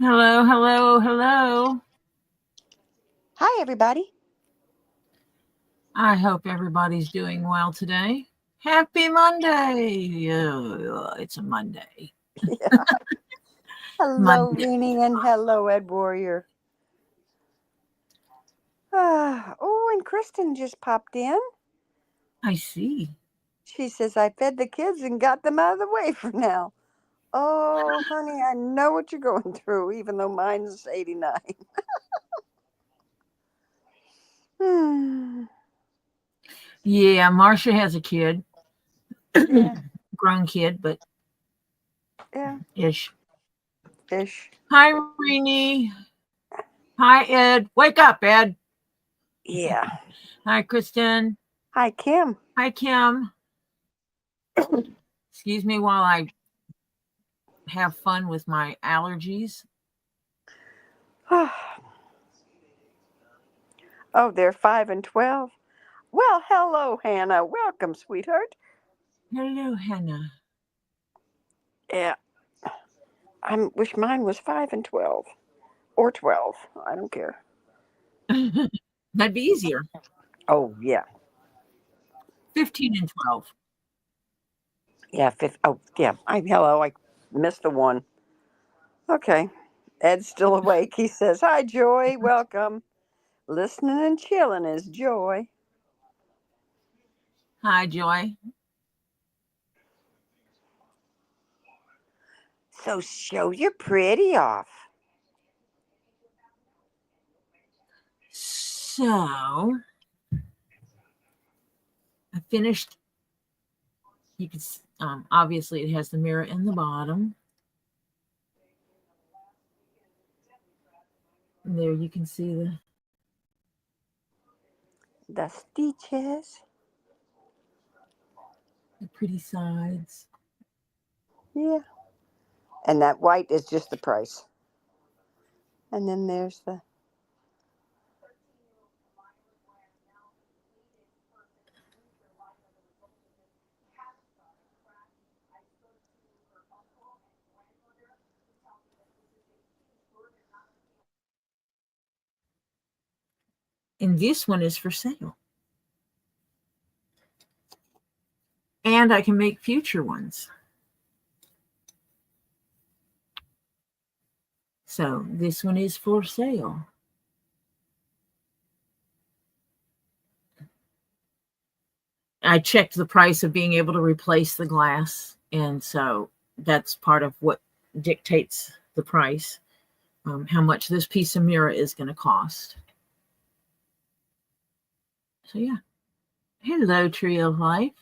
Hello, hello, hello. Hi, everybody. I hope everybody's doing well today. Happy Monday. It's a Monday. Yeah. Hello, Monday. Rini, and hello, Ed Warrior. And Kristen just popped in. I see. She says, I fed the kids and got them out of the way for now. Oh, honey, I know what you're going through, even though mine's 89. Yeah, Marcia has a kid. Yeah, Grown kid, but yeah, ish. fish. Hi, Rini. Hi, Ed. Wake up, Ed. Yeah. Hi, Kristen. Hi, Kim. Hi, Kim. Excuse me while I have fun with my allergies. Oh, they're 5 and 12. Well, hello, Hannah. Welcome, sweetheart. Hello, Hannah. Yeah. I wish mine was 5 and 12. Or 12. I don't care. That'd be easier. Oh, yeah. 15 and 12. Yeah, fifth. Oh, yeah. Hello. I missed the one. Okay. Ed's still awake. He says, Hi, Joy. Welcome. Listening and chilling is Joy. Hi, Joy. So show your pretty off. So I finished. You can obviously it has the mirror in the bottom. And there you can see The stitches. the pretty sides. Yeah. And that white is just the price. And then there's the. And this one is for sale. And I can make future ones. So this one is for sale. I checked the price of being able to replace the glass. And so that's part of what dictates the price, how much this piece of mirror is going to cost. So, yeah. Hello, Tree of Life.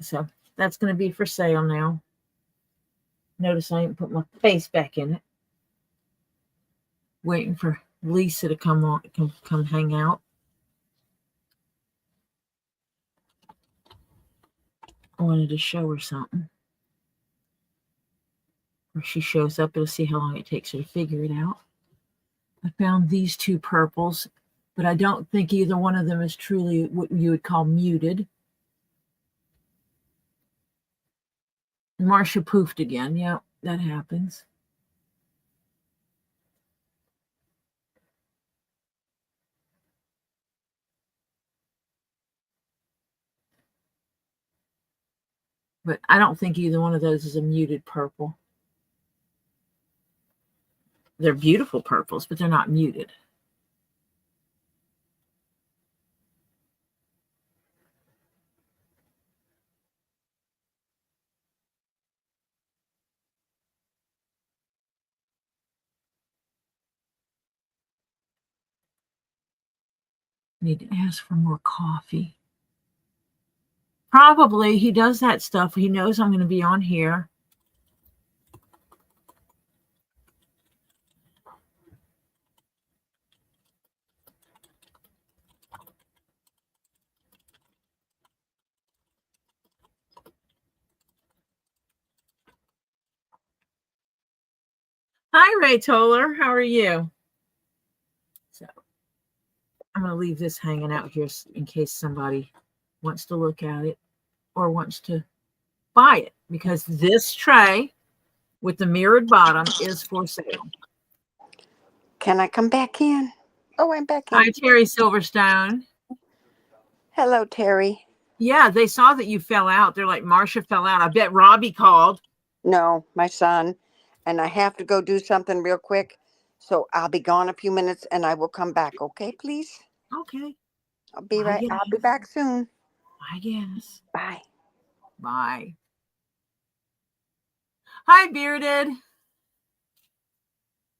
So that's going to be for sale now. Notice I didn't put my face back in it. Waiting for Lisa to come hang out. I wanted to show her something. Or she shows up, it'll see how long it takes her to figure it out. I found these two purples, but I don't think either one of them is truly what you would call muted. Marcia poofed again. Yeah, that happens. But I don't think either one of those is a muted purple. They're beautiful purples, but they're not muted. Need to ask for more coffee. Probably he does that stuff. He knows I'm going to be on here. Hi, Ray Toller. How are you? So I'm going to leave this hanging out here in case somebody wants to look at it or wants to buy it because this tray with the mirrored bottom is for sale. Can I come back in? Oh, I'm back in. Hi, Terry Silverstone. Hello, Terry. Yeah, they saw that you fell out. They're like, Marcia fell out. I bet Robbie called. No, my son. And I have to go do something real quick. So I'll be gone a few minutes and I will come back. Okay, please? Okay. I'll be back soon. I guess. Bye. Bye. Hi, Bearded.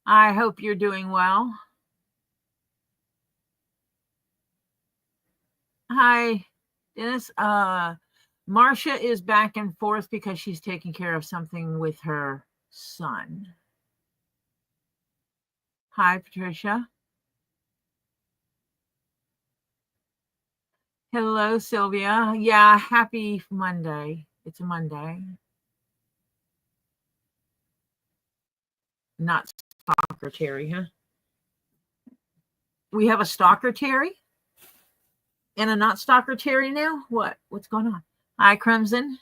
I hope you're doing well. Hi, Dennis. Marcia is back and forth because she's taking care of something with her son. Hi, Patricia. Hello, Sylvia. Yeah, happy Monday. It's a Monday. Not stalker Terry, huh? We have a stalker Terry and a not stalker Terry now? What's going on? Hi, Crimson.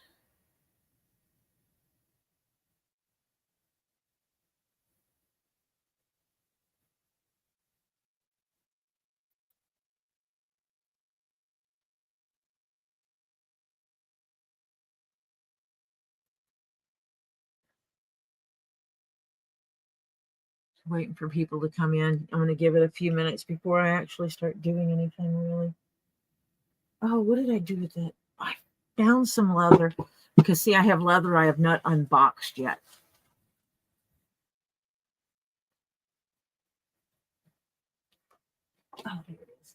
Waiting for people to come in. I'm going to give it a few minutes before I actually start doing anything really. Oh, what did I do with it? I found some leather because see, I have leather I have not unboxed yet. Oh, here it is.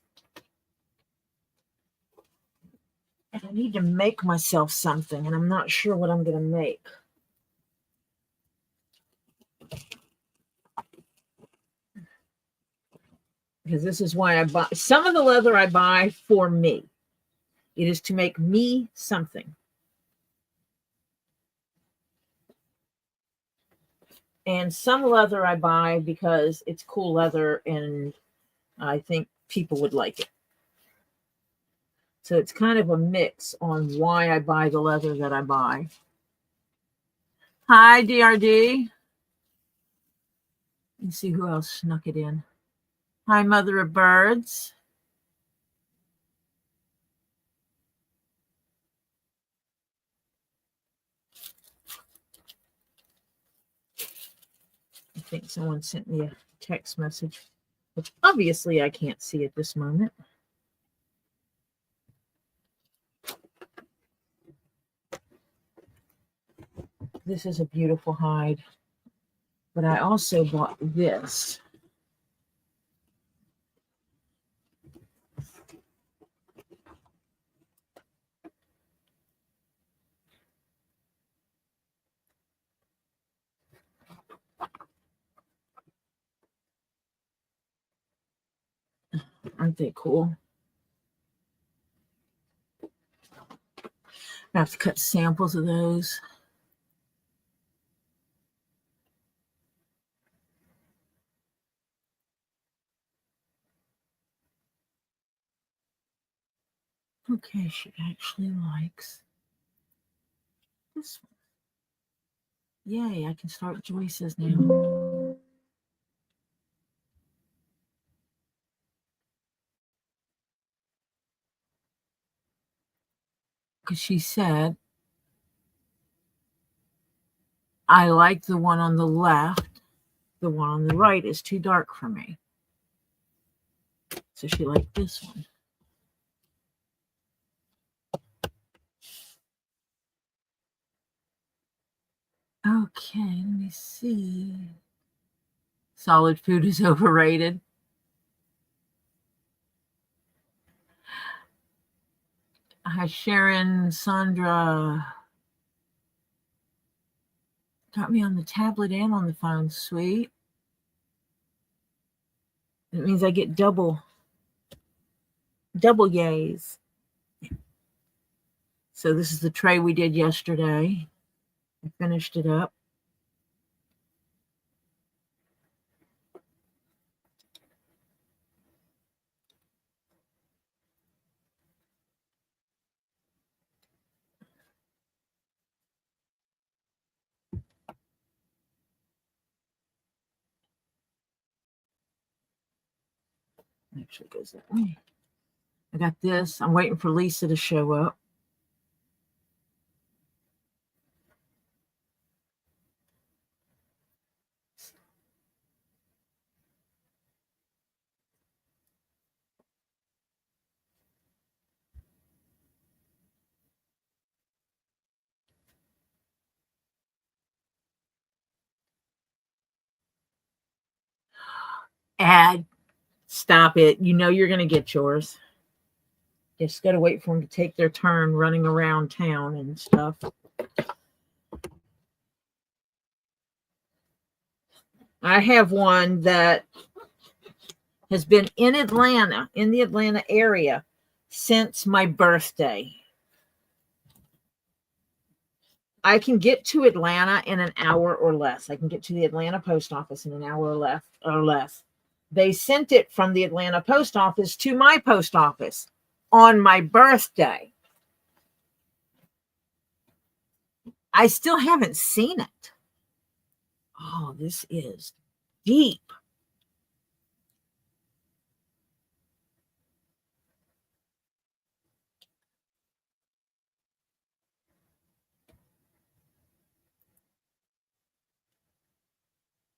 And I need to make myself something, and I'm not sure what I'm going to make. Because this is why I buy some of the leather I buy for me. It is to make me something. And some leather I buy because it's cool leather and I think people would like it. So it's kind of a mix on why I buy the leather that I buy. Hi, DRD. Let's see who else snuck it in. Hi, Mother of Birds. I think someone sent me a text message, which obviously I can't see at this moment. This is a beautiful hide, but I also bought this. Aren't they cool? I have to cut samples of those. Okay, she actually likes this one. Yay, I can start Joyce's now. Because she said, I like the one on the left. The one on the right is too dark for me. So she liked this one. Okay, let me see. Solid food is overrated. Hi, Sharon, Sandra. Got me on the tablet and on the phone. Sweet. It means I get double yays. So this is the tray we did yesterday. I finished it up. Actually goes that way. I got this. I'm waiting for Lisa to show up. Add. Stop it. You know you're going to get yours. Just got to wait for them to take their turn running around town and stuff. I have one that has been in Atlanta, in the Atlanta area, since my birthday. I can get to Atlanta in an hour or less. I can get to the Atlanta post office in an hour or less. They sent it from the Atlanta post office to my post office on my birthday. I still haven't seen it. Oh, this is deep.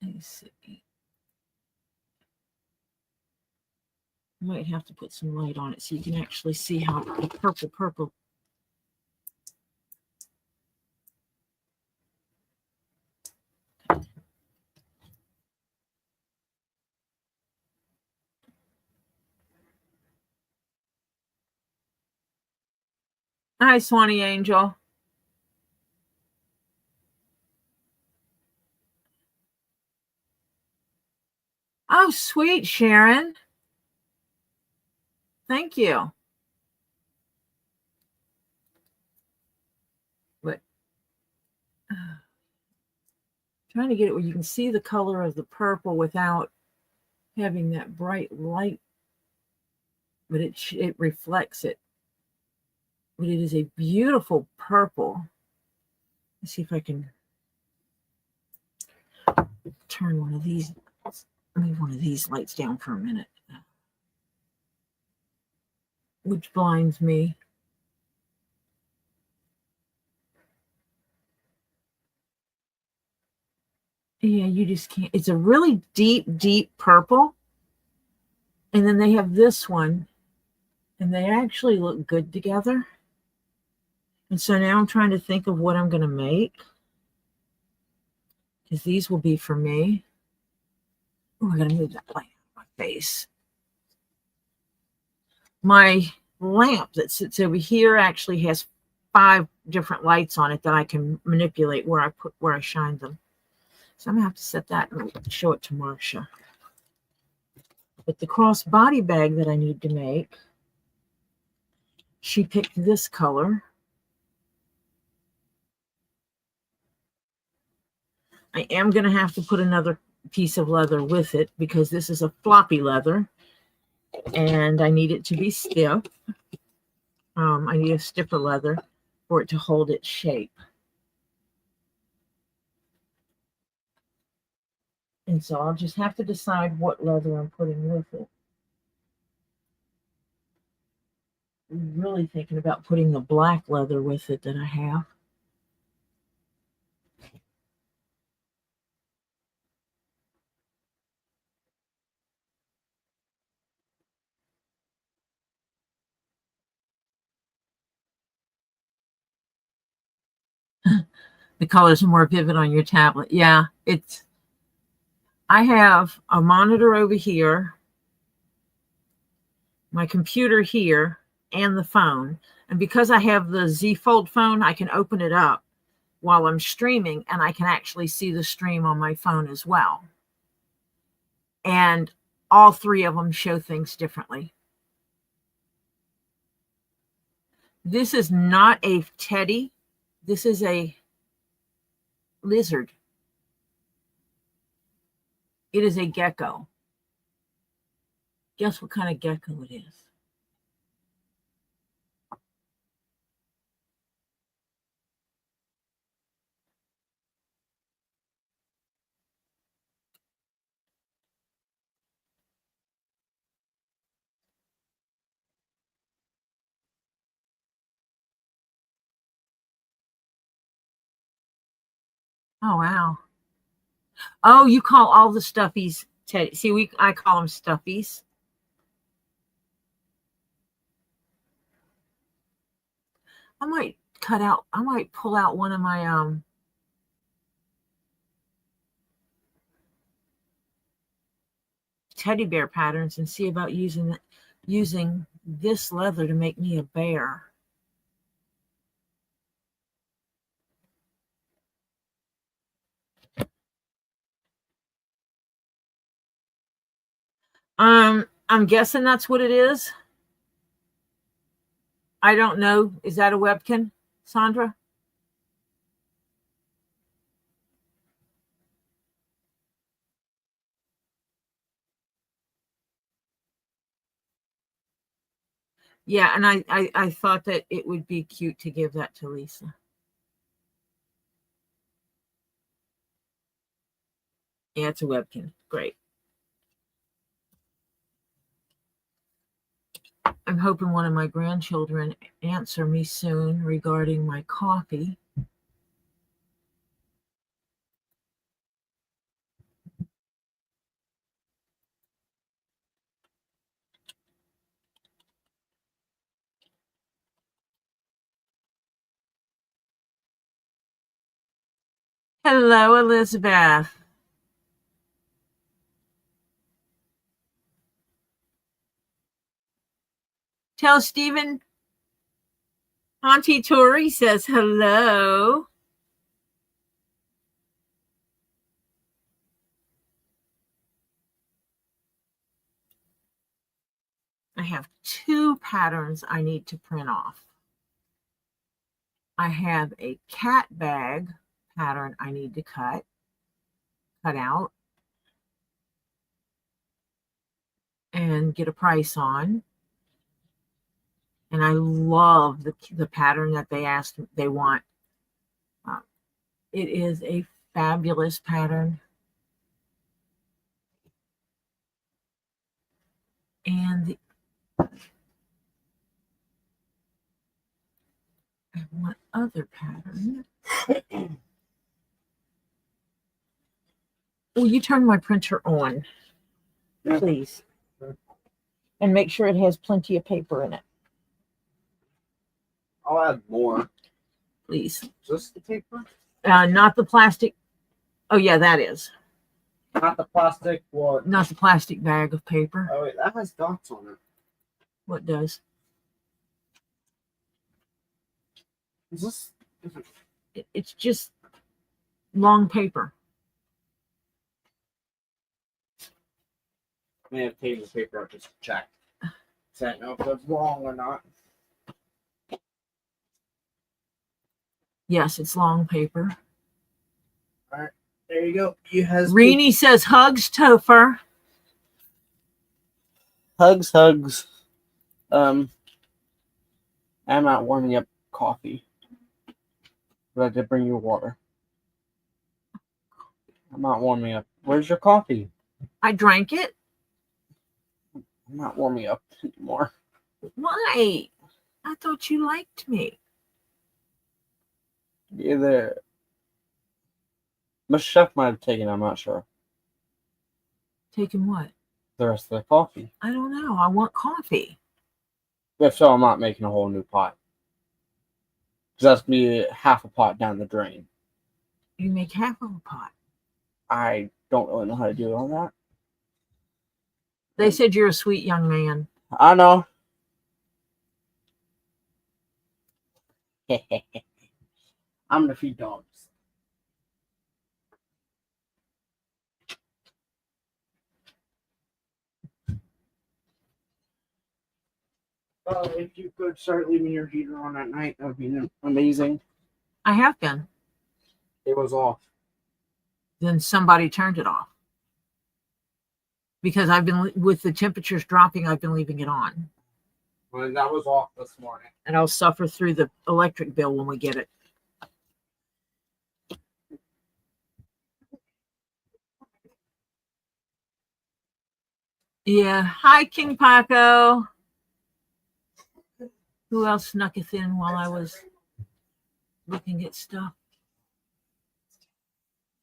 Let me see. I might have to put some light on it so you can actually see how the purple. Hi, Swanee Angel. Oh, sweet, Sharon. Thank you. But trying to get it where you can see the color of the purple without having that bright light, but it reflects it. But it is a beautiful purple. Let's see if I can turn one of these, move one of these lights down for a minute, which blinds me. Yeah, you just can't. It's a really deep purple. And then they have this one, and they actually look good together. And so now I'm trying to think of what I'm going to make, because these will be for me. Oh, I got to move that light out of my face. My lamp that sits over here actually has 5 different lights on it that I can manipulate where I shine them. So I'm gonna have to set that and show it to Marcia. But the crossbody bag that I need to make, she picked this color. I am gonna have to put another piece of leather with it because this is a floppy leather and I need it to be stiff. I need a stiffer leather for it to hold its shape. And so I'll just have to decide what leather I'm putting with it. I'm really thinking about putting the black leather with it that I have. The colors are more vivid on your tablet. Yeah, I have a monitor over here, my computer here, and the phone. And because I have the Z Fold phone, I can open it up while I'm streaming, and I can actually see the stream on my phone as well. And all 3 of them show things differently. This is not a teddy. This is a lizard. It is a gecko. Guess what kind of gecko it is? Oh, wow. Oh, you call all the stuffies teddy. See, I call them stuffies. I might pull out one of my teddy bear patterns and see about using this leather to make me a bear. I'm guessing that's what it is. I don't know. Is that a Webkin, Sandra? Yeah, and I thought that it would be cute to give that to Lisa. Yeah, it's a Webkin. Great. I'm hoping one of my grandchildren answer me soon regarding my coffee. Hello, Elizabeth. Tell Stephen Auntie Tori says hello. I have 2 patterns I need to print off. I have a cat bag pattern I need to cut out and get a price on. And I love the pattern that they want. It is a fabulous pattern. And I have one other pattern. Will you turn my printer on, please? And make sure it has plenty of paper in it. I'll add more. Please. Just the paper? Not the plastic. Oh, yeah, that is. Not the plastic. What? Not the plastic bag of paper. Oh, wait, that has dots on it. What does? Is this? It's just long paper. I may have table paper up just to check. So I don't know if that's wrong or not. Yes, it's long paper. All right, there you go. You has Reenie says hugs, Topher. Hugs. I'm not warming up coffee, but I did bring you water. I'm not warming up. Where's your coffee? I drank it. I'm not warming up anymore. Why? I thought you liked me. Either Mr. Chef might have taken it, I'm not sure. Taking what? The rest of the coffee. I don't know. I want coffee. If so, I'm not making a whole new pot. Because that's me half a pot down the drain. You make half of a pot. I don't really know how to do all that. They said you're a sweet young man. I know. I'm gonna feed dogs. If you could start leaving your heater on at night, that would be amazing. I have been. It was off. Then somebody turned it off. Because with the temperatures dropping, I've been leaving it on. Well, that was off this morning. And I'll suffer through the electric bill when we get it. Yeah. Hi, KingPaco. Who else snucketh in while I was looking at stuff?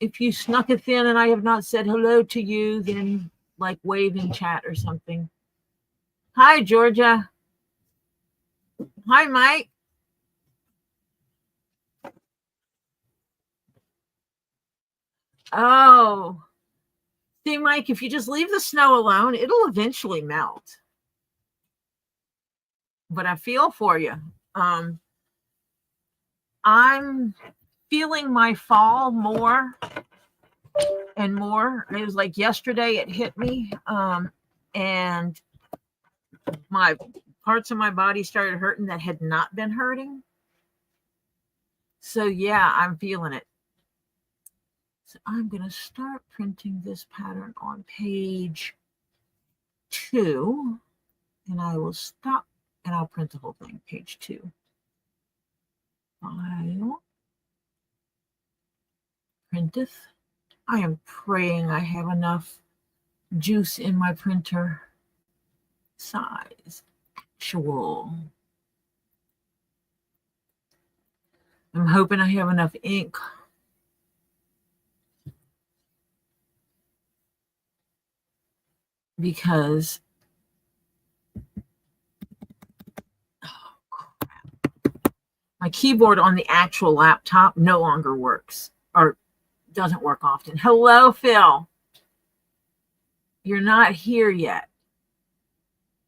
If you snuck it in and I have not said hello to you, then like wave in chat or something. Hi, Georgia. Hi, Mike. Oh, see, Mike, if you just leave the snow alone, it'll eventually melt. But I feel for you. I'm feeling my fall more and more. It was like yesterday it hit me, and my parts of my body started hurting that had not been hurting. So yeah, I'm feeling it. So I'm going to start printing this pattern on page 2, and I will stop and I'll print the whole thing, page 2. File, printeth. I am praying I have enough juice in my printer. Size, actual. I'm hoping I have enough ink. Because my keyboard on the actual laptop no longer works or doesn't work often. Hello, Phil. You're not here yet.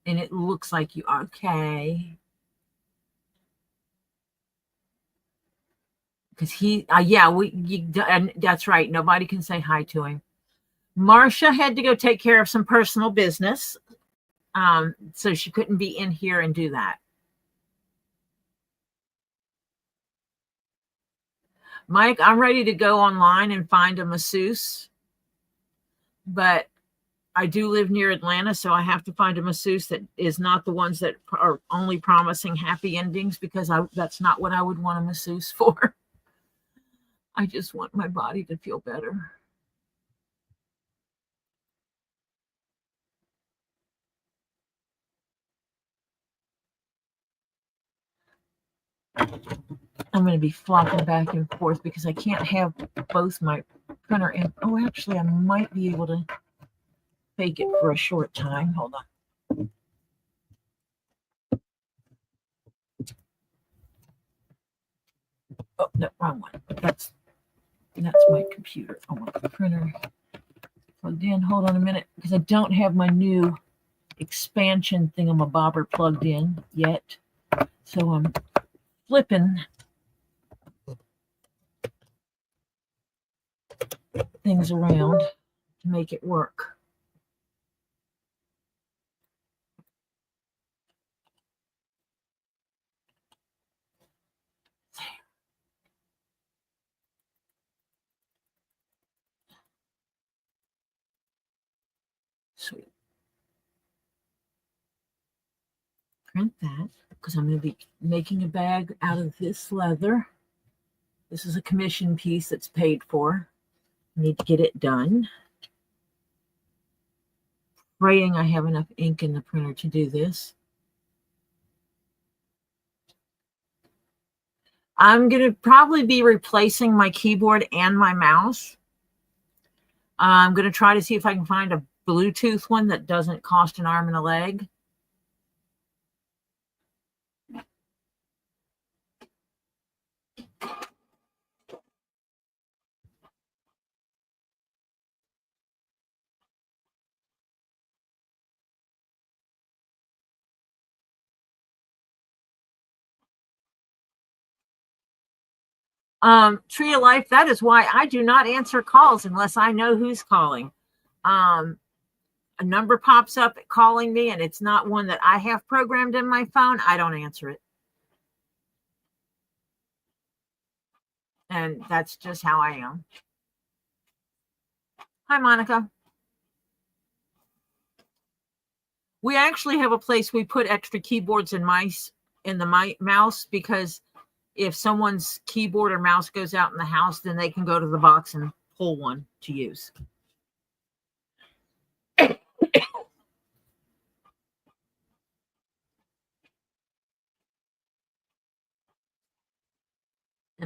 And it looks like you are. Okay. Because and that's right. Nobody can say hi to him. Marcia had to go take care of some personal business. So she couldn't be in here and do that. Mike, I'm ready to go online and find a masseuse, but I do live near Atlanta, so I have to find a masseuse that is not the ones that are only promising happy endings, because that's not what I would want a masseuse for. I just want my body to feel better. I'm going to be flopping back and forth because I can't have both my printer and, oh, actually, I might be able to fake it for a short time. Hold on. Oh, no, wrong one. That's my computer. I want the printer plugged in. Hold on a minute, because I don't have my new expansion thingamabobber plugged in yet. So I'm flipping things around to make it work. Sweet. Print that, because I'm going to be making a bag out of this leather. This is a commission piece that's paid for. I need to get it done. Praying I have enough ink in the printer to do this. I'm going to probably be replacing my keyboard and my mouse. I'm going to try to see if I can find a Bluetooth one that doesn't cost an arm and a leg. Tree of Life, that is why I do not answer calls unless I know who's calling. A number pops up calling me and it's not one that I have programmed in my phone, I don't answer it. And that's just how I am. Hi, Monica. We actually have a place we put extra keyboards and mice in the mouse, because if someone's keyboard or mouse goes out in the house, then they can go to the box and pull one to use. And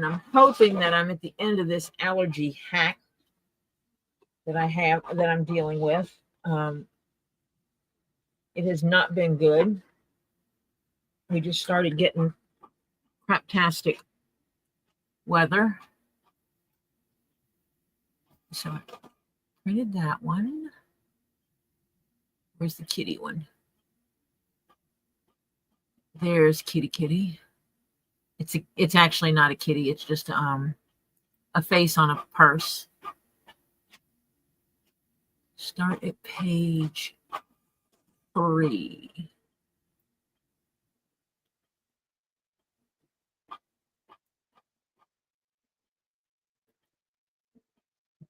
I'm hoping that I'm at the end of this allergy hack that I'm dealing with. It has not been good. We just started getting craptastic weather. So I printed that one. Where's the kitty one? There's kitty. It's actually not a kitty. It's just a face on a purse. Start at page 3.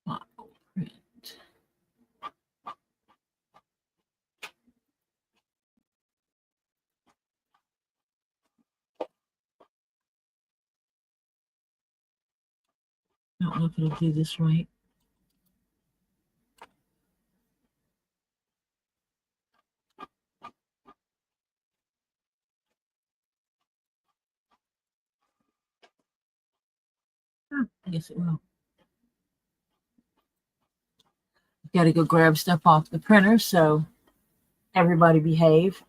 File print. I don't know if it'll do this right. I guess it will. Got to go grab stuff off the printer, so everybody behave.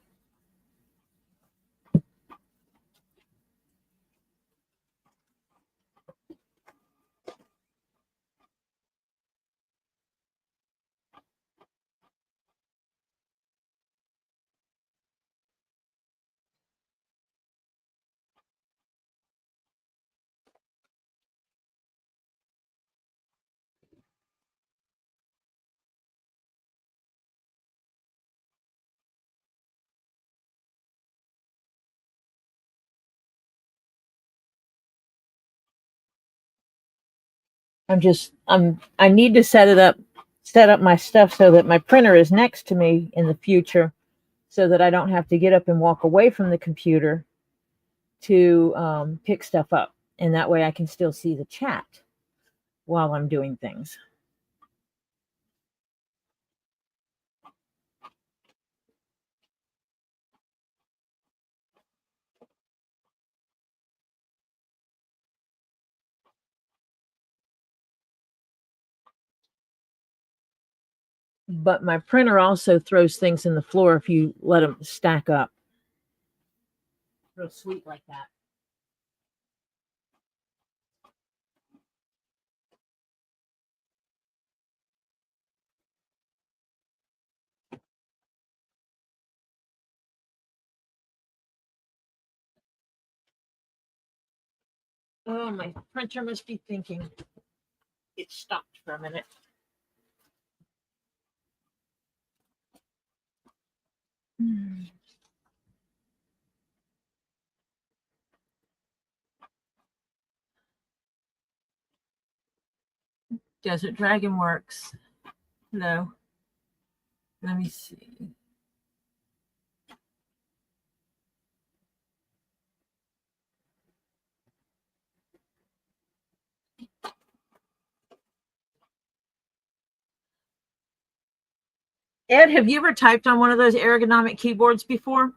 I need to set up my stuff so that my printer is next to me in the future, so that I don't have to get up and walk away from the computer to pick stuff up. And that way I can still see the chat while I'm doing things. But my printer also throws things in the floor if you let them stack up. Real sweet like that. Oh, my printer must be thinking. It stopped for a minute. Desert Dragon works. Hello. Let me see. Ed, have you ever typed on one of those ergonomic keyboards before?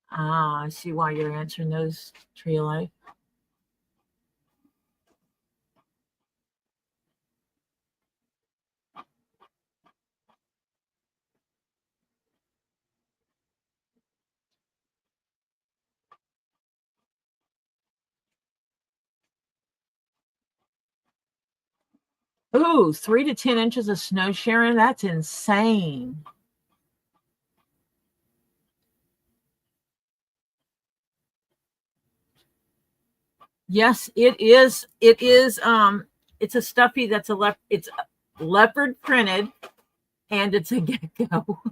I see why you're answering those, Tree of Life. Ooh, 3 to 10 inches of snow, Sharon. That's insane. Yes, it is. It is. It's a stuffy that's it's leopard printed, and it's a gecko.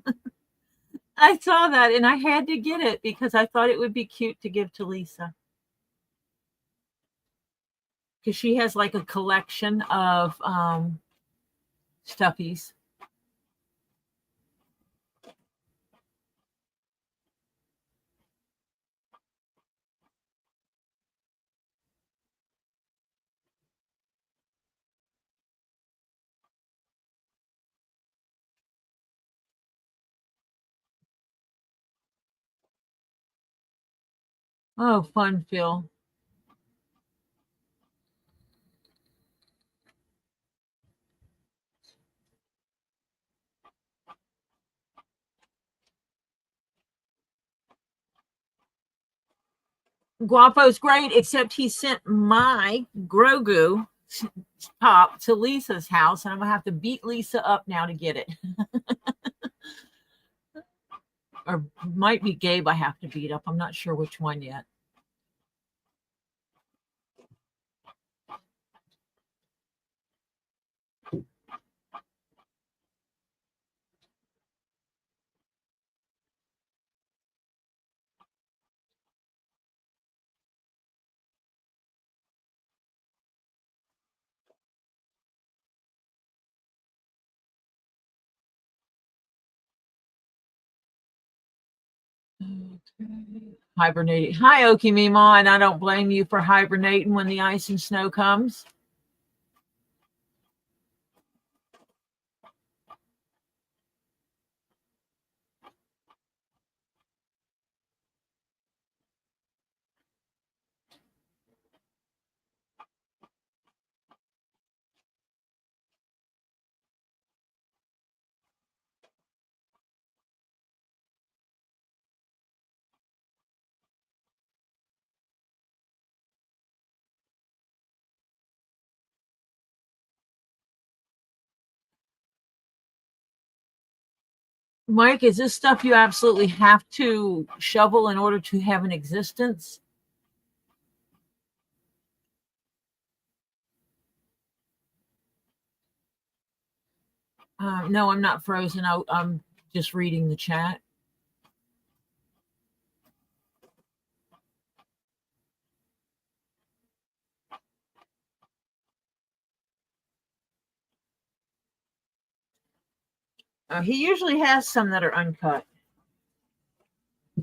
I saw that and I had to get it because I thought it would be cute to give to Lisa. Because she has like a collection of stuffies. Oh, fun, Phil. Guapo's great, except he sent my Grogu top to Lisa's house, and I'm gonna have to beat Lisa up now to get it. Or might be Gabe I have to beat up. I'm not sure which one yet. Okay. Hibernating. Hi, Okie Mima, and I don't blame you for hibernating when the ice and snow comes. Mike, is this stuff you absolutely have to shovel in order to have an existence? No, I'm not frozen. I'm just reading the chat. He usually has some that are uncut,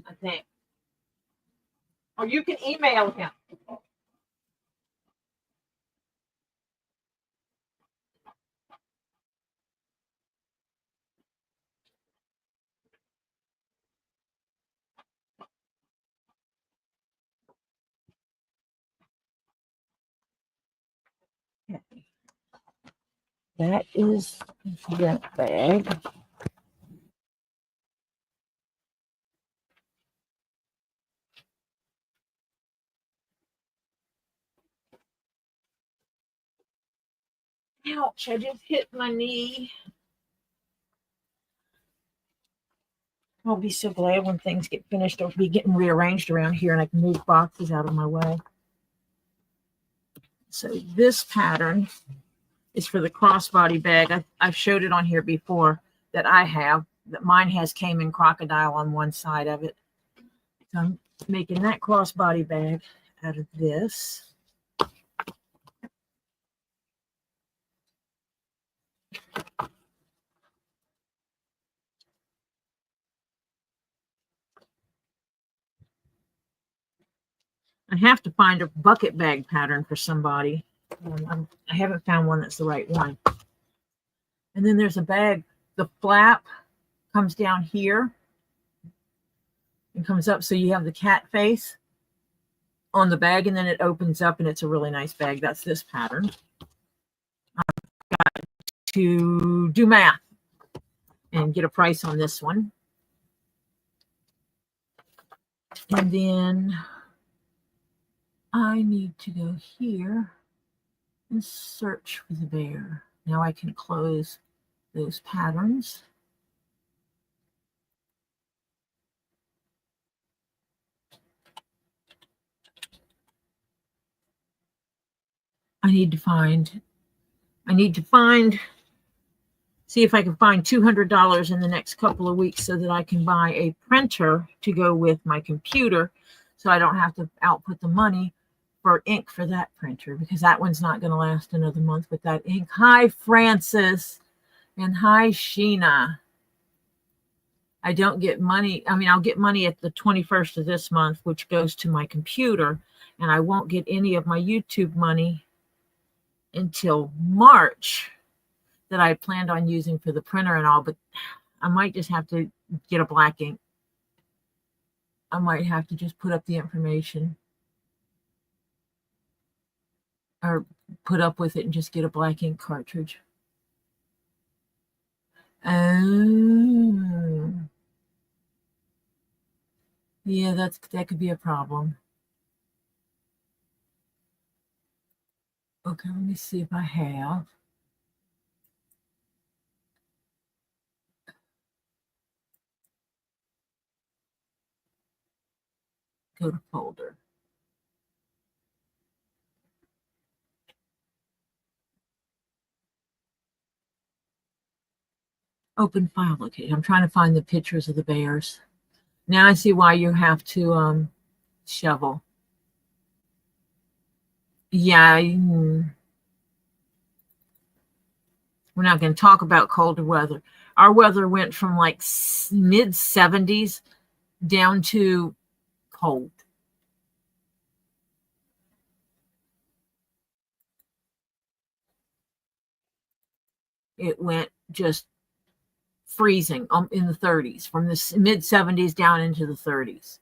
I think. Or you can email him. That is that bag. Ouch, I just hit my knee. I'll be so glad when things get finished. They'll be getting rearranged around here and I can move boxes out of my way. So this pattern is for the crossbody bag. I've showed it on here before that I have. That mine has Cayman crocodile on one side of it. So I'm making that crossbody bag out of this. I have to find a bucket bag pattern for somebody. I haven't found one that's the right one. And then there's a bag. The flap comes down here and comes up, so you have the cat face on the bag, and then it opens up, and it's a really nice bag. That's this pattern. I've got to do math and get a price on this one. And then I need to go here and search for the bear. Now I can close those patterns. I need to see if I can find $200 in the next couple of weeks so that I can buy a printer to go with my computer so I don't have to output the money for ink for that printer, because that one's not going to last another month with that ink. Hi, Francis, and hi, Sheena. I don't get money. I mean, I'll get money at the 21st of this month, which goes to my computer, and I won't get any of my YouTube money until March that I planned on using for the printer and all, but I might just have to get a black ink. I might have to just put up the information or put up with it and just get a black ink cartridge. Oh. Yeah, that could be a problem. Okay, let me see if I have. Go to folder. Open file locator. I'm trying to find the pictures of the bears. Now I see why you have to shovel. Yeah, we're not going to talk about colder weather. Our weather went from like mid 70s down to cold. It went just freezing in the 30s, from the mid 70s down into the 30s.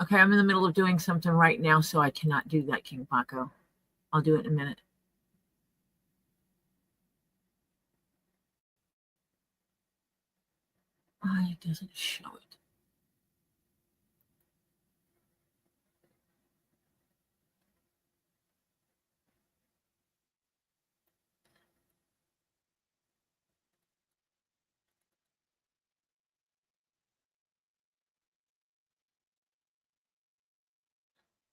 Okay, I'm in the middle of doing something right now, so I cannot do that, KingPaco. I'll do it in a minute. It doesn't show it.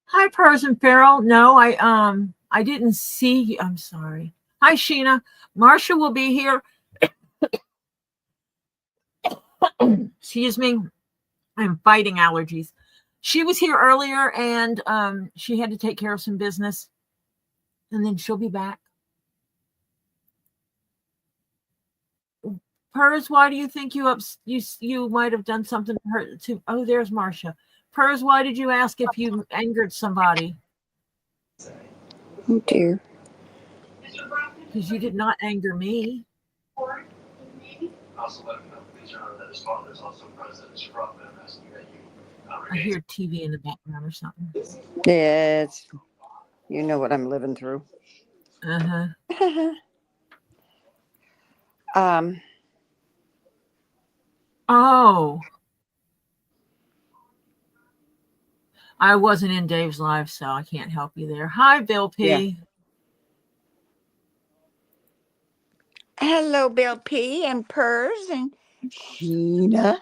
Hi, Person Farrell. No, I didn't see you. I'm sorry. Hi, Sheena. Marcia will be here. Excuse me. I'm fighting allergies. She was here earlier and she had to take care of some business. And then she'll be back. Pers, why do you think you might have done something to her to oh, there's Marcia. Pers, why did you ask if you angered somebody? Oh dear. Because you did not anger me. I hear TV in the background or something. Yeah, it's, you know what I'm living through. Oh. I wasn't in Dave's live, so I can't help you there. Hi, Bill P. Yeah. Hello, Bill P. and Pers and Sheena.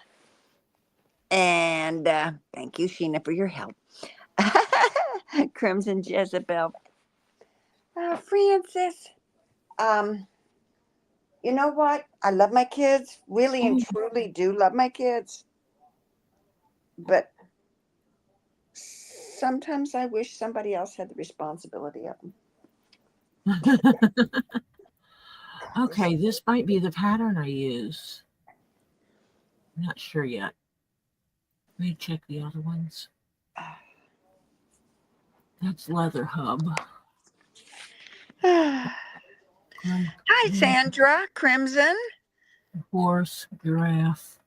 And thank you, Sheena, for your help. Crimson Jezebel. Francis. You know what? I love my kids. Really and truly do love my kids. But sometimes I wish somebody else had the responsibility of them. Okay, this might be the pattern I use. I'm not sure yet. Let me check the other ones. That's Leather Hub. Hi, Sandra. Crimson. Horse, giraffe.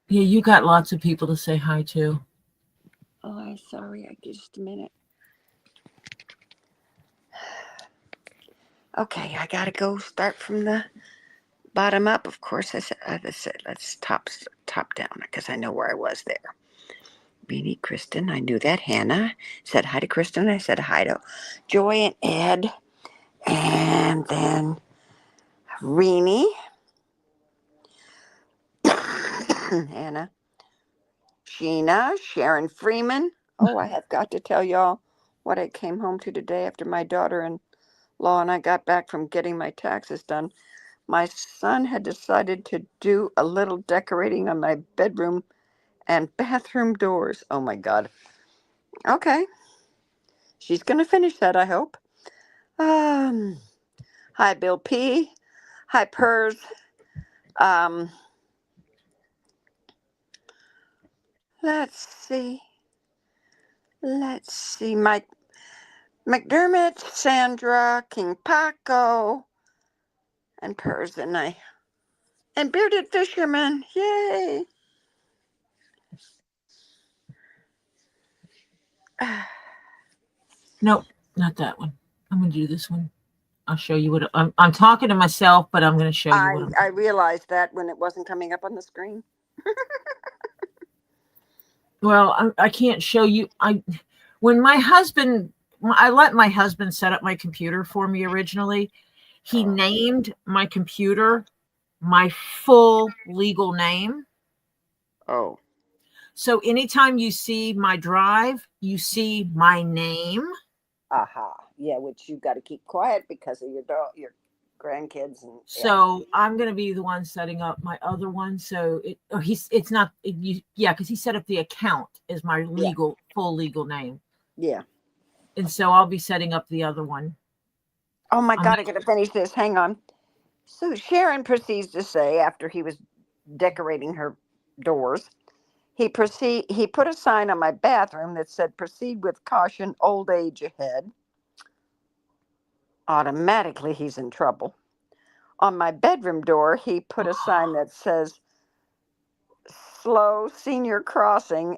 Yeah, you got lots of people to say hi to. Oh, I'm sorry. Just a minute. Okay, I gotta go start from the bottom up. Of course, I said let's top down because I know where I was there. Beanie, Kristen, I knew that. Hannah said hi to Kristen. I said hi to Joy and Ed, and then Renee, Hannah, Sheena, Sharon Freeman. Oh, I have got to tell y'all what I came home to today after my daughter-in-law and I got back from getting my taxes done. My son had decided to do a little decorating on my bedroom and bathroom doors. Oh my God. Okay. She's going to finish that, I hope. Hi, Bill P. Hi, Pers. Let's see. McDermott, Sandra, KingPaco, and Person. And Bearded Fisherman. Yay! Nope, not that one. I'm going to do this one. I'll show you what I'm talking to myself, but I'm going to show you what I realized that when it wasn't coming up on the screen. Well, I can't show you. When my husband, I let my husband set up my computer for me originally. He named my computer my full legal name. Oh. So anytime you see my drive, you see my name. Aha. Yeah, which you've got to keep quiet because of your grandkids. And So I'm going to be the one setting up my other one. So it's not, because he set up the account as my full legal name. Yeah. And so I'll be setting up the other one. Oh my God, I got to finish this. Hang on. So Sharon proceeds to say, after he was decorating her doors, he put a sign on my bathroom that said, "Proceed with caution, old age ahead." Automatically, he's in trouble. On my bedroom door, he put a sign that says, "Slow senior crossing.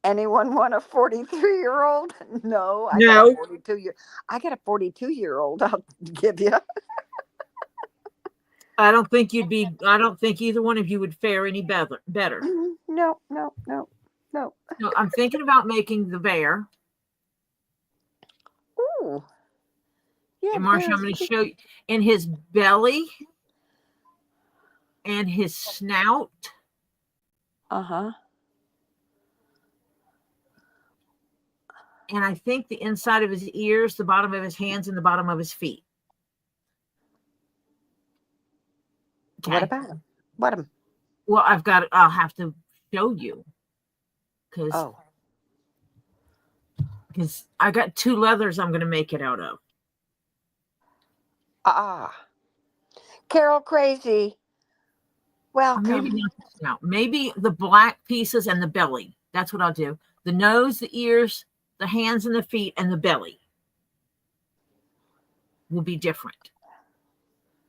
Anyone want a 43-year-old?" No, I got a 42-year-old. I'll give you. I don't think either one of you would fare any better. No. No, I'm thinking about making the bear. Ooh. Yeah, and Marcia, I'm going to show you in his belly and his snout. Uh-huh. And I think the inside of his ears, the bottom of his hands, and the bottom of his feet. Okay. What about him? Well, I'll have to show you. Because I got 2 leathers I'm going to make it out of. Carol Crazy. Welcome. Maybe not the snout. Maybe the black pieces and the belly. That's what I'll do. The nose, the ears, the hands and the feet, and the belly will be different.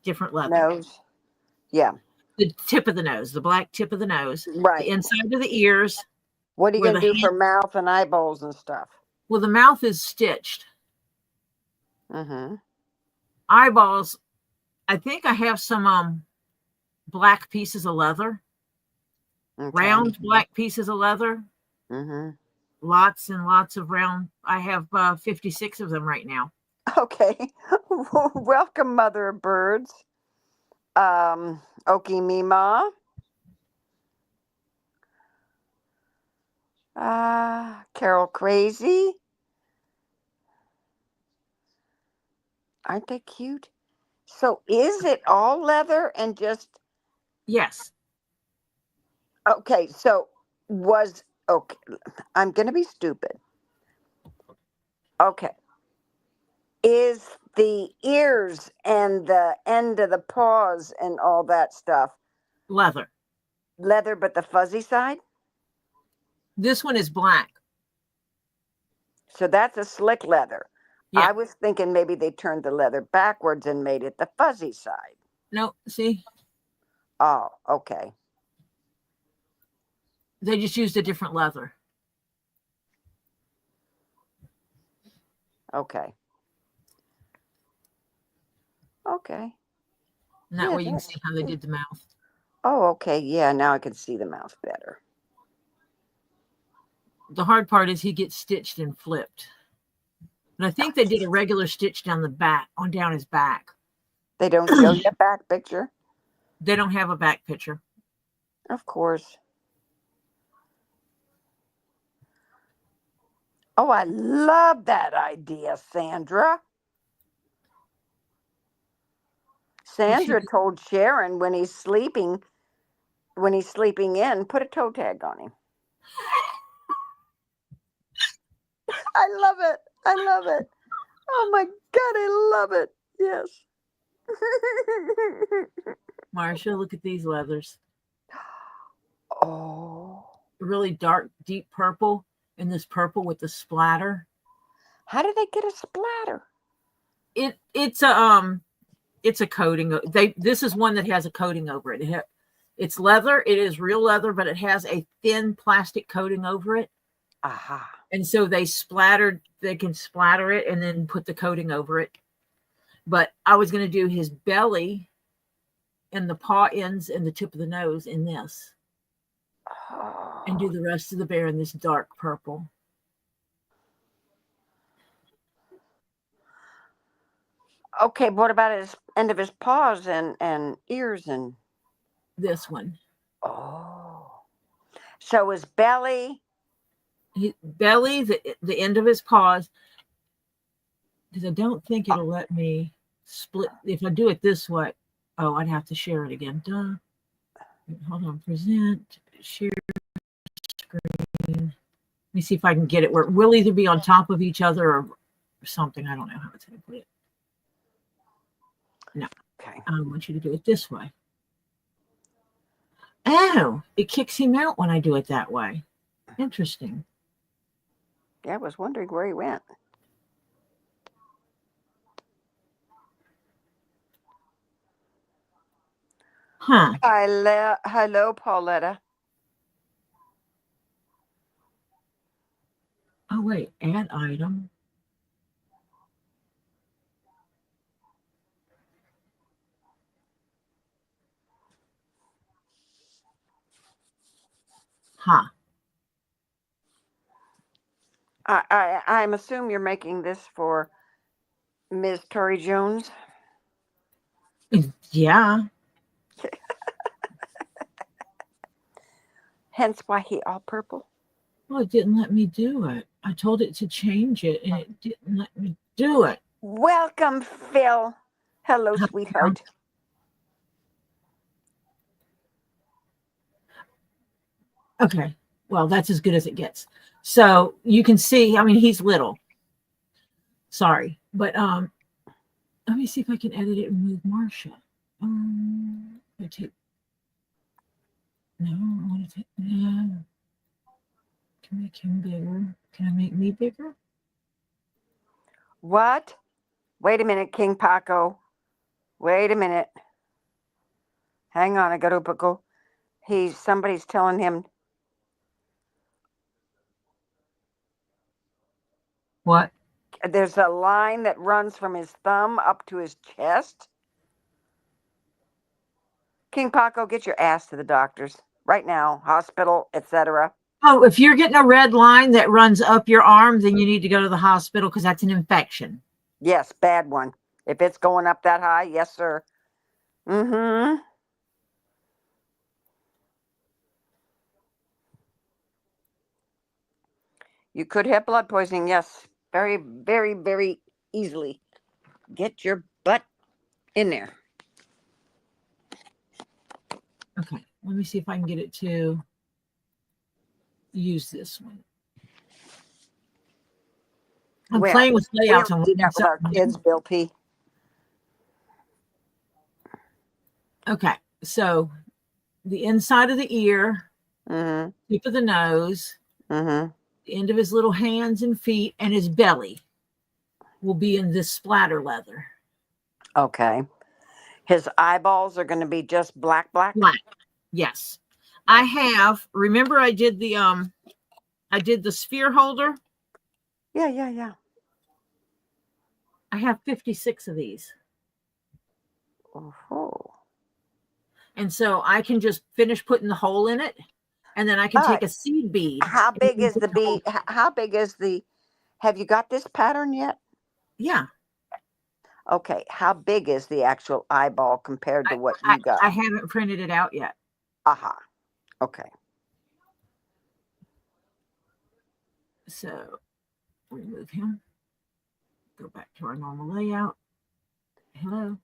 Different leather. Nose. Yeah. The tip of the nose, the black tip of the nose. Right. The inside of the ears. What are you going to do for mouth and eyeballs and stuff? Well, the mouth is stitched. Mm-hmm. Eyeballs, I think I have some black pieces of leather. Okay. Round black pieces of leather. Mm-hmm. Lots and lots of round. I have 56 of them right now. Okay. Welcome, mother of birds. Oki Mima. Carol Crazy. Aren't they cute? So is it all leather and just... Yes. Okay, so I'm going to be stupid. Okay. Is the ears and the end of the paws and all that stuff leather, but the fuzzy side? This one is black. So that's a slick leather. Yeah. I was thinking maybe they turned the leather backwards and made it the fuzzy side. No, see? Oh, okay. They just used a different leather. Okay. Okay. And that way you can see how they did the mouth. Oh, okay. Yeah, now I can see the mouth better. The hard part is he gets stitched and flipped. And I think they did a regular stitch down his back. They don't show you a back picture? They don't have a back picture. Of course. Oh, I love that idea, Sandra. Sandra told Sharon when he's sleeping in, put a toe tag on him. I love it. Oh my God, I love it. Yes. Marcia, look at these leathers. Oh. Really dark, deep purple, and this purple with the splatter. How do they get a splatter? It's a coating. This is one that has a coating over it. It's leather. It is real leather, but it has a thin plastic coating over it. Aha. And so they can splatter it and then put the coating over it. But I was going to do his belly and the paw ends and the tip of the nose in this. Oh. And do the rest of the bear in this dark purple. Okay, what about his end of his paws and ears and This one. oh. So his belly. Belly, the end of his paws. Because I don't think it'll let me split. If I do it this way, oh, I'd have to share it again. Duh. Hold on. Present. Share screen. Let me see if I can get it where we'll either be on top of each other or something. I don't know how it's going to put it. No. Okay. I want you to do it this way. Oh, it kicks him out when I do it that way. Interesting. Yeah, I was wondering where he went. Huh. Hello, Pauletta. Oh, wait. Add item. Huh. I'm assuming you're making this for Ms. ToriJones. Yeah. Hence why he all purple. Well, it didn't let me do it. I told it to change it, and it didn't let me do it. Welcome, Phil. Hello, sweetheart. Okay. Well, that's as good as it gets. So you can see, I mean, he's little. Sorry. But let me see if I can edit it and move Marsha. I take no, I want to take no. Can I make him bigger? Can I make me bigger? What? Wait a minute, KingPaco. Wait a minute. Hang on, I gotta go. Somebody's telling him. What? There's a line that runs from his thumb up to his chest. KingPaco, get your ass to the doctors right now, hospital, etc. Oh, if you're getting a red line that runs up your arm, then you need to go to the hospital because that's an infection. Yes, bad one. If it's going up that high, yes, sir. Mm-hmm. You could have blood poisoning, yes. Very, very, very easily. Get your butt in there. Okay, let me see if I can get it to use this one. I'm playing with layouts. We do that with our kids, Bill P. Okay, so the inside of the ear, tip of the nose, the end of his little hands and feet, and his belly will be in this splatter leather. Okay. His eyeballs are going to be just black. Black. Yes. I have, remember I did the sphere holder? Yeah. I have 56 of these. Oh. And so I can just finish putting the hole in it, and then I can take a seed bead. How big is the bead? How big is the, have you got this pattern yet? Yeah. Okay. How big is the actual eyeball compared to what you got? I haven't printed it out yet. Aha. Okay. So remove him. Go back to our normal layout. Hello.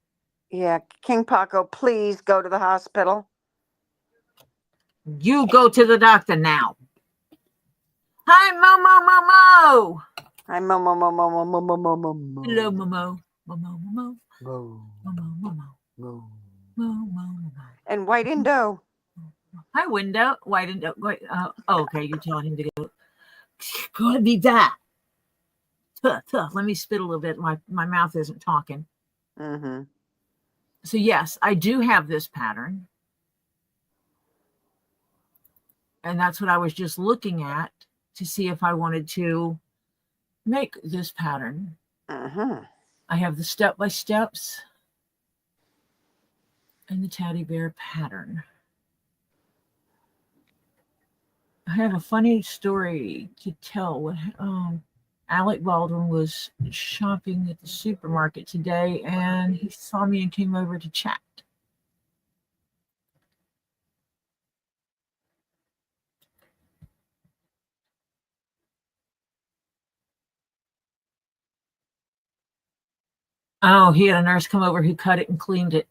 Yeah. KingPaco, please go to the hospital. You go to the doctor now. Hi, Momo. Hi, Momo. Hello, Momo. Momo. And White Indo. Hi, Window. White Indo. Okay, you're telling him to go. Could be that. Let me spit a little bit. My mouth isn't talking. Mm-hmm. So yes, I do have this pattern. And that's what I was just looking at to see if I wanted to make this pattern. Mm-hmm. I have the step-by-steps and the teddy bear pattern. I have a funny story to tell. What Alec Baldwin was shopping at the supermarket today, and he saw me and came over to chat. Oh, he had a nurse come over who cut it and cleaned it.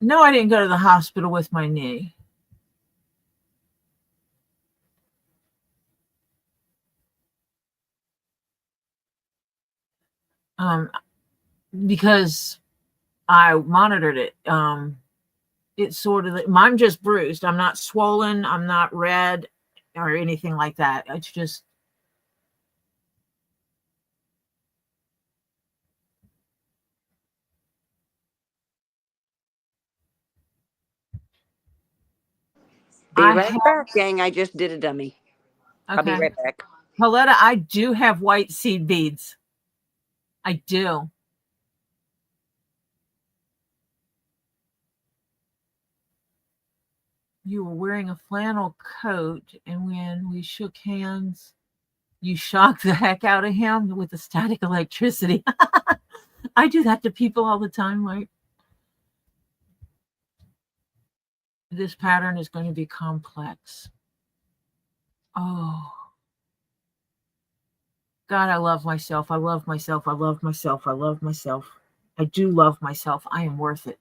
No, I didn't go to the hospital with my knee. Because I monitored it. It's sort of, I'm just bruised. I'm not swollen. I'm not red or anything like that. It's just, Be I right have, back, gang. I just did a dummy. I'll be okay. right back. Pauletta, I do have white seed beads. I do. You were wearing a flannel coat, and when we shook hands, you shocked the heck out of him with the static electricity. I do that to people all the time, Mike. This pattern is going to be complex. Oh, God, I love myself. I love myself. I love myself. I love myself. I do love myself. I am worth it.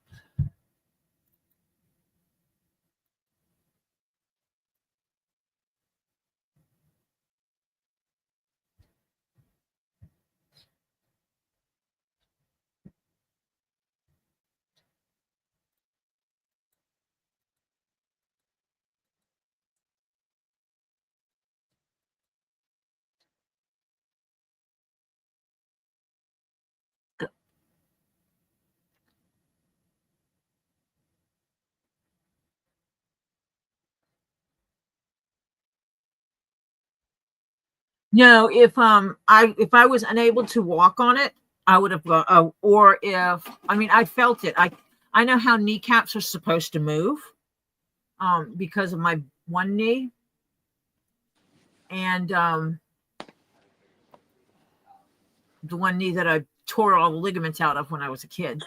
No, if I was unable to walk on it, I would have or if I felt it. I know how kneecaps are supposed to move because of my one knee, and the one knee that I tore all the ligaments out of when I was a kid.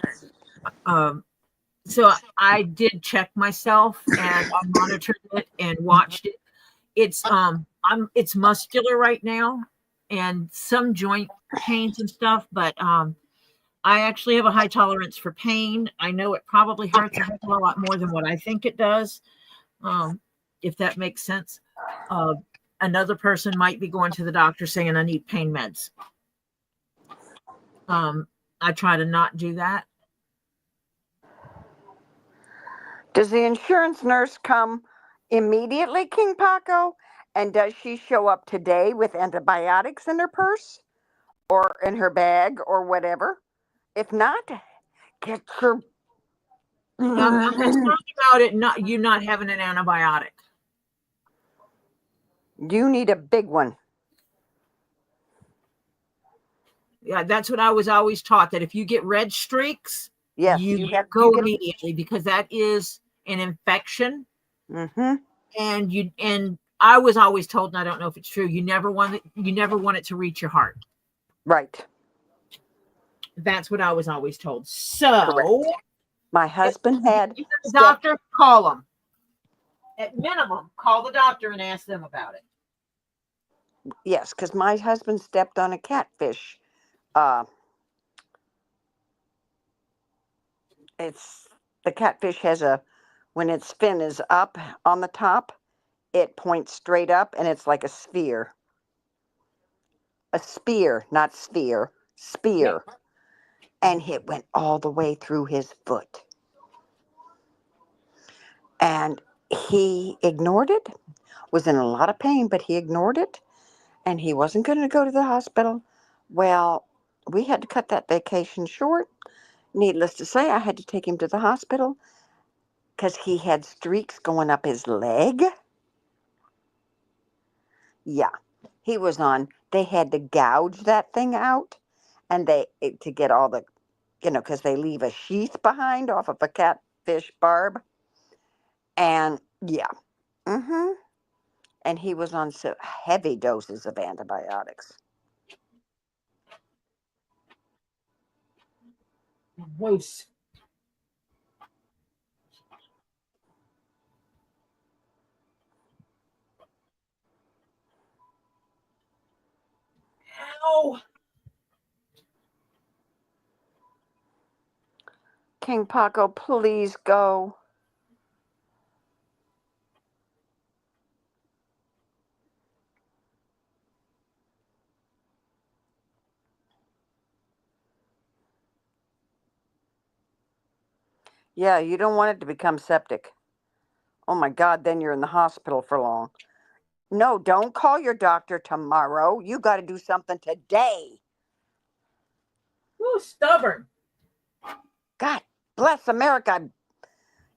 So I did check myself and I monitored it and watched it. It's muscular right now and some joint pains and stuff, but I actually have a high tolerance for pain. I know it probably hurts a heck of a lot more than what I think it does, if that makes sense. Another person might be going to the doctor saying I need pain meds. I try to not do that. Does the insurance nurse come immediately, KingPaco? And does she show up today with antibiotics in her purse or in her bag or whatever? If not, get your. I'm concerned about it not having an antibiotic. You need a big one. Yeah, that's what I was always taught, that if you get red streaks, Yes, you you have go you immediately because that is an infection. Mm-hmm. And I was always told, and I don't know if it's true, you never want it to reach your heart. Right. That's what I was always told. So correct. My husband had the doctor, call them. At minimum, call the doctor and ask them about it. Yes, because my husband stepped on a catfish. It's the catfish has when its fin is up on the top, it points straight up and it's like a sphere. A spear, not sphere. Spear. Yep. and it went all the way through his foot. And he ignored it, was in a lot of pain, but he ignored it, and he wasn't going to go to the hospital. Well, we had to cut that vacation short. Needless to say, I had to take him to the hospital because he had streaks going up his leg. Yeah, he was on. They had to gouge that thing out, and to get all the, because they leave a sheath behind off of a catfish barb. And yeah, and he was on so heavy doses of antibiotics. Gross. Ow. KingPaco, please go. Yeah, you don't want it to become septic. Oh my God, then you're in the hospital for long. No, don't call your doctor tomorrow. You got to do something today. Ooh, stubborn. God bless America.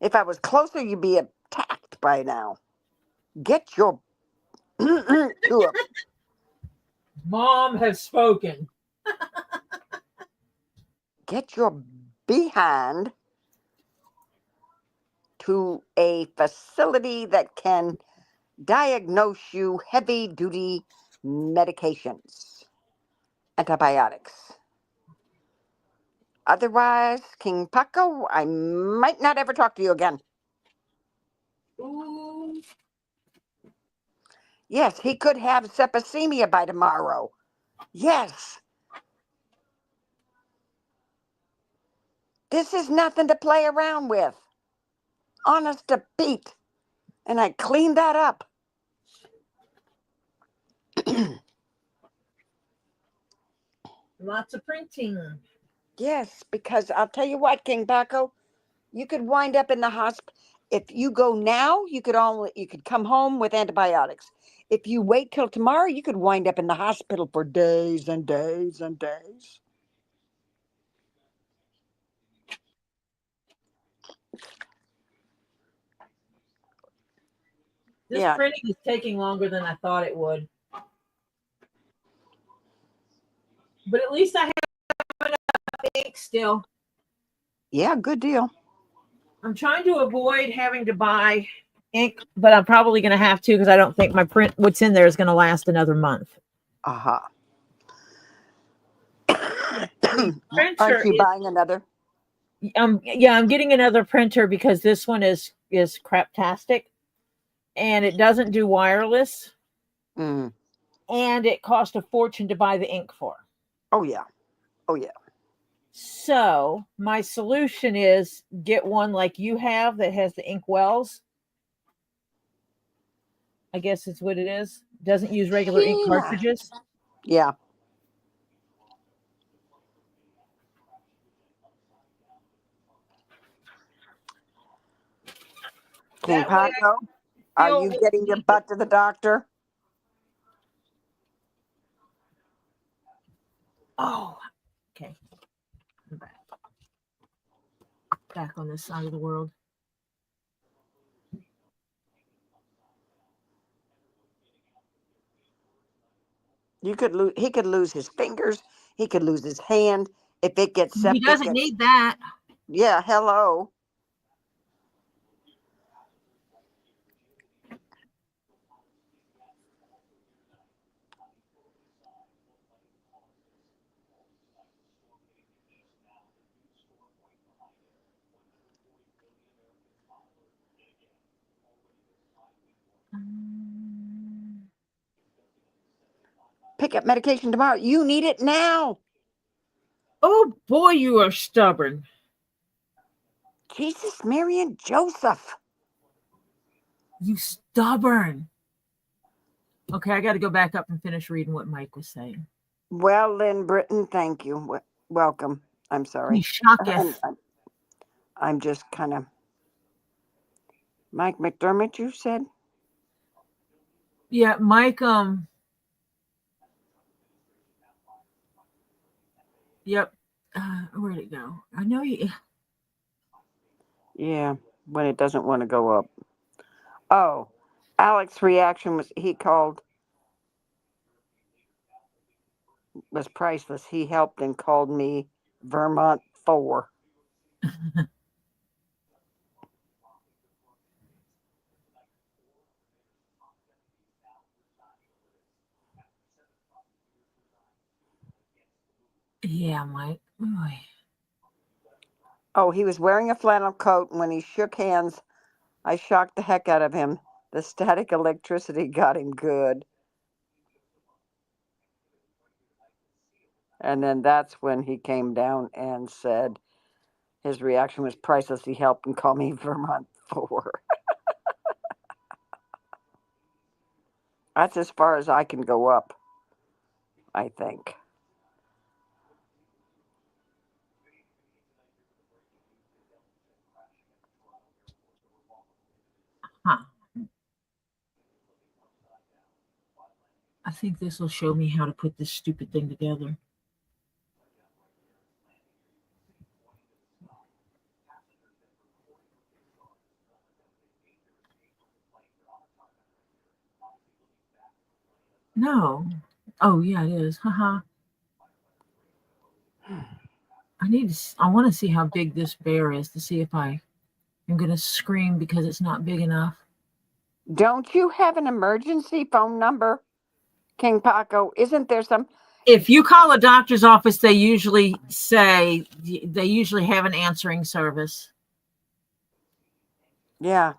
If I was closer, you'd be attacked by now. Get your to him. Mom has spoken. Get your behind to a facility that can diagnose you heavy-duty medications, antibiotics. Otherwise, KingPaco, I might not ever talk to you again. Ooh. Yes, he could have septicemia by tomorrow. Yes. This is nothing to play around with. Honest to Pete. And I cleaned that up. Lots of printing. Yes, because I'll tell you what, KingPaco, you could wind up in the hospital. If you go now, you could come home with antibiotics. If you wait till tomorrow, you could wind up in the hospital for days and days and days. This printing is taking longer than I thought it would. But at least I have enough ink still. Yeah, good deal. I'm trying to avoid having to buy ink, but I'm probably going to have to because I don't think my print, what's in there, is going to last another month. Aha. Printer Aren't you buying another? Yeah, I'm getting another printer because this one is craptastic, and it doesn't do wireless, Mm. and it cost a fortune to buy the ink for. Oh yeah, oh yeah. So my solution is get one like you have that has the ink wells. I guess it's what it is. Doesn't use regular ink cartridges. Yeah. KingPaco, are you getting your butt to the doctor? Oh, okay. I'm back on this side of the world. He could lose his fingers. He could lose his hand if it gets septic. He doesn't need that. Yeah, hello. Pick up medication tomorrow. You need it now. Oh boy, you are stubborn. Jesus, Mary, and Joseph. You stubborn. Okay, I got to go back up and finish reading what Mike was saying. Well, Lynn Britton, thank you. Welcome. I'm He sorry. shocketh. I'm just kind of. Mike McDermott, you said? Yeah, Mike. Yep. Where'd it go? I know you. Yeah, when it doesn't want to go up. Oh, Alex's reaction was was priceless. He helped and called me Vermont 4. Yeah, Mike. Oy. Oh, he was wearing a flannel coat, and when he shook hands, I shocked the heck out of him. The static electricity got him good. And then that's when he came down and said his reaction was priceless. He helped and called me Vermont 4. That's as far as I can go up, I think. Huh. I think this will show me how to put this stupid thing together. No. Oh, yeah, it is. Haha. I want to see how big this bear is to see if I'm going to scream because it's not big enough. Don't you have an emergency phone number, KingPaco? Isn't there some? If you call a doctor's office, they usually have an answering service. Yeah.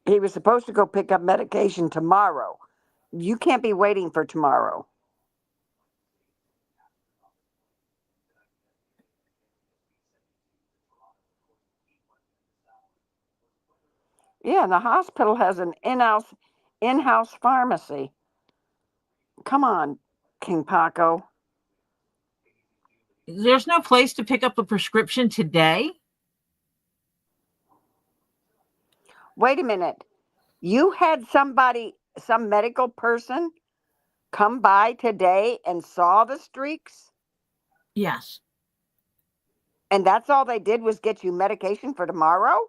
He was supposed to go pick up medication tomorrow. You can't be waiting for tomorrow. Yeah, the hospital has an in-house pharmacy. Come on, KingPaco. There's no place to pick up a prescription today. Wait a minute. You had some medical person come by today and saw the streaks? Yes. And that's all they did was get you medication for tomorrow?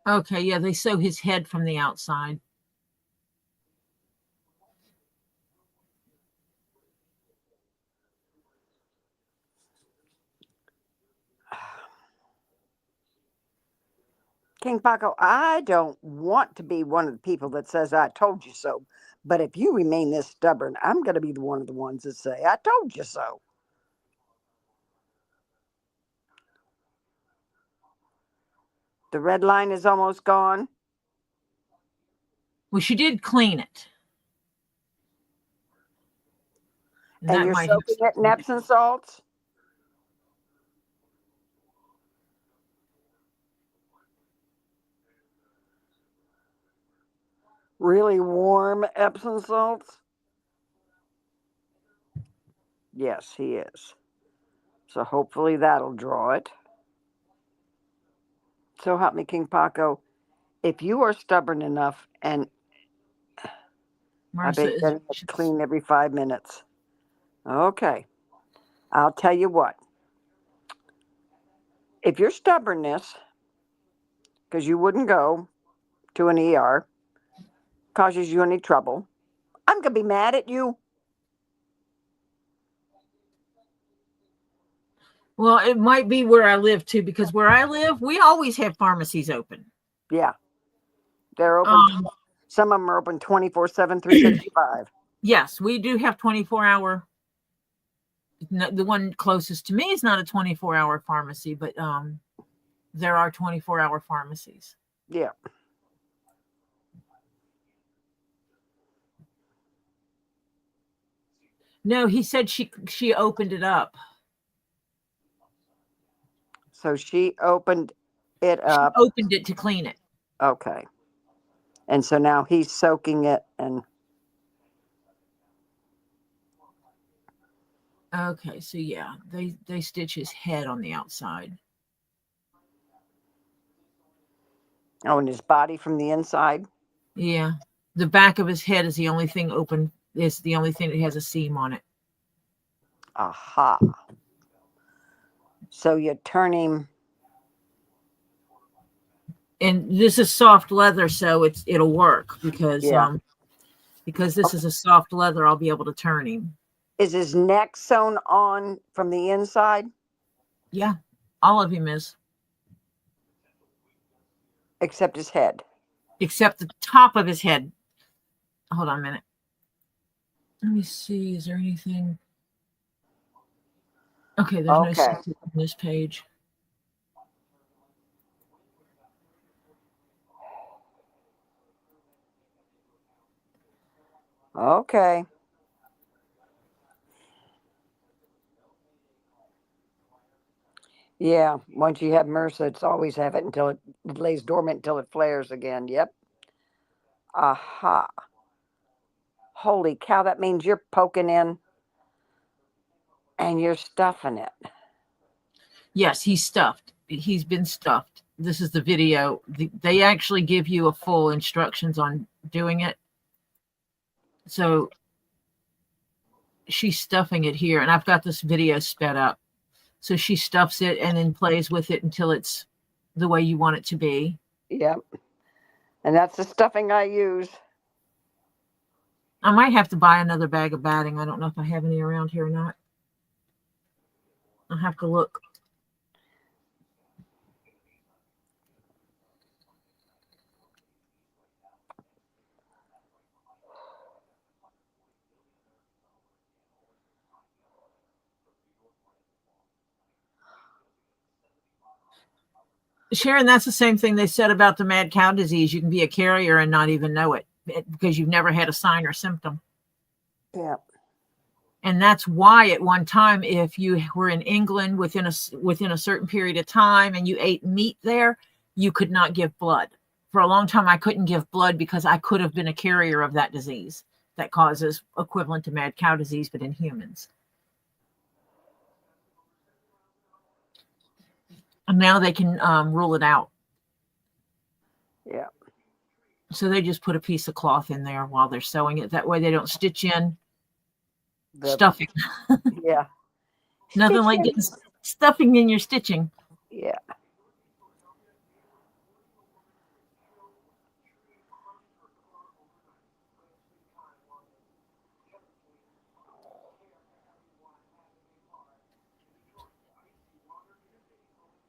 Okay, yeah, they sew his head from the outside. KingPaco, I don't want to be one of the people that says, I told you so. But if you remain this stubborn, I'm going to be one of the ones that say, I told you so. The red line is almost gone. Well, she did clean it. And you're soaking it in Epsom salts? Really warm Epsom salts? Yes, he is. So hopefully that'll draw it. So help me, KingPaco. If you are stubborn enough, and I bet you're clean every 5 minutes. Okay. I'll tell you what. If your stubbornness, because you wouldn't go to an ER, causes you any trouble, I'm going to be mad at you. Well, it might be where I live too, because where I live, we always have pharmacies open. Yeah. They're open. Some of them are open 24/7, 365. Yes, we do have 24-hour The one closest to me is not a 24-hour pharmacy, but there are 24-hour pharmacies. Yeah. No, he said she opened it up. So she opened it She up. opened it to clean it. Okay. And so now he's soaking it and. Okay, so yeah, they stitch his head on the outside. Oh, and his body from the inside? Yeah. The back of his head is the only thing open, is the only thing that has a seam on it. Aha. So you turn him. And this is soft leather, so it'll work because Yeah. because this is a soft leather, I'll be able to turn him. Is his neck sewn on from the inside? Yeah, all of him is. Except his head. Except the top of his head. Hold on a minute. Let me see. Is there anything? Okay, there's no secret on this page. Okay. Yeah, once you have MRSA, it's always have it until it lays dormant until it flares again. Yep. Aha. Holy cow, that means you're poking in and you're stuffing it. Yes, he's stuffed. He's been stuffed. This is the video. They actually give you a full instructions on doing it. So she's stuffing it here, and I've got this video sped up. So she stuffs it and then plays with it until it's the way you want it to be. Yep. And that's the stuffing I use. I might have to buy another bag of batting. I don't know if I have any around here or not. I'll have to look. Sharon, that's the same thing they said about the mad cow disease. You can be a carrier and not even know it because you've never had a sign or symptom. Yeah. And that's why at one time, if you were in England within a certain period of time and you ate meat there, you could not give blood. For a long time, I couldn't give blood because I could have been a carrier of that disease that causes equivalent to mad cow disease, but in humans. And now they can rule it out. Yeah. So they just put a piece of cloth in there while they're sewing it. That way they don't stitch in stuffing. Yeah. Nothing like getting stuffing in your stitching. Yeah.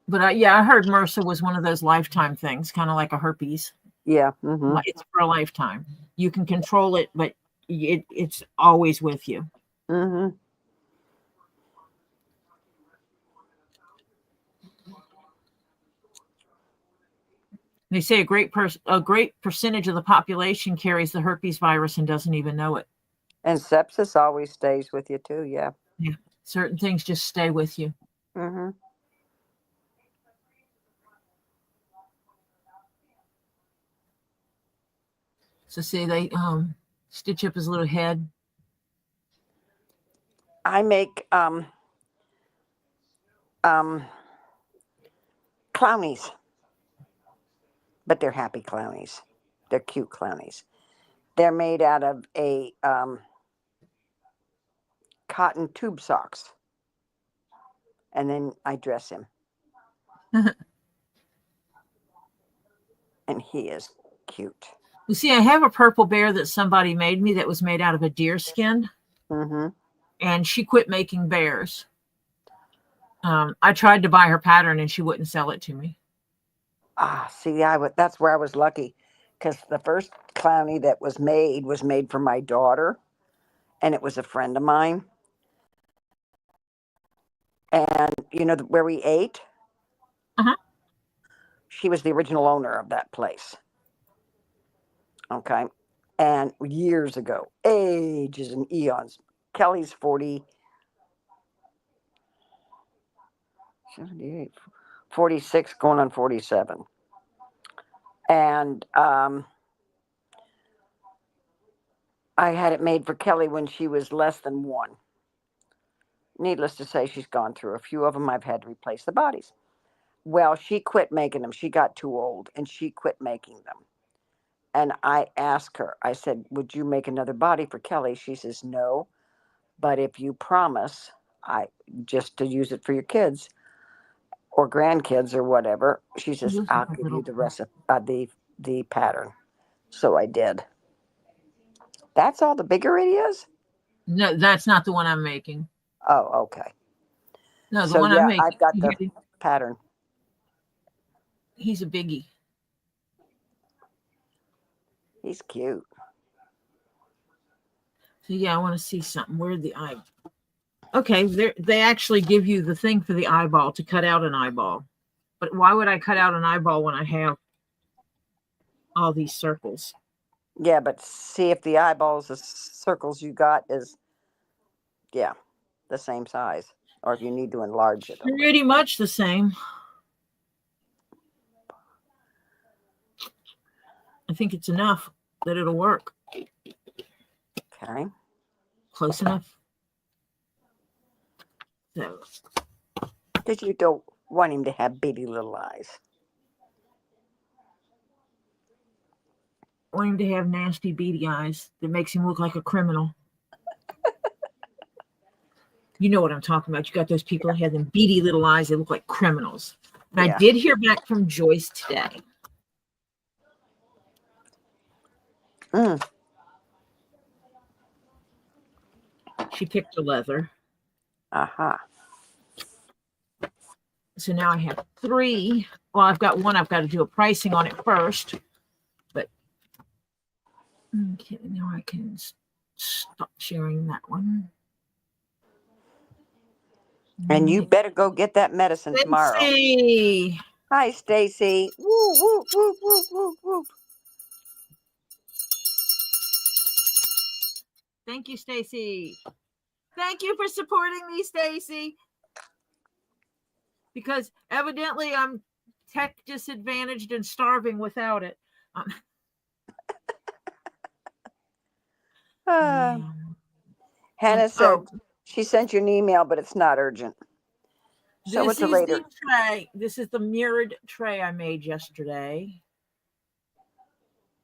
But I heard MRSA was one of those lifetime things, kind of like a herpes. Yeah. Mm-hmm. It's for a lifetime. You can control it, but it's always with you. Mm-hmm. They say a great percentage of the population carries the herpes virus and doesn't even know it. And sepsis always stays with you too. Yeah. Yeah. Certain things just stay with you. Mm-hmm. So see, they stitch up his little head. I make clownies, but they're happy clownies. They're cute clownies. They're made out of a cotton tube socks, and then I dress him, and he is cute. You see, I have a purple bear that somebody made me that was made out of a deer skin. Mm-hmm. And she quit making bears. I tried to buy her pattern and she wouldn't sell it to me. See, that's where I was lucky, because the first clownie that was made for my daughter, and it was a friend of mine. And you know where we ate? Uh-huh. She was the original owner of that place. Okay. And years ago, ages and eons, Kelly's 40, 78, 46, going on 47. And I had it made for Kelly when she was less than 1. Needless to say, she's gone through a few of them. I've had to replace the bodies. Well, she quit making them. She got too old and she quit making them. And I asked her, I said, would you make another body for Kelly? She says, no. But if you promise, just to use it for your kids or grandkids or whatever, she says, Those I'll are give you little. the recipe, the pattern. So I did. That's all the bigger it is? No, that's not the one I'm making. Oh, okay. No, the So one I'm yeah, making. I've got the pattern. He's a biggie. He's cute. So yeah, I want to see something. Where'd the eye? Okay, they actually give you the thing for the eyeball to cut out an eyeball. But why would I cut out an eyeball when I have all these circles? Yeah, but see if the eyeballs, the circles you got is, yeah, the same size. Or if you need to enlarge it. Pretty much the same. I think it's enough that it'll work. Okay. Close enough. So, Because you don't want him to have bitty little eyes. I want him to have nasty beady eyes that makes him look like a criminal. You know what I'm talking about. You got those people that have them beady little eyes that look like criminals. And Yeah. I did hear back from Joyce today. Mm. She picked a leather. Uh-huh. So now I have 3. Well, I've got one. I've got to do a pricing on it first. But okay, now I can stop sharing that one. And you better go get that medicine tomorrow. Stacy. Hi, Stacy. Woo, woo, woo, woo, woo, woo. Thank you, Stacy. Thank you for supporting me, Stacy. Because evidently I'm tech disadvantaged and starving without it. Yeah. Hannah And, said she sent you an email, but it's not urgent. So this it's is later. the tray. This is the mirrored tray I made yesterday.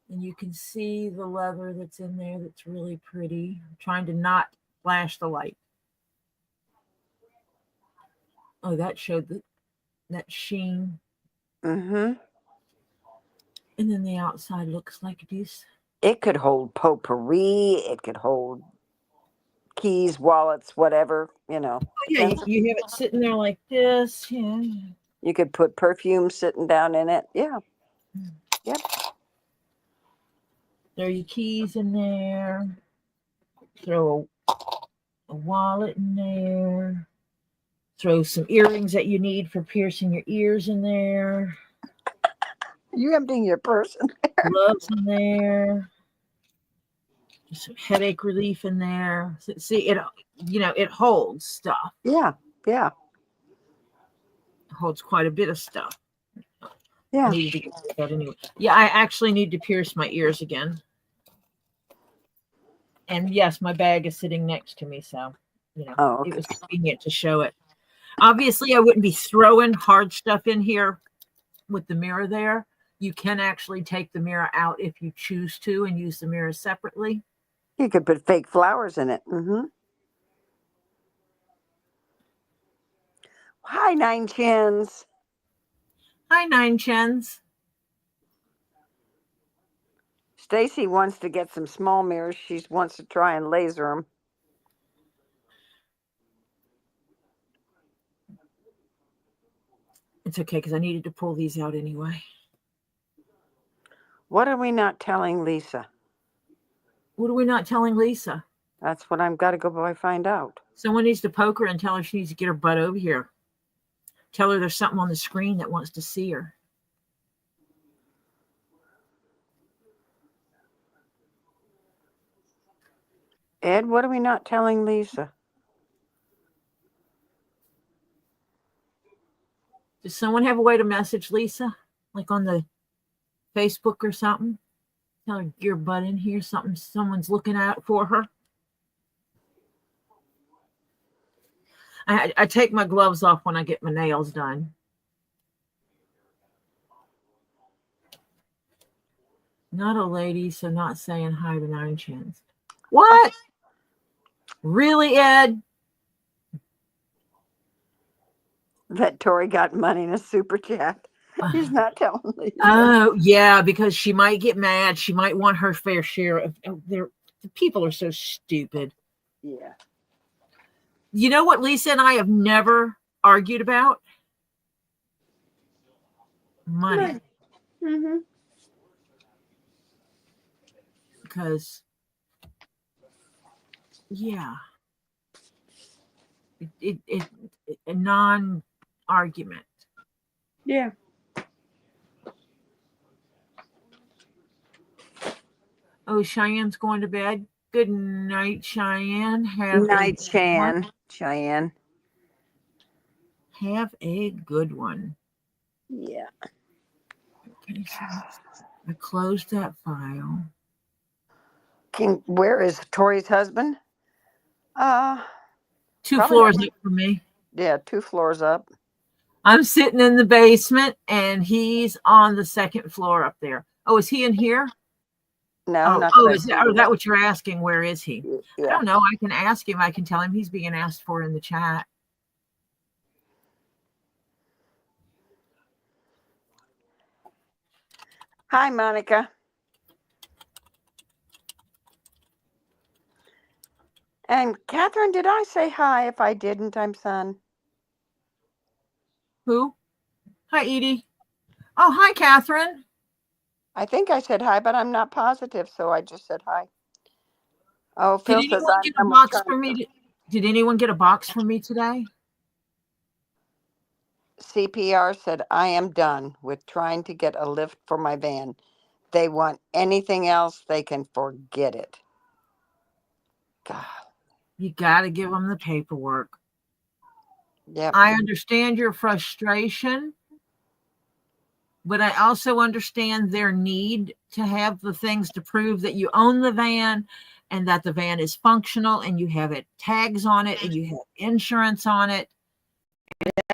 And you can see the leather that's in there that's really pretty. I'm trying to not flash the light. Oh, that showed that sheen. Mm-hmm. And then the outside looks like this. It could hold potpourri. It could hold keys, wallets, whatever, you know. Yeah, you have it sitting there like this. Yeah. You could put perfume sitting down in it. Yeah. Yep. Throw your keys in there. Throw a wallet in there. Throw some earrings that you need for piercing your ears in there. You emptying your purse in there? Gloves in there. Just some headache relief in there. See, it holds stuff. Yeah. Yeah. It holds quite a bit of stuff. Yeah. I needed to get that anyway. Yeah, I actually need to pierce my ears again. And yes, my bag is sitting next to me, so Okay. It was convenient to show it. Obviously, I wouldn't be throwing hard stuff in here with the mirror there. You can actually take the mirror out if you choose to and use the mirror separately. You could put fake flowers in it. Mm-hmm. Hi, Nine Chins. Hi, Nine Chins. Stacy wants to get some small mirrors. She wants to try and laser them. It's okay because I needed to pull these out anyway. What are we not telling Lisa? What are we not telling Lisa? That's what I've got to go by find out. Someone needs to poke her and tell her she needs to get her butt over here. Tell her there's something on the screen that wants to see her. Ed, what are we not telling Lisa? Does someone have a way to message Lisa? Like on the Facebook or something? Tell her, get your butt in here. Someone's looking out for her. I take my gloves off when I get my nails done. Not a lady, so not saying hi to 9 chins. What? Really, Ed? That Tori got money in a super chat. He's not telling Lisa. Oh, yeah, because she might get mad. She might want her fair share of the people are so stupid. Yeah. You know what Lisa and I have never argued about? Money. Mm-hmm. Because, yeah, it a non-argument. Yeah. Oh, Cheyenne's going to bed. Good night, Cheyenne. Night, Cheyenne. Have a good one. Yeah. Okay, so I closed that file. Where is Tori's husband? 2 floors up from me. Yeah, 2 floors up. I'm sitting in the basement, and he's on the 2nd floor up there. Oh, is he in here? No, not is that what you're asking? Where is he? Yeah. I don't know. I can ask him. I can tell him he's being asked for in the chat. Hi, Monica. And Catherine, did I say hi? If I didn't, I'm son. Who? Hi, Edie. Oh, hi, Catherine. I think I said hi, but I'm not positive, so I just said hi. Oh, Phil says I'm box for me. Did anyone get a box for me today? CPR said, I am done with trying to get a lift for my van. They want anything else, they can forget it. God. You got to give them the paperwork. Yep. I understand your frustration, but I also understand their need to have the things to prove that you own the van and that the van is functional and you have tags on it and you have insurance on it,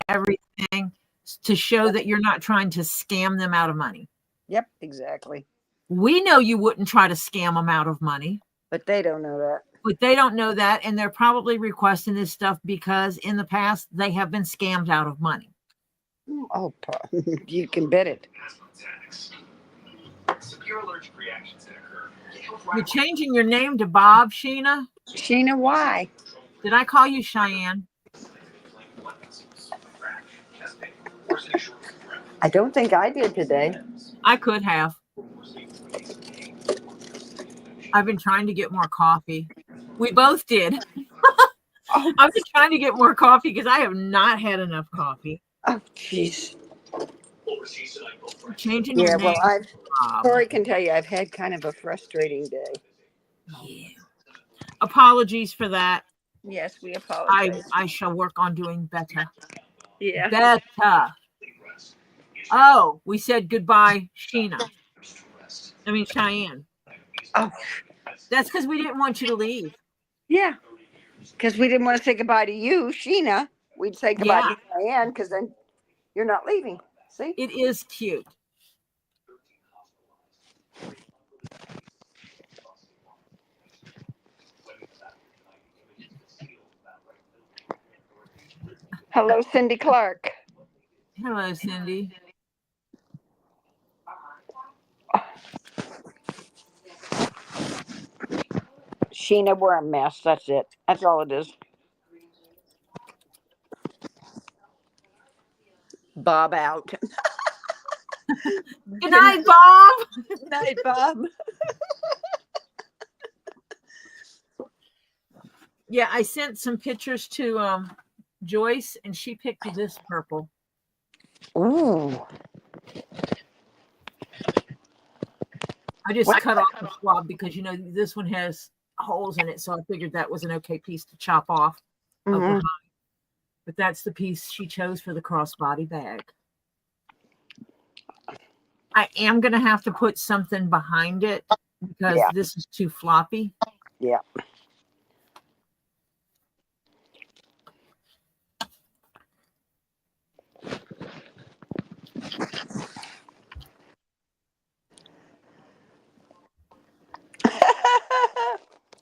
everything to show that you're not trying to scam them out of money. Yep, exactly. We know you wouldn't try to scam them out of money. But they don't know that. But they don't know that, and they're probably requesting this stuff because in the past they have been scammed out of money. Oh, you can bet it. You're changing your name to Bob, Sheena? Sheena, why? Did I call you Cheyenne? I don't think I did today. I could have. I've been trying to get more coffee. We both did. I've been trying to get more coffee because I have not had enough coffee. Oh, jeez. Changing your name. Well, Tori can tell you I've had kind of a frustrating day. Yeah. Apologies for that. Yes, we apologize. I shall work on doing better. Yeah. Better. Oh, we said goodbye, Sheena. I mean, Cheyenne. Oh. That's because we didn't want you to leave. Yeah. Because we didn't want to say goodbye to you, Sheena. We'd say goodbye to Cheyenne because then you're not leaving. See? It is cute. Hello, Cindy Clark. Hello, Cindy. Sheena, we're a mess. That's it. That's all it is. Bob out. Good night, Bob. Good night, Bob. Yeah, I sent some pictures to Joyce, and she picked this purple. Ooh. I just What? cut off the swab because, this one has holes in it, so I figured that was an okay piece to chop off of Mhm. behind. But that's the piece she chose for the crossbody bag. I am going to have to put something behind it because this is too floppy. Yeah.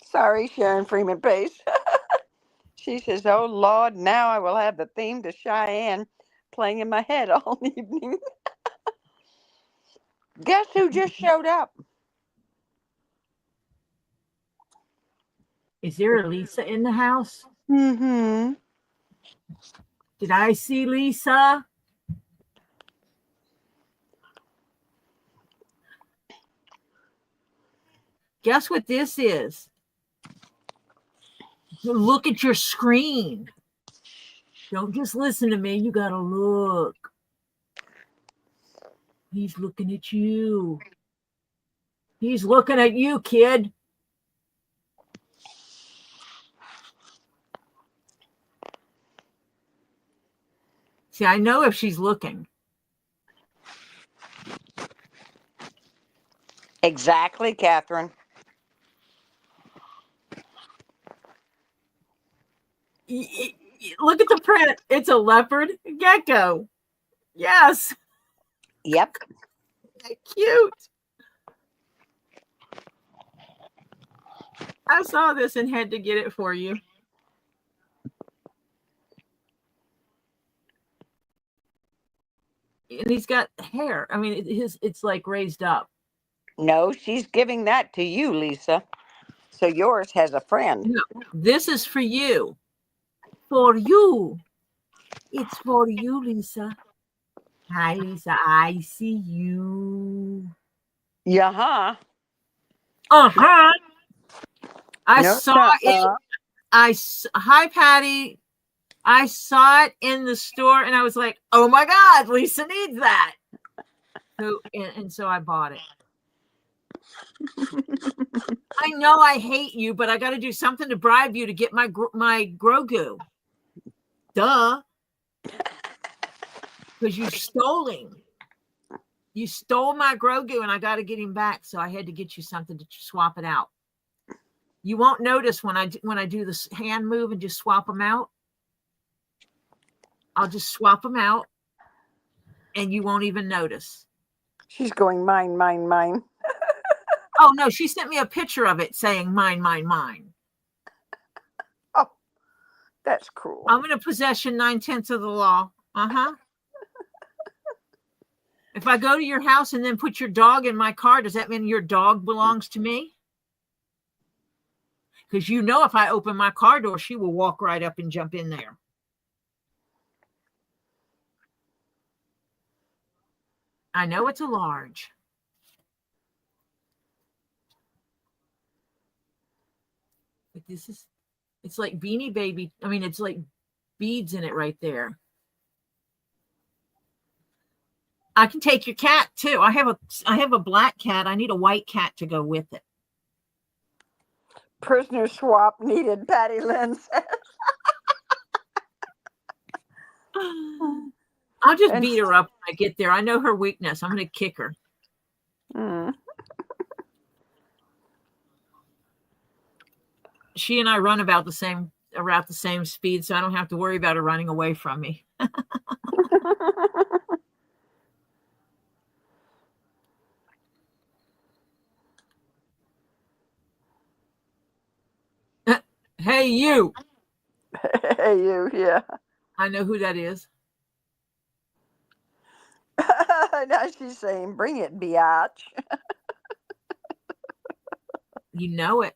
Sorry, Sharon Freeman Pace. She says, "Oh Lord, now I will have the theme to Cheyenne playing in my head all evening." Guess who just showed up? Is there a Lisa in the house? Mm-hmm. Did I see Lisa? Guess what this is? Look at your screen. Don't just listen to me. You got to look. He's looking at you. He's looking at you, kid. See, I know if she's looking. Exactly, Catherine. Look at the print. It's a leopard gecko. Yes. Yep. Cute. I saw this and had to get it for you. And he's got hair. I mean, it's like raised up. No, she's giving that to you, Lisa. So yours has a friend. No, this is for you. For you. It's for you, Lisa. Hi, Lisa. I see you. Yeah. Uh-huh. I No, saw it. Hi, Patty. I saw it in the store and I was like, oh my God, Lisa needs that. So I bought it. I know I hate you, but I got to do something to bribe you to get my Grogu. Duh. Because you stole my Grogu and I got to get him back. So I had to get you something to swap it out. You won't notice when I do this hand move and just swap them out. I'll just swap them out and you won't even notice. She's going mine, mine, mine. Oh, no, she sent me a picture of it saying mine, mine, mine. Oh, that's cruel. I'm in a possession 9/10 of the law. Uh-huh. If I go to your house and then put your dog in my car, does that mean your dog belongs to me? Because if I open my car door, she will walk right up and jump in there. I know it's a large. But it's like Beanie Baby. I mean, it's like beads in it right there. I can take your cat too. I have a black cat. I need a white cat to go with it. Prisoner swap needed, Patty Lynn says. I'll just beat her up when I get there. I know her weakness. I'm going to kick her. She and I run around the same speed, so I don't have to worry about her running away from me. Hey, you. Hey, you, yeah. I know who that is. Now she's saying, bring it, biatch. You know it.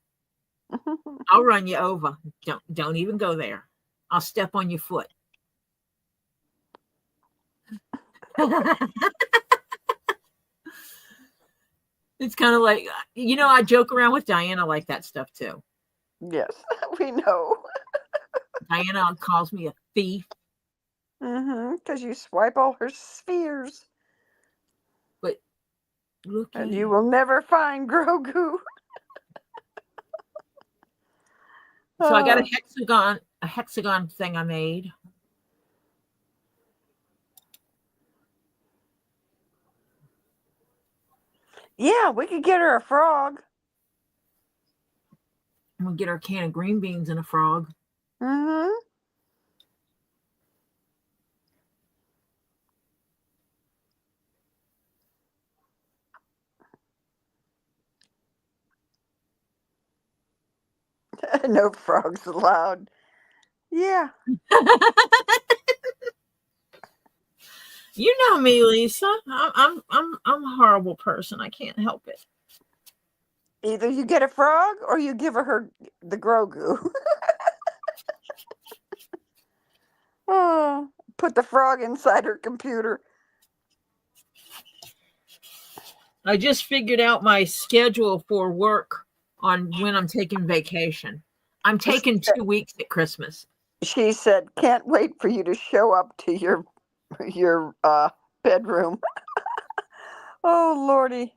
I'll run you over. Don't even go there. I'll step on your foot. It's kind of like, I joke around with Diana like that stuff too. Yes, we know. Diana calls me a thief. Because you swipe all her spheres. But look, And you will never find Grogu. So I got a hexagon thing I made. Yeah, we could get her a frog. And we'll get her a can of green beans and a frog. No frogs allowed. Yeah. You know me, Lisa. I'm a horrible person. I can't help it. Either you get a frog or you give her the Grogu. Oh, put the frog inside her computer. I just figured out my schedule for work on when I'm taking vacation. I'm taking 2 weeks at Christmas. She said, "Can't wait for you to show up to your bedroom." Oh, Lordy.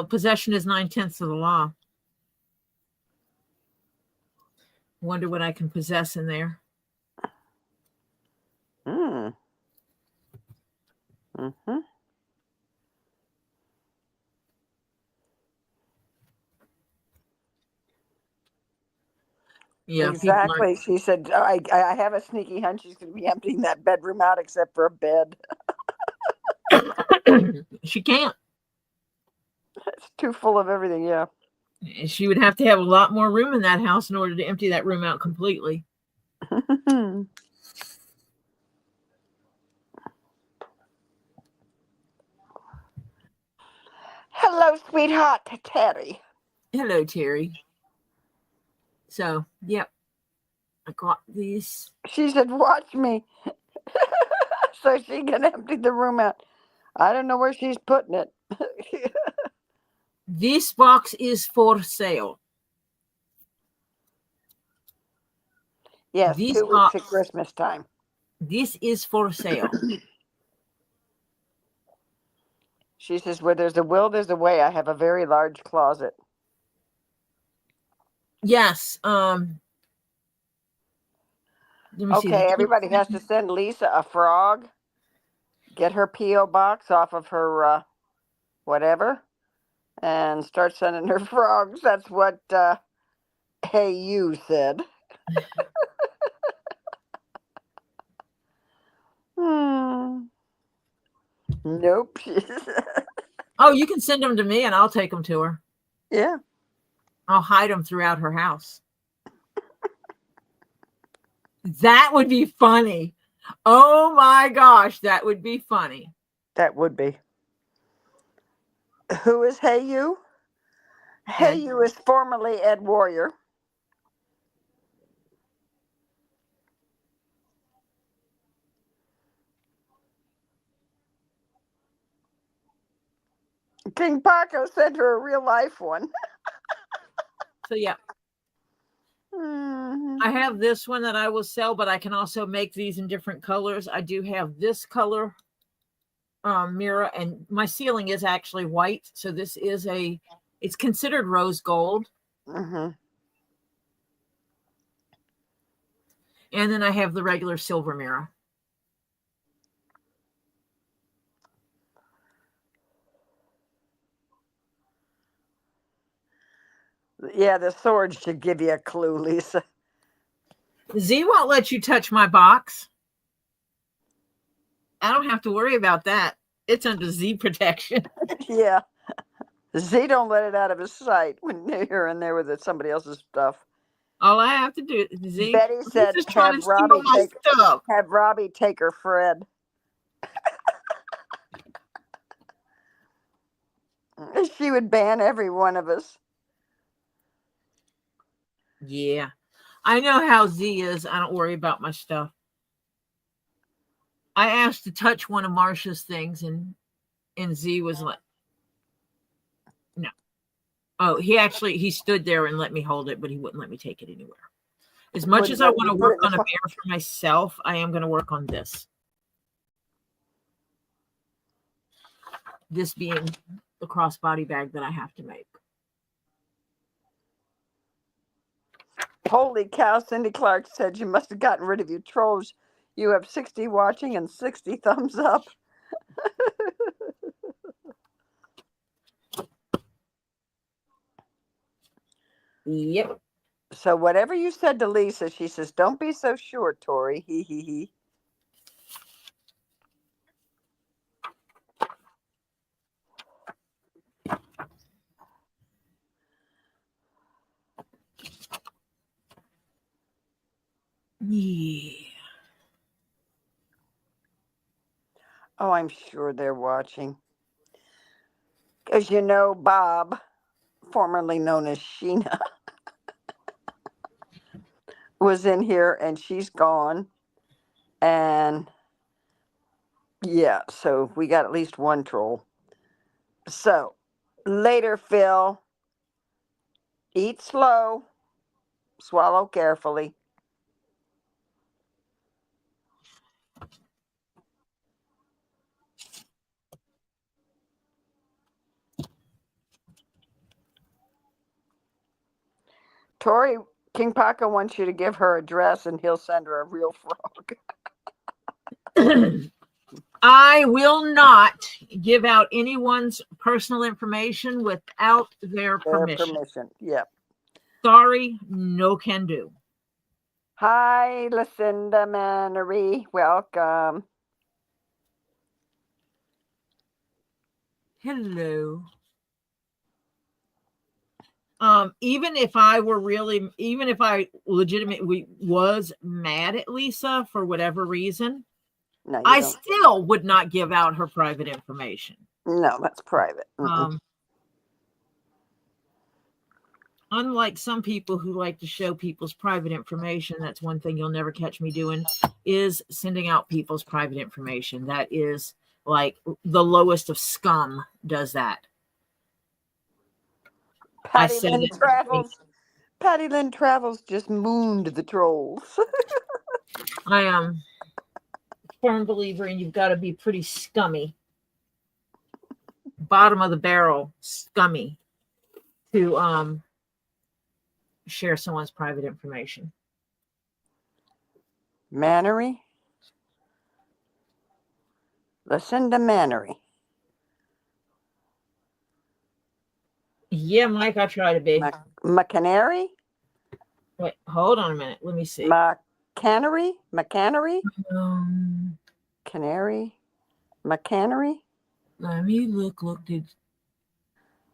Possession is 9/10 of the law. Wonder what I can possess in there. Yeah, exactly. She said, I have a sneaky hunch she's going to be emptying that bedroom out except for a bed. She can't. It's too full of everything, yeah. She would have to have a lot more room in that house in order to empty that room out completely. Hello, sweetheart, Terry. Hello, Terry. So, yep. I got these. She said, watch me. So she can empty the room out. I don't know where she's putting it. This box is for sale. Yes, 2 weeks at Christmas time. This is for sale. She says, where there's a will, there's a way. I have a very large closet. Yes. Okay, everybody has to send Lisa a frog. Get her P.O. box off of her whatever. And start sending her frogs. That's what Hey You said. Nope. Oh, you can send them to me and I'll take them to her. Yeah. I'll hide them throughout her house. That would be funny. Oh my gosh, that would be funny. That would be. Who is Hey You? Hey You is formerly Ed Warrior. KingPaco sent her a real life one. So yeah. I have this one that I will sell, but I can also make these in different colors. I do have this color mirror, and my ceiling is actually white. So this is it's considered rose gold. And then I have the regular silver mirror. Yeah, the sword should give you a clue, Lisa. Z won't let you touch my box. I don't have to worry about that. It's under Z protection. Yeah. Z don't let it out of his sight when you're in there with somebody else's stuff. All I have to do, Z. Betty said, have Robbie take her Fred. She would ban every one of us. Yeah. I know how Z is. I don't worry about my stuff. I asked to touch one of Marsha's things, and Z was like, no. Oh, he stood there and let me hold it, but he wouldn't let me take it anywhere. As much Wouldn't as I let want you to put it work in the on a bear for myself, I am going to work on this. This being the crossbody bag that I have to make. Holy cow, Cindy Clark said you must have gotten rid of your trolls. You have 60 watching and 60 thumbs up. Yep. So whatever you said to Lisa, she says, don't be so sure, Tori. He he he. Yeah. Oh, I'm sure they're watching. Because you know Bob, formerly known as Sheena, was in here and she's gone. And yeah, so we got at least one troll. So later, Phil, eat slow, swallow carefully. Tori, KingPaco wants you to give her address and he'll send her a real frog. I will not give out anyone's personal information without their Their permission. Yep. Sorry, no can do. Hi, Lucinda Mannery. Welcome. Hello. Even if I legitimately was mad at Lisa for whatever reason, No, I still would not give out her private information. No, that's private. Unlike some people who like to show people's private information, that's one thing you'll never catch me doing, is sending out people's private information. That is like the lowest of scum does that. Patty Lynn Travels just mooned the trolls. I am a firm believer in you've got to be pretty scummy, bottom of the barrel scummy, to share someone's private information. Mannery? Lucinda Mannery. Yeah, Mike, I try to be. McCanary? Wait, hold on a minute. Let me see. McCanary? Canary? McCanary? Let me look.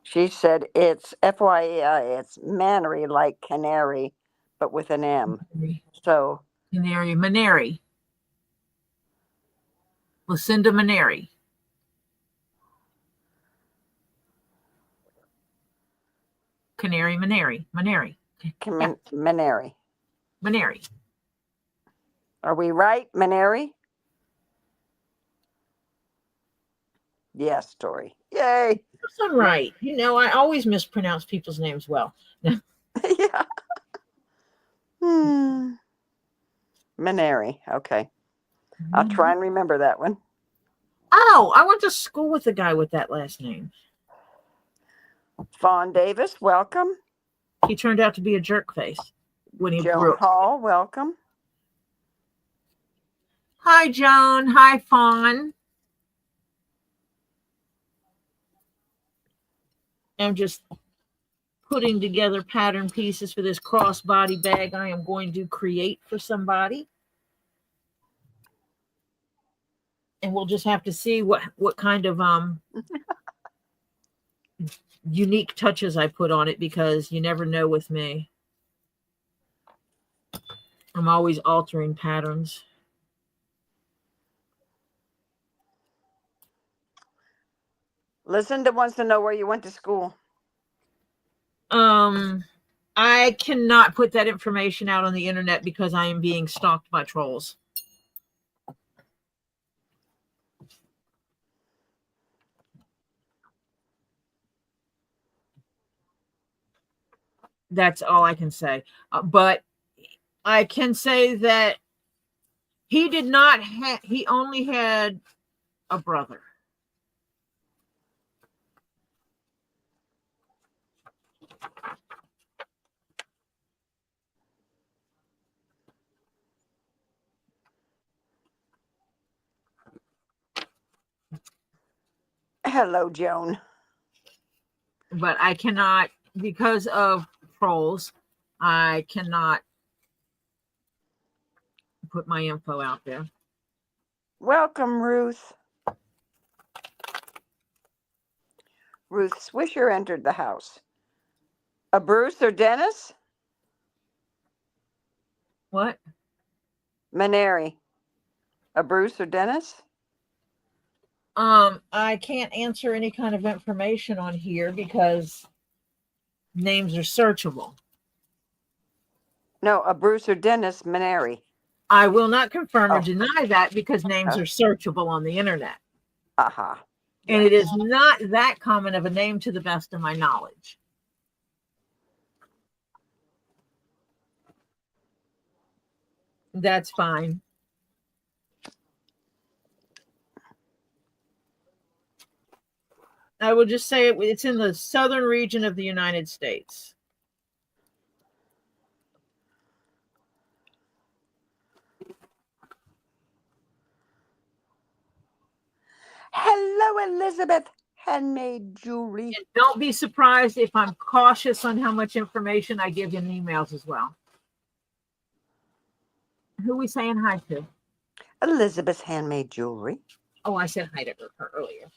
She said it's FYI, it's Mannery like canary, but with an M. So Maneri. Lucinda Maneri. Maneri. Maneri. Are we right, Maneri? Yes, Tori. Yay. I'm right. You know, I always mispronounce people's names well. Yeah. Maneri. Okay. I'll try and remember that one. Oh, I went to school with a guy with that last name. Fawn Davis, welcome. He turned out to be a jerk face when he Joan grew up. Hall, welcome. Hi, Joan. Hi, Fawn. I'm just putting together pattern pieces for this crossbody bag I am going to create for somebody. And we'll just have to see what kind of unique touches I put on it, because you never know with me. I'm always altering patterns. Lucinda wants to know where you went to school. I cannot put that information out on the internet because I am being stalked by trolls. That's all I can say. But I can say that he did not have, he only had a brother. Hello, Joan. But I cannot, because of trolls, I cannot put my info out there. Welcome, Ruth. Ruth Swisher entered the house. A Bruce or Dennis? What? Maneri. A Bruce or Dennis? I can't answer any kind of information on here because names are searchable. No, a Bruce or Dennis Maneri. I will not confirm or deny that because names are searchable on the internet. Aha. And it is not that common of a name to the best of my knowledge. That's fine. I will just say it's in the southern region of the United States. Hello, Elizabeth. Handmade jewelry. And don't be surprised if I'm cautious on how much information I give in emails as well. Who are we saying hi to? Elizabeth's Handmade Jewelry. Oh, I said hi to her earlier.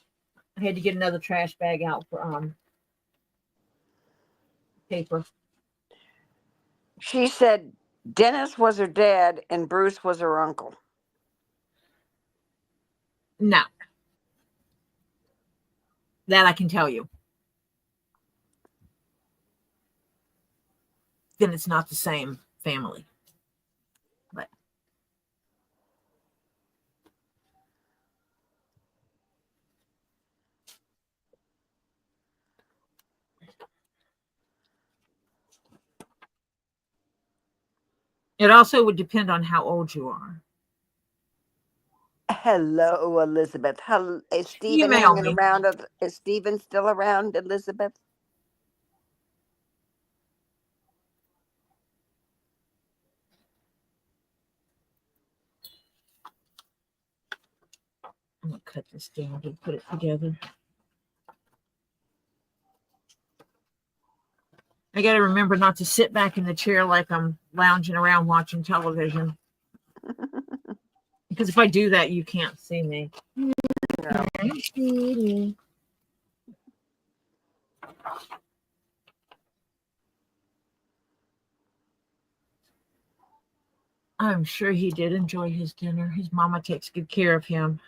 I had to get another trash bag out for paper. She said Dennis was her dad and Bruce was her uncle. No. That I can tell you. Then it's not the same family. But it also would depend on how old you are. Hello, Elizabeth. Hello. Is Stephen Email hanging me. around? Is Stephen still around, Elizabeth? I'm going to cut this down and put it together. I got to remember not to sit back in the chair like I'm lounging around watching television. Because if I do that, you can't see me. No. I'm sure he did enjoy his dinner. His mama takes good care of him.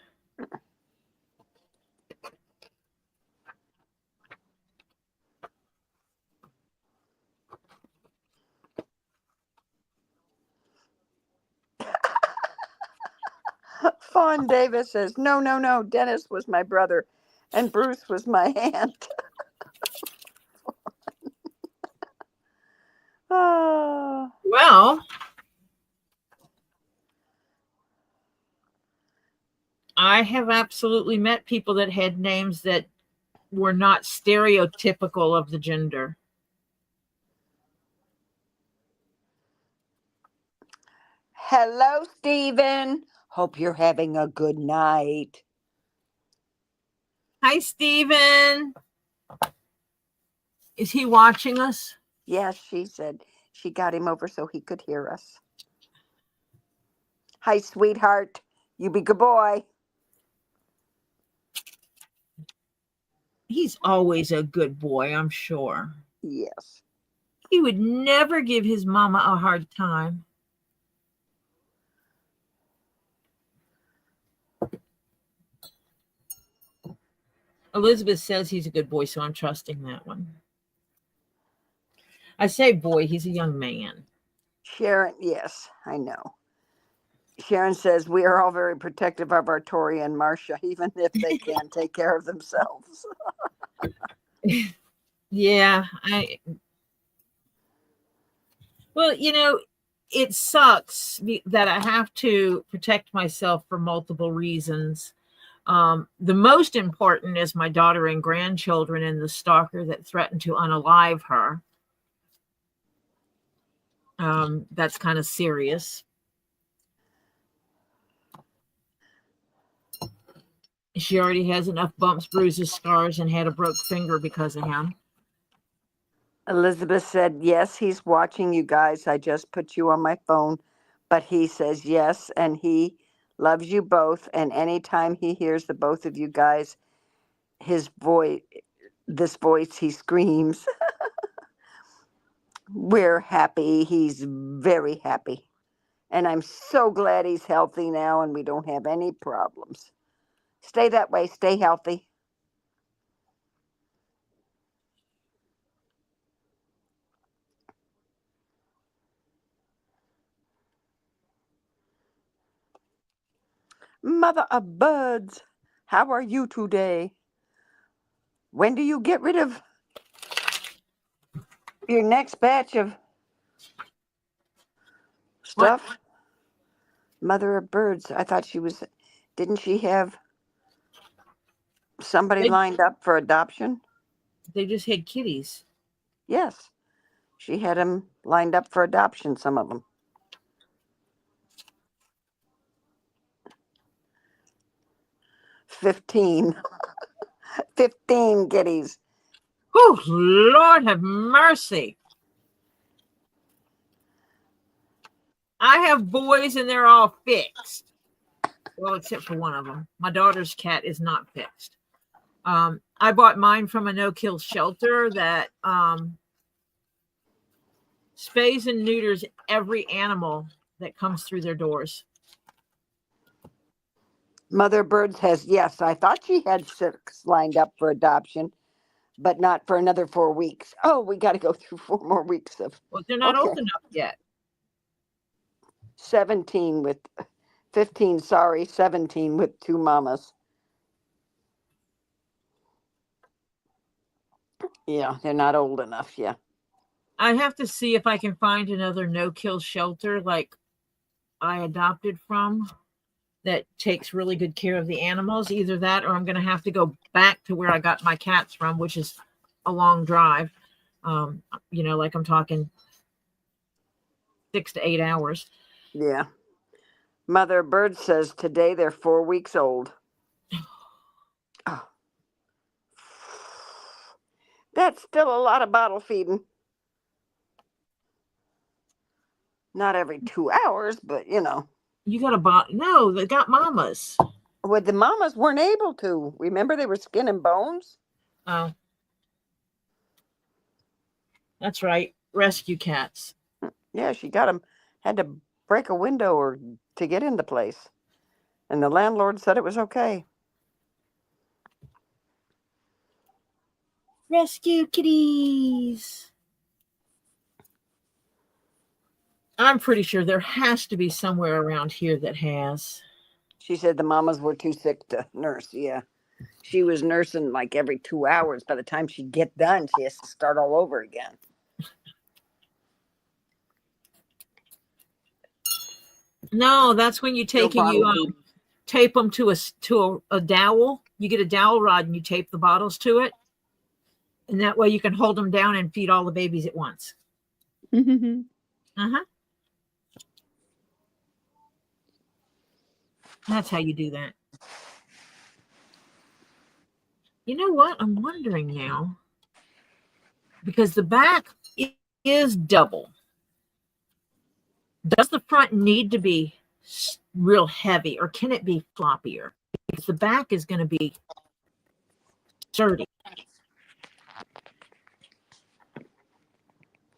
Fawn Davis says, no. Dennis was my brother and Bruce was my aunt. Oh. Well, I have absolutely met people that had names that were not stereotypical of the gender. Hello, Stephen. Hope you're having a good night. Hi, Stephen. Is he watching us? Yes, she said she got him over so he could hear us. Hi, sweetheart. You be good boy. He's always a good boy, I'm sure. Yes. He would never give his mama a hard time. Elizabeth says he's a good boy, so I'm trusting that one. I say boy, he's a young man. Sharon, yes, I know. Sharon says we are all very protective of our Tori and Marcia, even if they can't take care of themselves. Yeah, Well, it sucks that I have to protect myself for multiple reasons. The most important is my daughter and grandchildren and the stalker that threatened to unalive her. That's kind of serious. She already has enough bumps, bruises, scars, and had a broke finger because of him. Elizabeth said, yes, he's watching you guys. I just put you on my phone. But he says yes, and he loves you both. And anytime he hears the both of you guys, this voice, he screams. We're happy. He's very happy. And I'm so glad he's healthy now and we don't have any problems. Stay that way. Stay healthy. Mother of birds, how are you today? When do you get rid of your next batch of stuff? What? Mother of birds, I thought didn't she have somebody lined up for adoption? They just had kitties. Yes, she had them lined up for adoption, some of them. $15 kitties. Oh, Lord have mercy. I have boys and they're all fixed. Well, except for one of them. My daughter's cat is not fixed. I bought mine from a no-kill shelter that spays and neuters every animal that comes through their doors. Mother Birds has, yes, I thought she had 6 lined up for adoption, but not for another 4 weeks. Oh, we got to go through 4 more weeks of. Well, they're not old enough yet. 17 with 15, 17 with 2 mamas. Yeah, they're not old enough. Yeah. I have to see if I can find another no-kill shelter like I adopted from that takes really good care of the animals. Either that or I'm going to have to go back to where I got my cats from, which is a long drive. Like I'm talking 6 to 8 hours. Yeah. Mother Bird says today they're 4 weeks old. Oh. That's still a lot of bottle feeding. Not every 2 hours, but You got a bot? No, they got mamas. Well, the mamas weren't able to. Remember, they were skin and bones. Oh, that's right. Rescue cats. Yeah, she got them. Had to break a window or to get in the place, and the landlord said it was okay. Rescue kitties. I'm pretty sure there has to be somewhere around here that has. She said the mamas were too sick to nurse. Yeah. She was nursing like every 2 hours. By the time she'd get done, she has to start all over again. No, that's when you take and you tape them to a dowel. You get a dowel rod and you tape the bottles to it. And that way you can hold them down and feed all the babies at once. Mm-hmm. Uh-huh. That's how you do that. You know what? I'm wondering now. Because the back is double. Does the front need to be real heavy or can it be floppier? Because the back is going to be sturdy.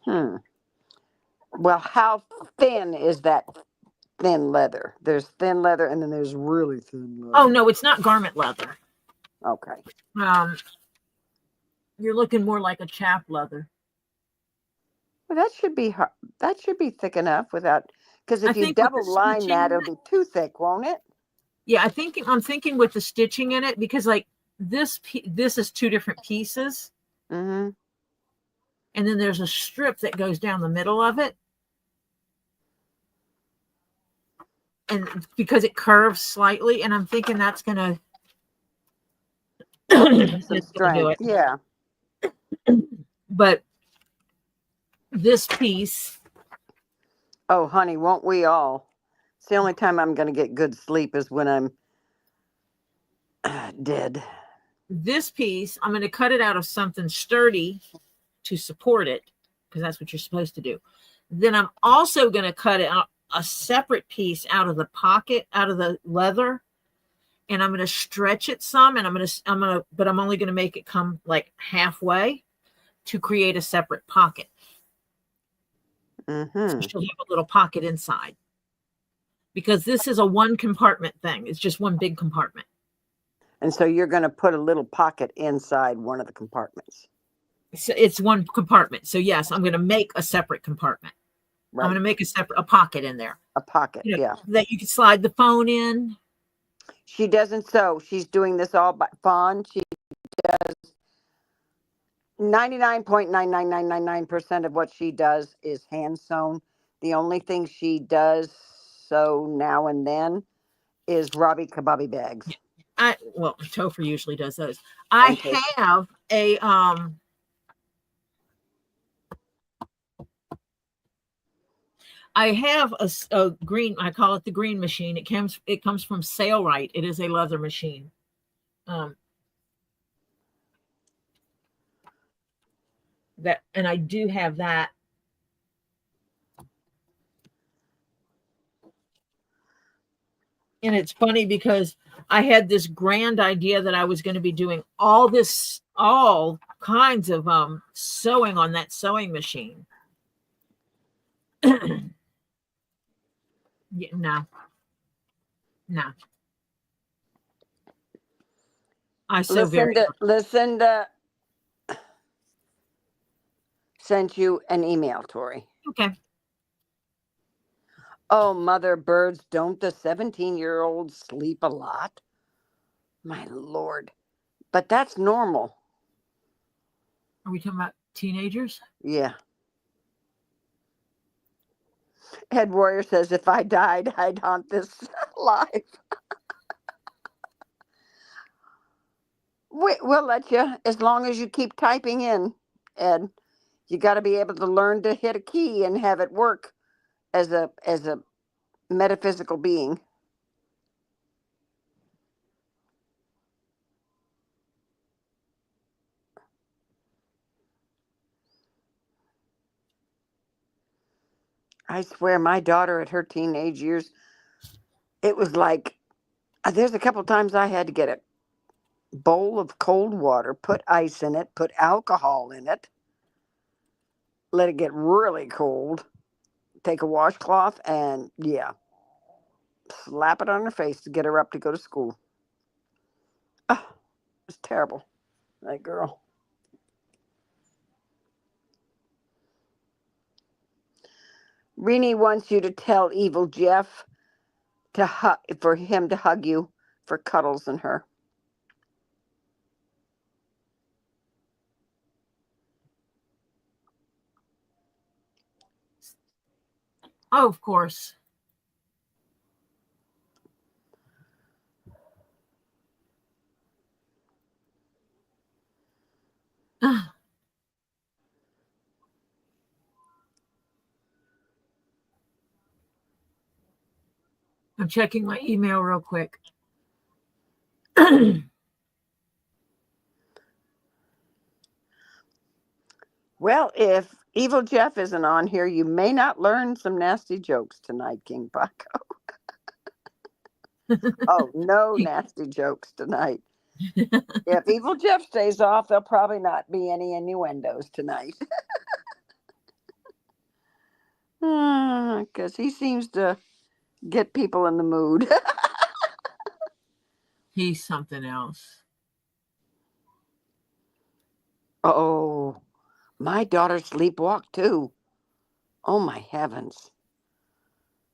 Well, how thin is that thin leather? There's thin leather and then there's really thin leather. Oh, no, it's not garment leather. Okay. You're looking more like a chap leather. Well, that should be thick enough without, because if you double line that, it'll be too thick, won't it? Yeah, I'm thinking with the stitching in it, because like this is 2 different pieces. Mm-hmm. And then there's a strip that goes down the middle of it. and because it curves slightly, and I'm thinking that's gonna Some that's gonna do strength. it. Yeah. But this piece, Oh, honey, won't we all? It's the only time I'm going to get good sleep is when I'm dead. this piece, I'm going to cut it out of something sturdy to support it, because that's what you're supposed to do. Then I'm also going to cut out a separate piece out of the pocket, out of the leather, and I'm going to stretch it some, and but I'm only going to make it come like halfway to create a separate pocket. So she'll have a little pocket inside, because this is a one compartment thing. It's just one big compartment. And so you're going to put a little pocket inside one of the compartments. So it's one compartment. So yes, I'm going to make a separate compartment. Right. I'm going to make a pocket in there. A pocket, yeah. That you can slide the phone in. She doesn't sew. She's doing this all by Fawn. She does 99.99999% of what she does is hand sewn. The only thing she does sew now and then is Robbie Kababi bags. Well, Topher usually does those. I have a green, I call it the green machine. It comes from Sailrite. It is a leather machine. And I do have that. And it's funny because I had this grand idea that I was going to be doing all kinds of sewing on that sewing machine. No. I sew Lucinda sent you an email, Tori. Okay. Oh, mother birds, don't the 17-year-olds sleep a lot? My Lord. But that's normal. Are we talking about teenagers? Yeah. Head Warrior says, if I died, I'd haunt this live. We'll let you, as long as you keep typing in, Ed. You got to be able to learn to hit a key and have it work as a metaphysical being. I swear, my daughter at her teenage years, it was like, there's a couple times I had to get a bowl of cold water, put ice in it, put alcohol in it, let it get really cold, take a washcloth, and slap it on her face to get her up to go to school. Oh, it was terrible, that girl. Rini wants you to tell Evil Jeff for him to hug you for Cuddles and her. Oh, of course. I'm checking my email real quick. Well, if Evil Jeff isn't on here, you may not learn some nasty jokes tonight, KingPaco. Oh, no nasty jokes tonight. If Evil Jeff stays off, there'll probably not be any innuendos tonight. Because he seems to get people in the mood. He's something else. Oh, my daughter sleepwalked too. Oh, my heavens.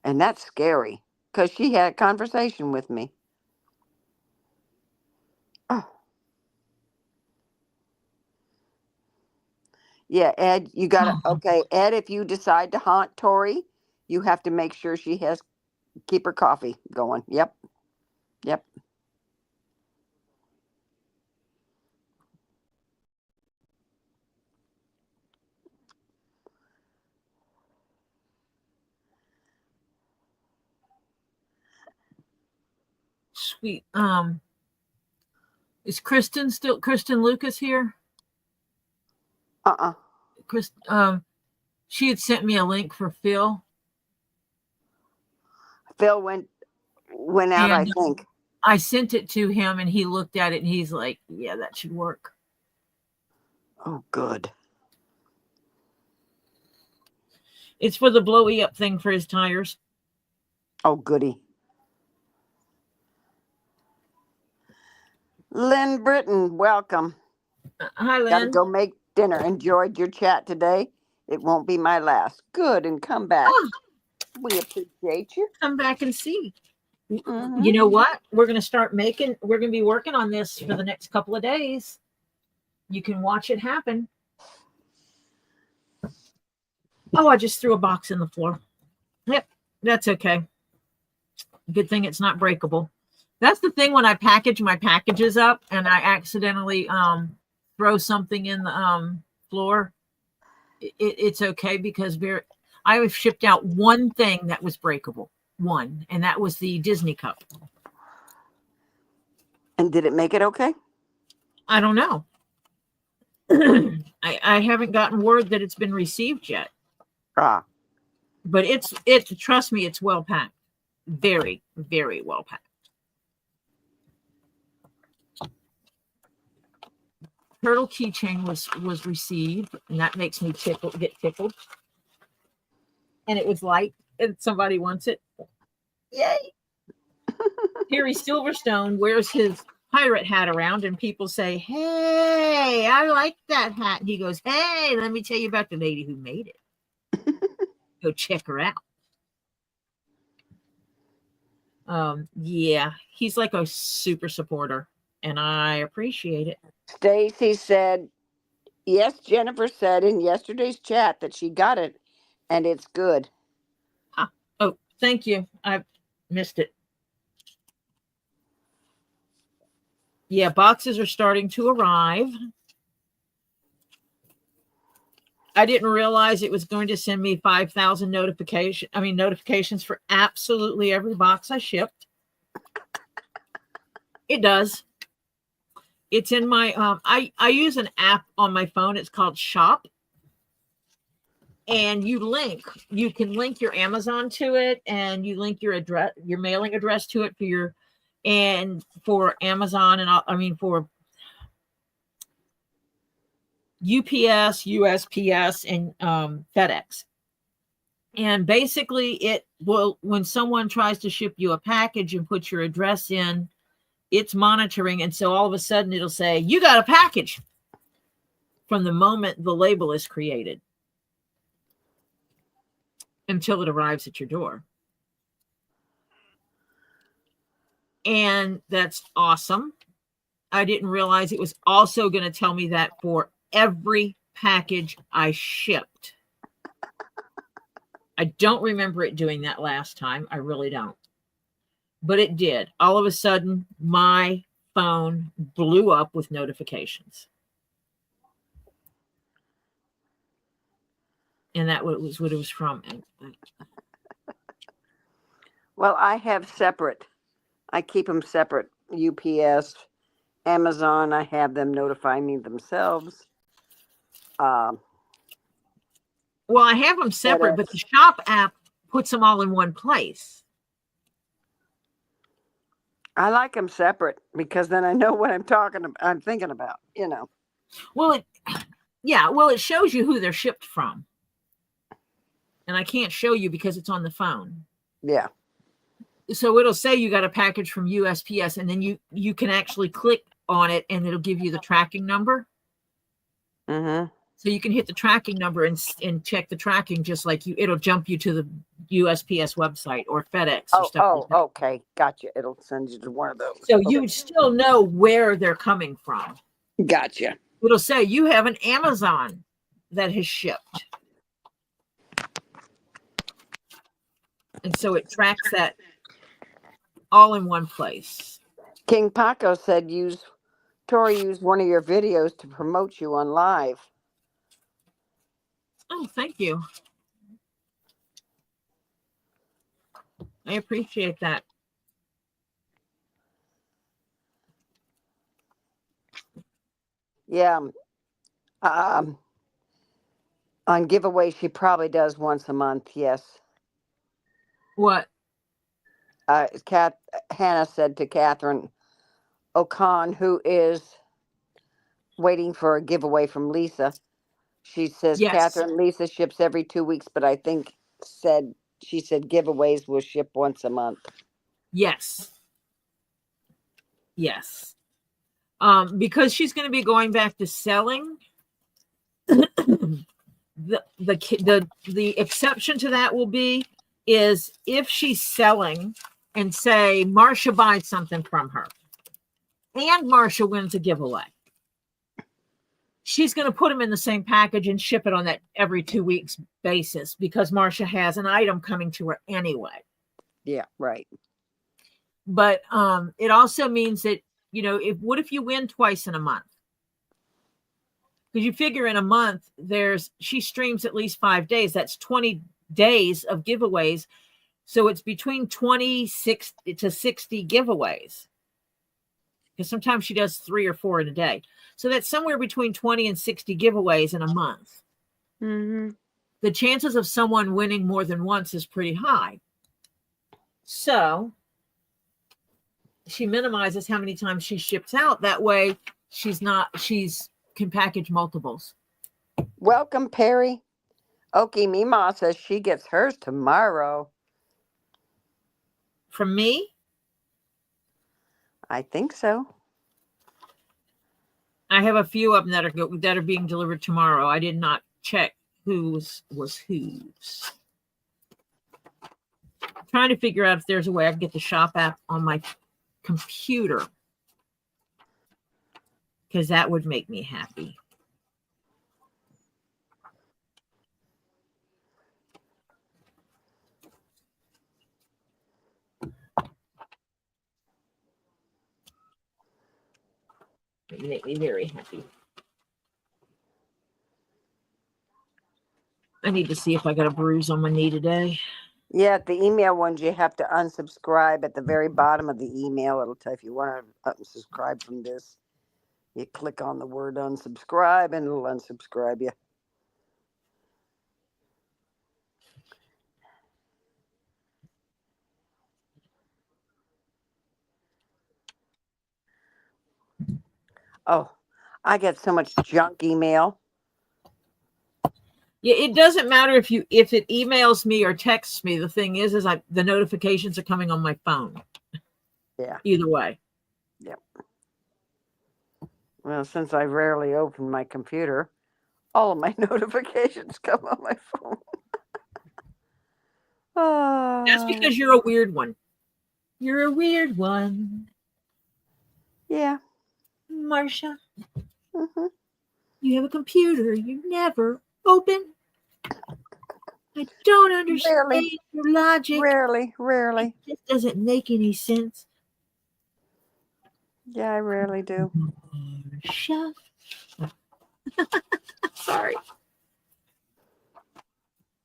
And that's scary because she had a conversation with me. Oh. Yeah, Ed, you got to, okay, Ed, if you decide to haunt Tori, you have to make sure she has Keep her coffee going. Yep. Yep. Sweet. Is Kristen Lucas here? She had sent me a link for Phil. Phil went out, I think. I sent it to him and he looked at it and he's like, yeah, that should work. Oh, good. It's for the blowy up thing for his tires. Oh, goody. Lynn Britton, welcome. Hi, Lynn. Gotta go make dinner. Enjoyed your chat today. It won't be my last. Good, and come back. Oh, we appreciate you. Come back and see. Mm-hmm. You know what? We're going to be working on this for the next couple of days. You can watch it happen. Oh, I just threw a box in the floor. Yep, that's okay. Good thing it's not breakable. That's the thing when I package my packages up and I accidentally throw something in the floor. It's okay because I have shipped out one thing that was breakable. One, and that was the Disney cup. And did it make it okay? I don't know. I haven't gotten word that it's been received yet. But it's trust me, it's well packed. Very, very well packed. Turtle keychain was received, and that makes me get tickled. And it was light, and somebody wants it. Yay! Harry Silverstone wears his pirate hat around, and people say, "Hey, I like that hat." And he goes, "Hey, let me tell you about the lady who made it. Go check her out." Yeah, he's like a super supporter, and I appreciate it. Stacy said, yes, Jennifer said in yesterday's chat that she got it, and it's good. Oh, thank you. I missed it. Yeah, boxes are starting to arrive. I didn't realize it was going to send me 5,000 notifications for absolutely every box I shipped. It does. It's in my I use an app on my phone. It's called Shop. And you can link your Amazon to it, and you link your address, your mailing address to it for Amazon, and for UPS, USPS, and FedEx. And basically when someone tries to ship you a package and put your address in, it's monitoring. And so all of a sudden it'll say, you got a package from the moment the label is created until it arrives at your door. And that's awesome. I didn't realize it was also going to tell me that for every package I shipped. I don't remember it doing that last time. I really don't. But it did. All of a sudden, my phone blew up with notifications. And that was what it was from. Well, I have separate. I keep them separate. UPS, Amazon, I have them notify me themselves. Well, I have them separate, but the Shop app puts them all in one place. I like them separate because then I know what I'm thinking about, Well, it shows you who they're shipped from. And I can't show you because it's on the phone. Yeah. So it'll say you got a package from USPS, and then you can actually click on it and it'll give you the tracking number. Mm-hmm. So you can hit the tracking number and check the tracking, just like it'll jump you to the USPS website or FedEx or stuff like that. Okay. Gotcha. It'll send you to one of those. So you still know where they're coming from. Gotcha. It'll say you have an Amazon that has shipped. And so it tracks that all in one place. KingPaco said Tori used one of your videos to promote you on live. Oh, thank you. I appreciate that. Yeah. On giveaway, she probably does once a month. Yes. What? Hannah said to Catherine O'Con, who is waiting for a giveaway from Lisa. She says, Yes. Catherine, Lisa ships every 2 weeks, but I think she said giveaways will ship once a month. Yes. Yes. Because she's going to be going back to selling. The exception to that will be is if she's selling and say Marcia buys something from her and Marcia wins a giveaway. She's going to put them in the same package and ship it on that every 2 weeks basis because Marcia has an item coming to her anyway. Yeah, right. But it also means that, what if you win twice in a month? Because you figure in a month, she streams at least 5 days. That's 20 days of giveaways. So it's between 26 to 60 giveaways. Because sometimes she does 3 or 4 in a day. So that's somewhere between 20 and 60 giveaways in a month. Mm-hmm. The chances of someone winning more than once is pretty high. So she minimizes how many times she ships out. That way she's can package multiples. Welcome, Perry. Okie Mima says she gets hers tomorrow. From me? I think so. I have a few of them that are being delivered tomorrow. I did not check whose was whose. I'm trying to figure out if there's a way I can get the shop app on my computer, because that would make me happy. It would make me very happy. I need to see if I got a bruise on my knee today. Yeah, the email ones, you have to unsubscribe at the very bottom of the email. It'll tell if you want to unsubscribe from this. You click on the word unsubscribe and it'll unsubscribe you. Oh, I get so much junk email. Yeah, it doesn't matter if it emails me or texts me. The thing is the notifications are coming on my phone. Yeah. Either way. Yep. Well, since I rarely open my computer, all of my notifications come on my phone. That's because you're a weird one. You're a weird one. Yeah. Marcia. Mm-hmm. You have a computer you never open. I don't understand your logic. Rarely. It just doesn't make any sense. Yeah, I rarely do. Marcia. Sorry.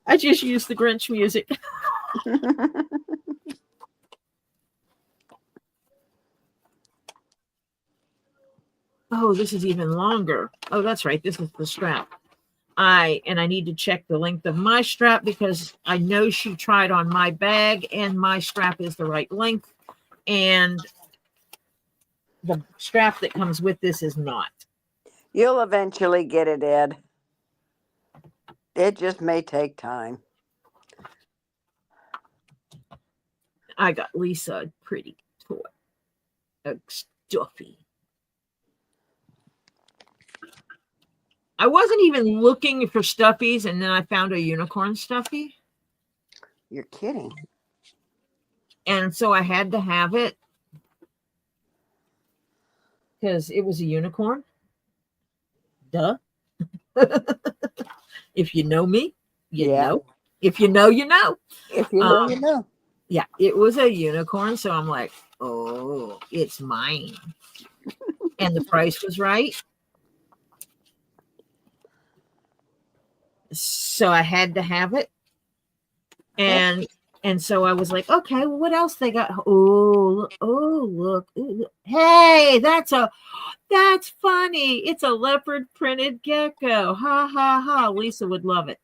I just used the Grinch music. Oh, this is even longer. Oh, that's right. This is the strap. I need to check the length of my strap because I know she tried on my bag and my strap is the right length. And the strap that comes with this is not. You'll eventually get it, Ed. It just may take time. I got Lisa a pretty toy. A stuffy. I wasn't even looking for stuffies, and then I found a unicorn stuffy. You're kidding. And so I had to have it because it was a unicorn. Duh. If you know me, you know. If you know, you know. If you know, you know. Yeah, it was a unicorn. So I'm like, oh, it's mine. And the price was right. So I had to have it. And so I was like, okay, well, what else they got? Oh, look. Ooh, hey, that's funny. It's a leopard printed gecko. Ha ha ha. Lisa would love it.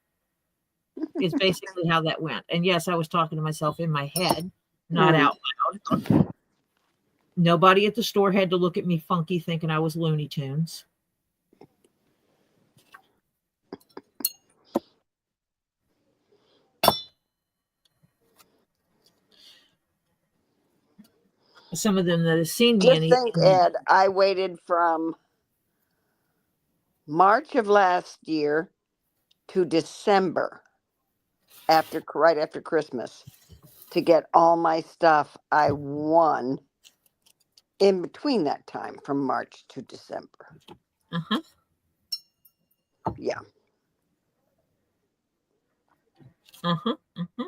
Is basically how that went. And yes, I was talking to myself in my head, not out loud. Nobody at the store had to look at me funky thinking I was Looney Tunes. Some of them that have seen me Just think, Ed, I waited from March of last year to December right after Christmas to get all my stuff I won in between that time from March to December. Uh-huh. Yeah. Uh-huh. Uh-huh.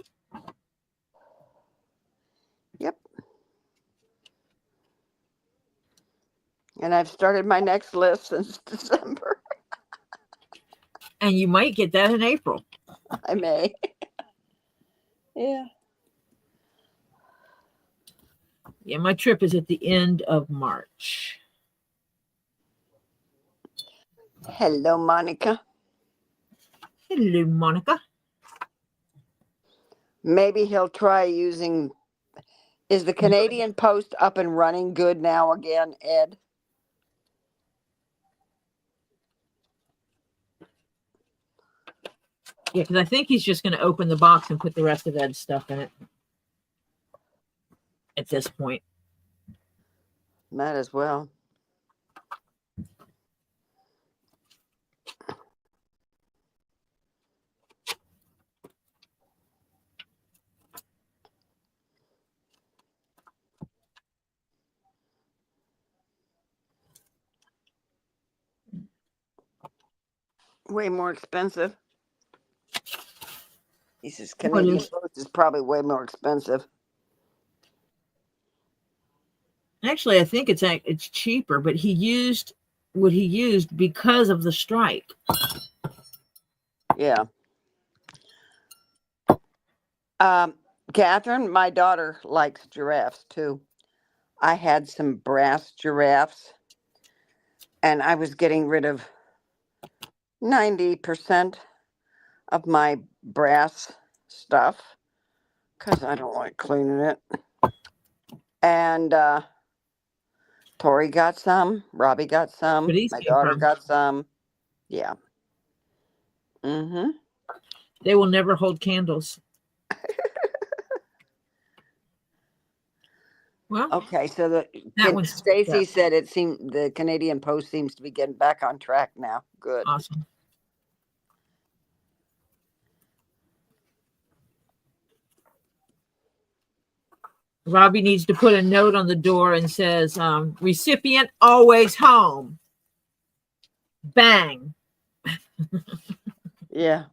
Yep. And I've started my next list since December. And you might get that in April. I may. Yeah. Yeah, my trip is at the end of March. Hello, Monica. Hello, Monica. Maybe he'll try using. Is the Canadian Post up and running good now again, Ed? Yeah, because I think he's just going to open the box and put the rest of Ed's stuff in it at this point. Might as well. Way more expensive. He says Canadian Post is probably way more expensive. Actually, I think it's cheaper, but he used what he used because of the strike. Yeah. Catherine, my daughter likes giraffes too. I had some brass giraffes, and I was getting rid of 90% of my brass stuff because I don't like cleaning it. And Tori got some, Robbie got some, my daughter got some. Yeah. Mm-hmm. They will never hold candles. Well, okay, so Stacy said it seemed the Canadian Post seems to be getting back on track now. Good. Awesome. Robbie needs to put a note on the door and says, recipient always home. Bang. Yeah.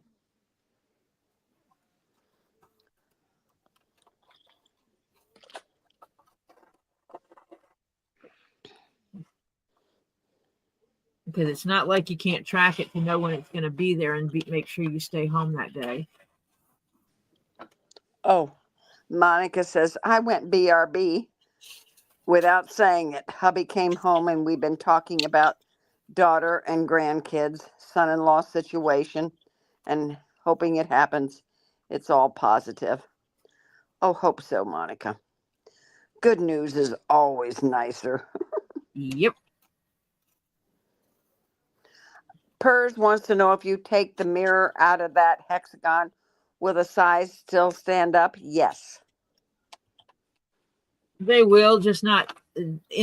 Because it's not like you can't track it to know when it's going to be there and make sure you stay home that day. Oh, Monica says, I went BRB without saying it. Hubby came home and we've been talking about daughter and grandkids, son-in-law situation, and hoping it happens. It's all positive. Oh, hope so, Monica. Good news is always nicer. Yep. Pers wants to know if you take the mirror out of that hexagon, will the size still stand up? Yes. They will, just not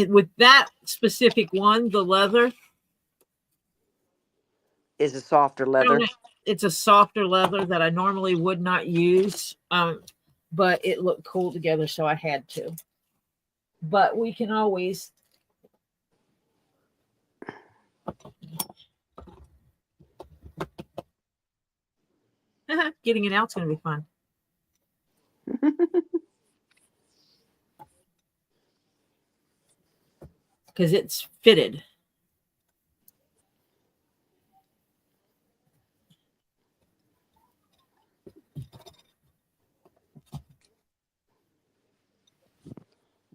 with that specific one, the leather. Is a softer leather. It's a softer leather that I normally would not use, but it looked cool together, so I had to. But we can always... Getting it out's going to be fun. Because it's fitted.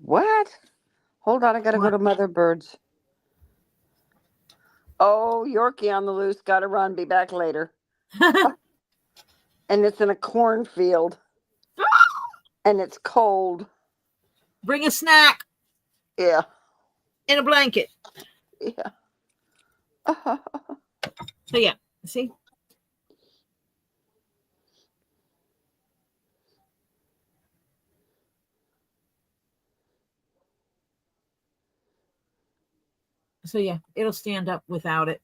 What? Hold on, I gotta go to Mother Bird's. Oh, Yorkie on the loose. Gotta run. Be back later. And it's in a cornfield. And it's cold. Bring a snack. Yeah. And a blanket. Yeah. So yeah, see? So yeah, it'll stand up without it.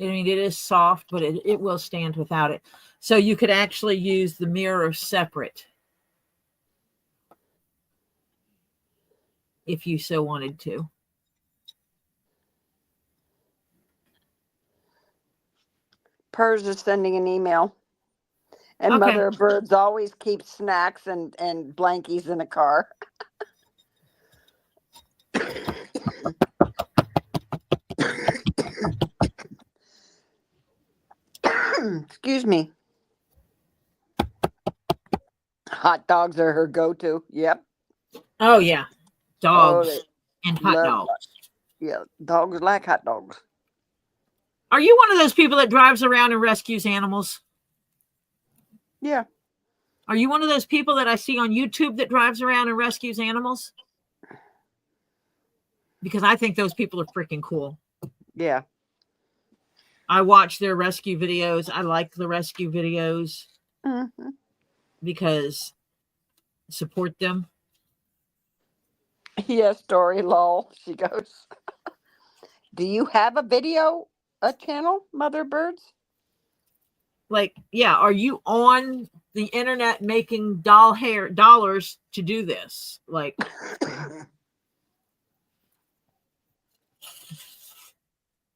I mean, it is soft, but it will stand without it. So you could actually use the mirror separate if you so wanted to. Purrs is sending an email. And Okay. Mother Birds always keeps snacks and blankies in a car. Excuse me. Hot dogs are her go-to. Yep. Oh yeah, dogs and hot love dogs. Yeah, dogs like hot dogs. Are you one of those people that drives around and rescues animals? Yeah. Are you one of those people that I see on YouTube that drives around and rescues animals? Because I think those people are freaking cool. Yeah. I watch their rescue videos. I like the rescue videos because support them. Yes, Dory, lol. She goes, do you have a channel, Mother Birds? Like, yeah, are you on the internet making dollars to do this? Like,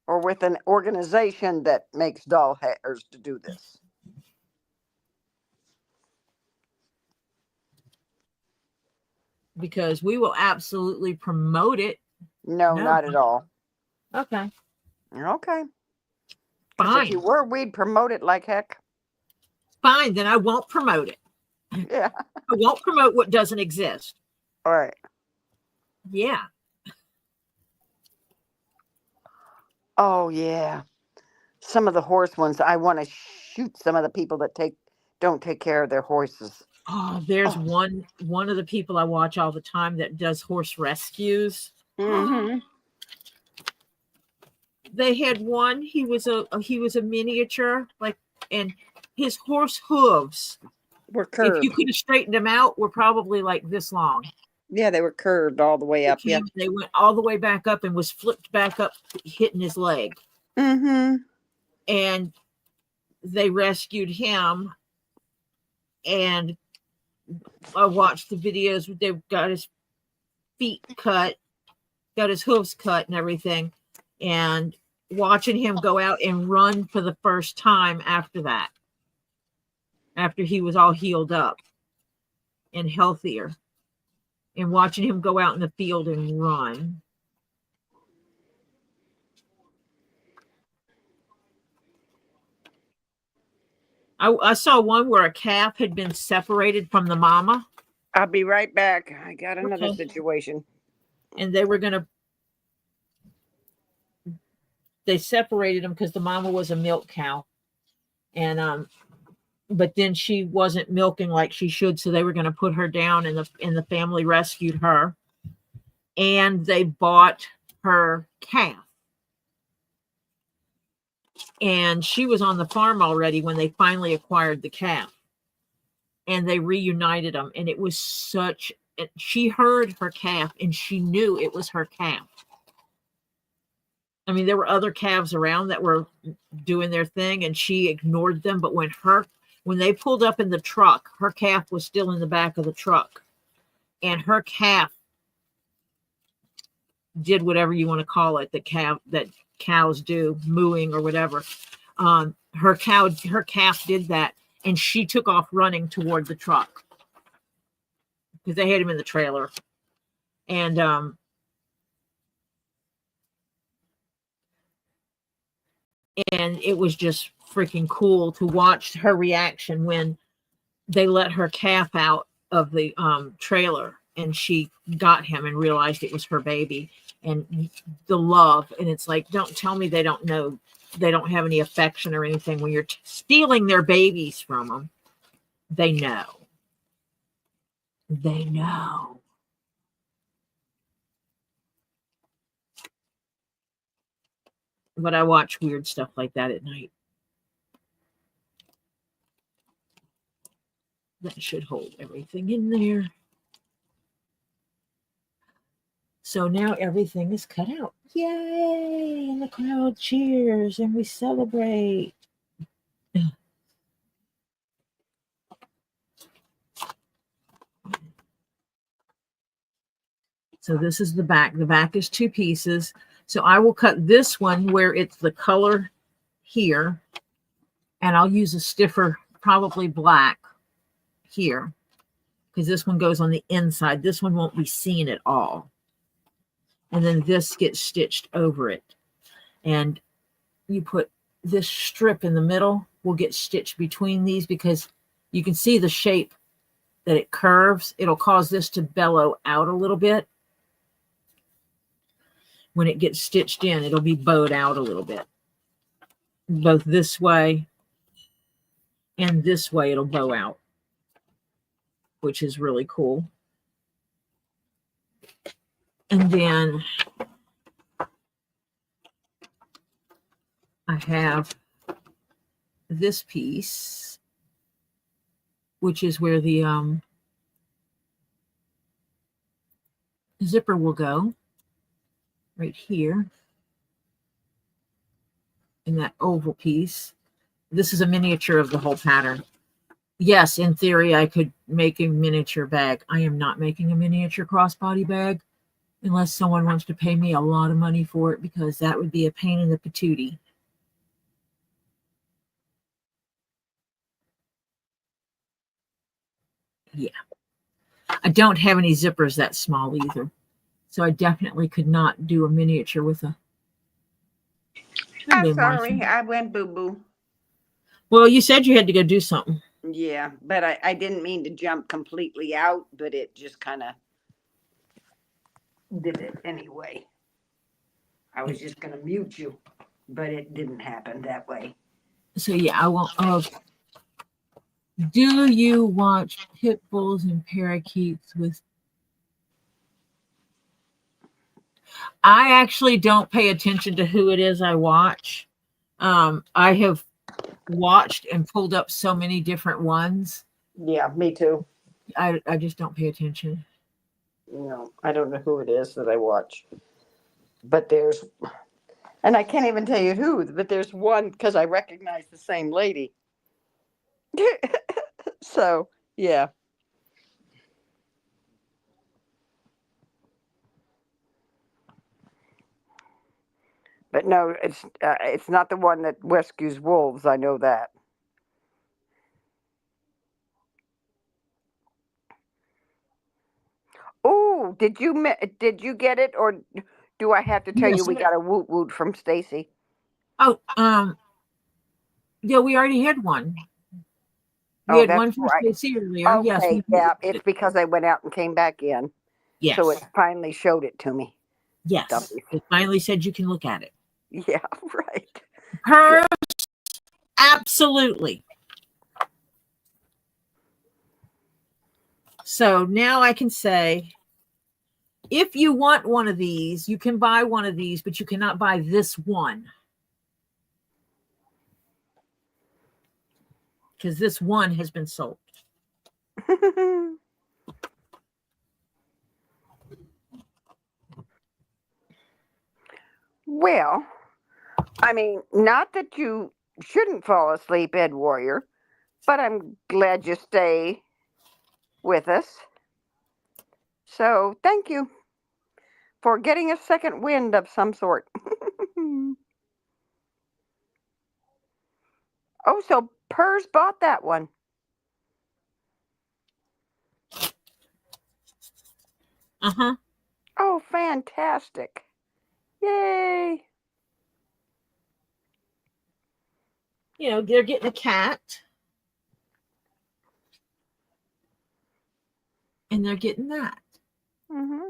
or with an organization that makes doll hairs to do this? because we will absolutely promote it. No, not at all. Okay. Okay. Because Fine. if you were, we'd promote it like heck. Fine, then I won't promote it. Yeah. I won't promote what doesn't exist. All right. Yeah. Oh, yeah. Some of the horse ones, I want to shoot some of the people that don't take care of their horses. Oh, there's one of the people I watch all the time that does horse rescues. Mm-hmm. They had one. He was a miniature, like, and his horse hooves Were curved. If you could have straightened them out, were probably like this long. Yeah, they were curved all the way up. Yeah. They went all the way back up and was flipped back up, hitting his leg. Mm-hmm. And they rescued him. And I watched the videos. They got his feet cut, got his hooves cut and everything. And watching him go out and run for the first time after that, after he was all healed up and healthier, and watching him go out in the field and run. I saw one where a calf had been separated from the mama. I'll be right back. I got another situation. And they separated them because the mama was a milk cow. And but then she wasn't milking like she should, so they were going to put her down, and the family rescued her. And they bought her calf. And she was on the farm already when they finally acquired the calf. And they reunited them. And it was she heard her calf and she knew it was her calf. I mean, there were other calves around that were doing their thing and she ignored them. But when they pulled up in the truck, her calf was still in the back of the truck. And her calf did whatever you want to call it, that cows do, mooing or whatever. Her calf did that, and she took off running toward the truck because they had him in the trailer. And it was just freaking cool to watch her reaction when they let her calf out of the trailer, and she got him and realized it was her baby, and the love. And it's like, don't tell me they don't know, they don't have any affection or anything when you're stealing their babies from them. They know. They know. But I watch weird stuff like that at night. That should hold everything in there. So now everything is cut out. Yay! And the crowd cheers and we celebrate. So this is the back. The back is 2 pieces. So I will cut this one where it's the color here. And I'll use a stiffer, probably black here, because this one goes on the inside. This one won't be seen at all. And then this gets stitched over it. And you put this strip in the middle, will get stitched between these, because you can see the shape that it curves. It'll cause this to bellow out a little bit. When it gets stitched in, it'll be bowed out a little bit. Both this way and this way, it'll bow out, which is really cool. And then I have this piece, which is where the zipper will go, right here in that oval piece. This is a miniature of the whole pattern. Yes, in theory, I could make a miniature bag. I am not making a miniature crossbody bag unless someone wants to pay me a lot of money for it, because that would be a pain in the patootie. Yeah. I don't have any zippers that small either. So I definitely could not do a miniature with a... I'm sorry, I went boo-boo. Well, you said you had to go do something. Yeah, but I didn't mean to jump completely out, but it just kind of did it anyway. I was just going to mute you, but it didn't happen that way. So yeah, I won't... do you watch pit bulls and parakeets with... I actually don't pay attention to who it is I watch. I have watched and pulled up so many different ones. Yeah, me too. I just don't pay attention. No, I don't know who it is that I watch. But there's, and I can't even tell you who, but there's one, because I recognize the same lady. So, yeah. But no, it's not the one that rescues wolves. I know that. Oh, did you get it, or do I have to tell you we got a woot woot from Stacy? Oh, yeah, we already had one. We had one from Stacy earlier. Okay, yes, yeah, it's because I went out and came back in. Yes. So it finally showed it to me. Yes. Dummies. It finally said you can look at it. Yeah, right. Purse, absolutely. So now I can say, if you want one of these, you can buy one of these, but you cannot buy this one. Because this one has been sold. Well, I mean, not that you shouldn't fall asleep, Ed Warrior, but I'm glad you stay with us. So thank you for getting a second wind of some sort. Oh, so Pers bought that one. Uh-huh. Oh, fantastic. Yay. You know, they're getting a cat. And they're getting that. Mm-hmm.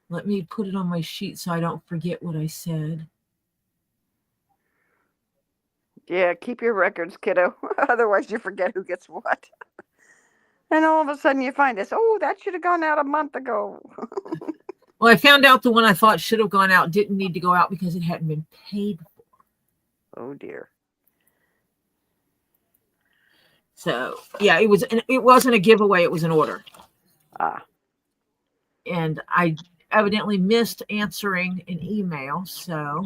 Let me put it on my sheet so I don't forget what I said. Yeah, keep your records, kiddo. Otherwise you forget who gets what. And all of a sudden you find this, oh, that should have gone out a month ago. Well, I found out the one I thought should have gone out didn't need to go out because it hadn't been paid for. Oh, dear. So, yeah, it wasn't a giveaway. It was an order. Ah. And I evidently missed answering an email. So,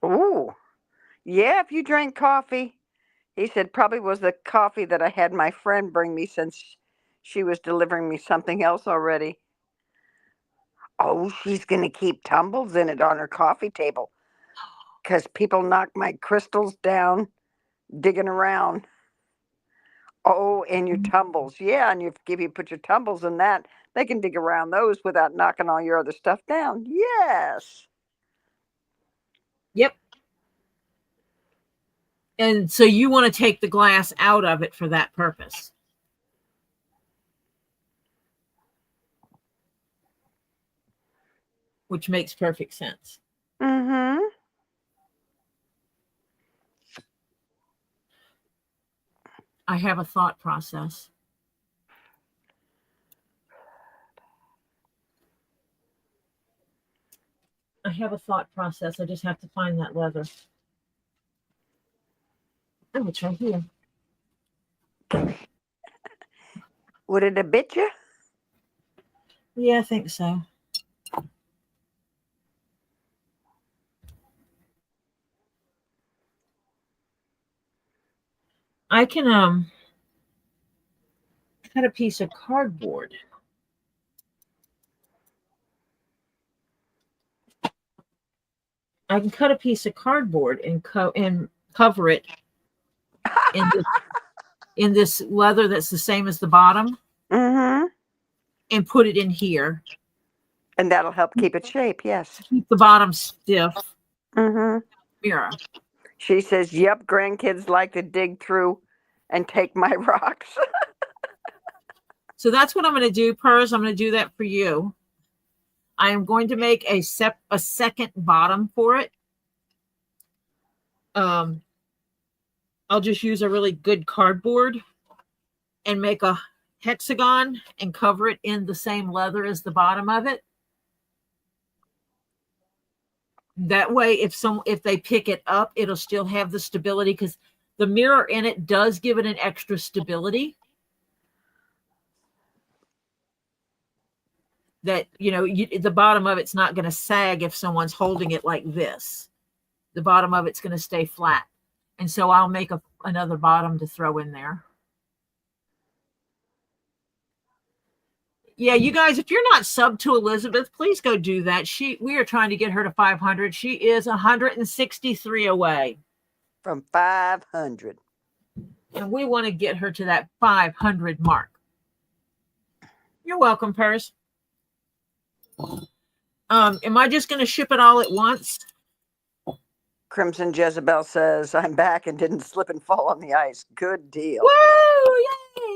Ooh. Yeah, if you drank coffee. He said probably was the coffee that I had my friend bring me since she was delivering me something else already. Oh, she's going to keep tumbles in it on her coffee table because people knock my crystals down digging around. Oh, and your tumbles. Yeah, and if you put your tumbles in that, they can dig around those without knocking all your other stuff down. Yes. yep. And so you want to take the glass out of it for that purpose. Which makes perfect sense. Mm-hmm. I have a thought process. I have a thought process. I just have to find that leather. Oh, it's right here. Would it have bit you? Yeah, I think so. I can cut a piece of cardboard. I can cut a piece of cardboard and cover it in this leather that's the same as the bottom, Mm-hmm. and put it in here. And that'll help keep it shape, yes. Keep the bottom stiff. Mm-hmm. Mirror. She says, yep, grandkids like to dig through and take my rocks. So that's what I'm going to do, Pers. I'm going to do that for you. I am going to make a second bottom for it. I'll just use a really good cardboard and make a hexagon and cover it in the same leather as the bottom of it. That way, if they pick it up, it'll still have the stability because the mirror in it does give it an extra stability. That, the bottom of it's not going to sag if someone's holding it like this. The bottom of it's going to stay flat. And so I'll make another bottom to throw in there. Yeah, you guys, if you're not subbed to Elizabeth, please go do that. We are trying to get her to 500. She is 163 away. From 500. And we want to get her to that 500 mark. You're welcome, Pers. Am I just going to ship it all at once? Crimson Jezebel says, I'm back and didn't slip and fall on the ice. Good deal. Woo!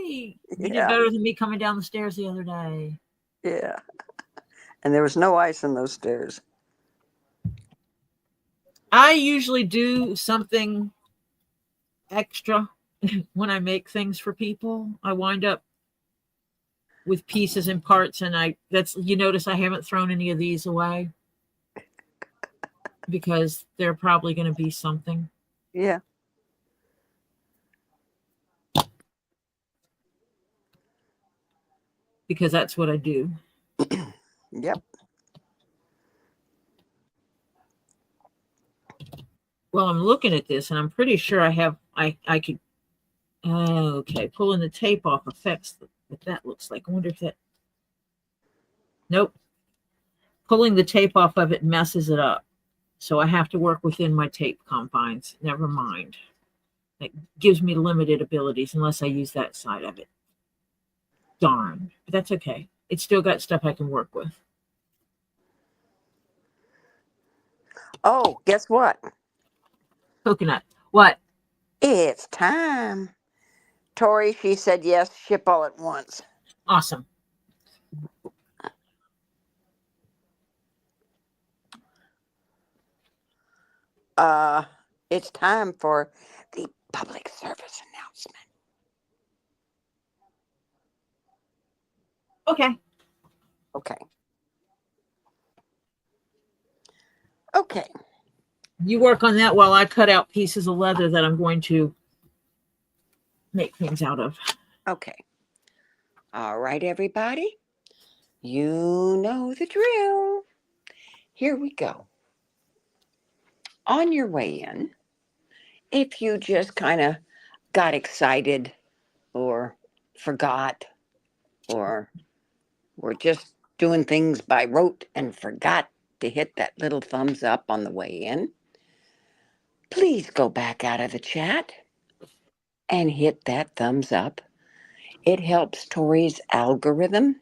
Yay! You did Yeah. better than me coming down the stairs the other day. Yeah. And there was no ice in those stairs. I usually do something extra when I make things for people. I wind up with pieces and parts, and you notice I haven't thrown any of these away because they're probably going to be something. Yeah. Because that's what I do. Yep. Well, I'm looking at this, and I'm pretty sure I have I could, okay, pulling the tape off affects what that looks like. I wonder if that, nope. Pulling the tape off of it messes it up. So I have to work within my tape confines. Never mind. It gives me limited abilities unless I use that side of it. Darn. But that's okay. It's still got stuff I can work with. Oh, guess what? Coconut. What? It's time. Tori, she said yes, ship all at once. Awesome. It's time for the public service announcement. Okay. Okay. Okay. You work on that while I cut out pieces of leather that I'm going to make things out of. Okay. All right, everybody. You know the drill. Here we go. On your way in, if you just kind of got excited or forgot or were just doing things by rote and forgot to hit that little thumbs up on the way in, please go back out of the chat and hit that thumbs up. It helps Tori's algorithm,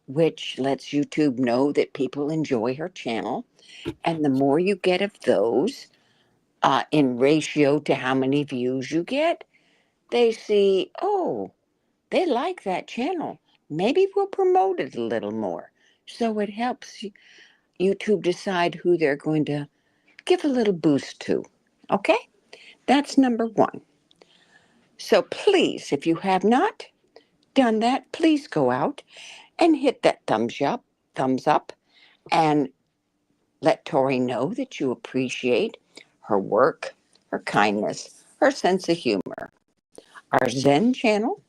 which lets YouTube know that people enjoy her channel. And the more you get of those, in ratio to how many views you get, they see, oh, they like that channel. Maybe we'll promote it a little more. So it helps YouTube decide who they're going to give a little boost to. Okay? That's number one. So please, if you have not done that, please go out and hit that thumbs up, and let Tori know that you appreciate her work, her kindness, her sense of humor, our Zen channel,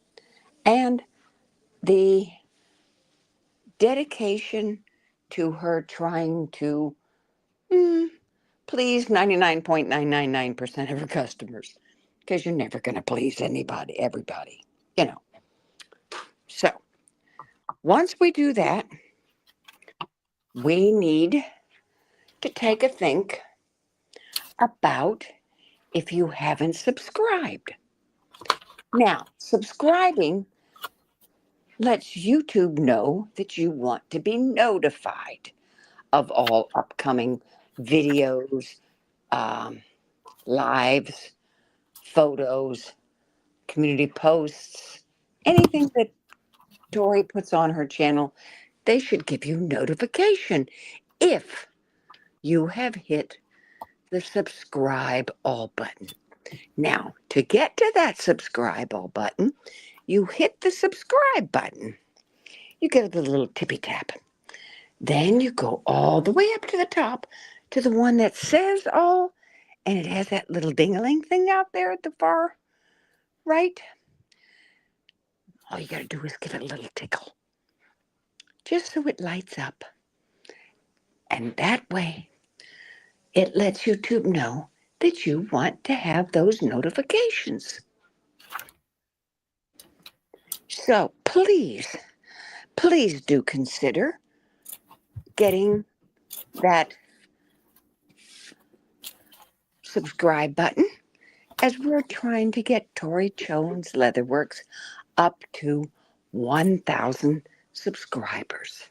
and the dedication to her trying to please 99.999% of her customers, because you're never going to please everybody, you know. So once we do that, we need to take a think about if you haven't subscribed. Now, subscribing lets YouTube know that you want to be notified of all upcoming videos, lives, photos, community posts, anything that Tori puts on her channel. They should give you notification if you have hit the subscribe all button. Now, to get to that subscribe all button, you hit the subscribe button. You give it a little tippy tap. Then you go all the way up to the top to the one that says all, and it has that little ding-a-ling thing out there at the far right. All you got to do is give it a little tickle, just so it lights up. And that way, it lets YouTube know that you want to have those notifications. So please do consider getting that subscribe button, as we're trying to get ToriJones Leatherworks up to 1,000 subscribers.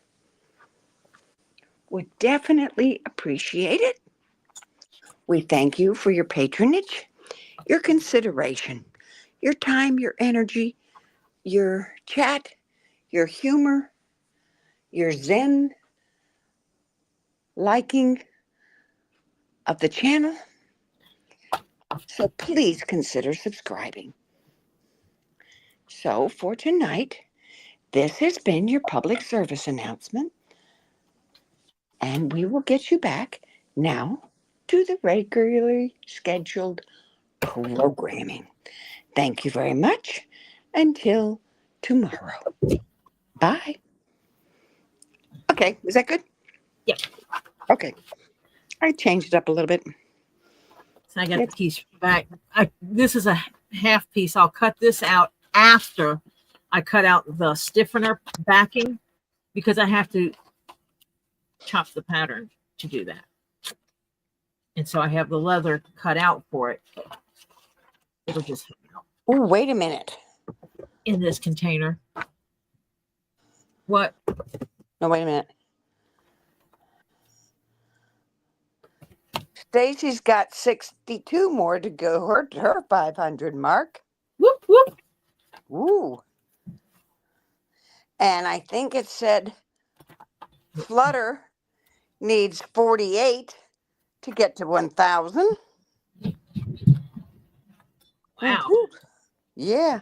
Would definitely appreciate it. We thank you for your patronage, your consideration, your time, your energy, your chat, your humor, your Zen liking of the channel. So please consider subscribing. So for tonight, this has been your public service announcement, and we will get you back now to the regularly scheduled programming. Thank you very much. Until tomorrow. Bye. Okay, is that good? Yeah. Okay. I changed it up a little bit. So I got the piece back. This is a half piece. I'll cut this out after I cut out the stiffener backing because I have to chop the pattern to do that. And so I have the leather cut out for it. It'll just hang out. Oh, wait a minute. In this container. What? No, wait a minute. Stacy's got 62 more to go. Her 500 mark. Whoop, whoop. Ooh. And I think it said Flutter needs 48 to get to 1,000. Wow. Yeah.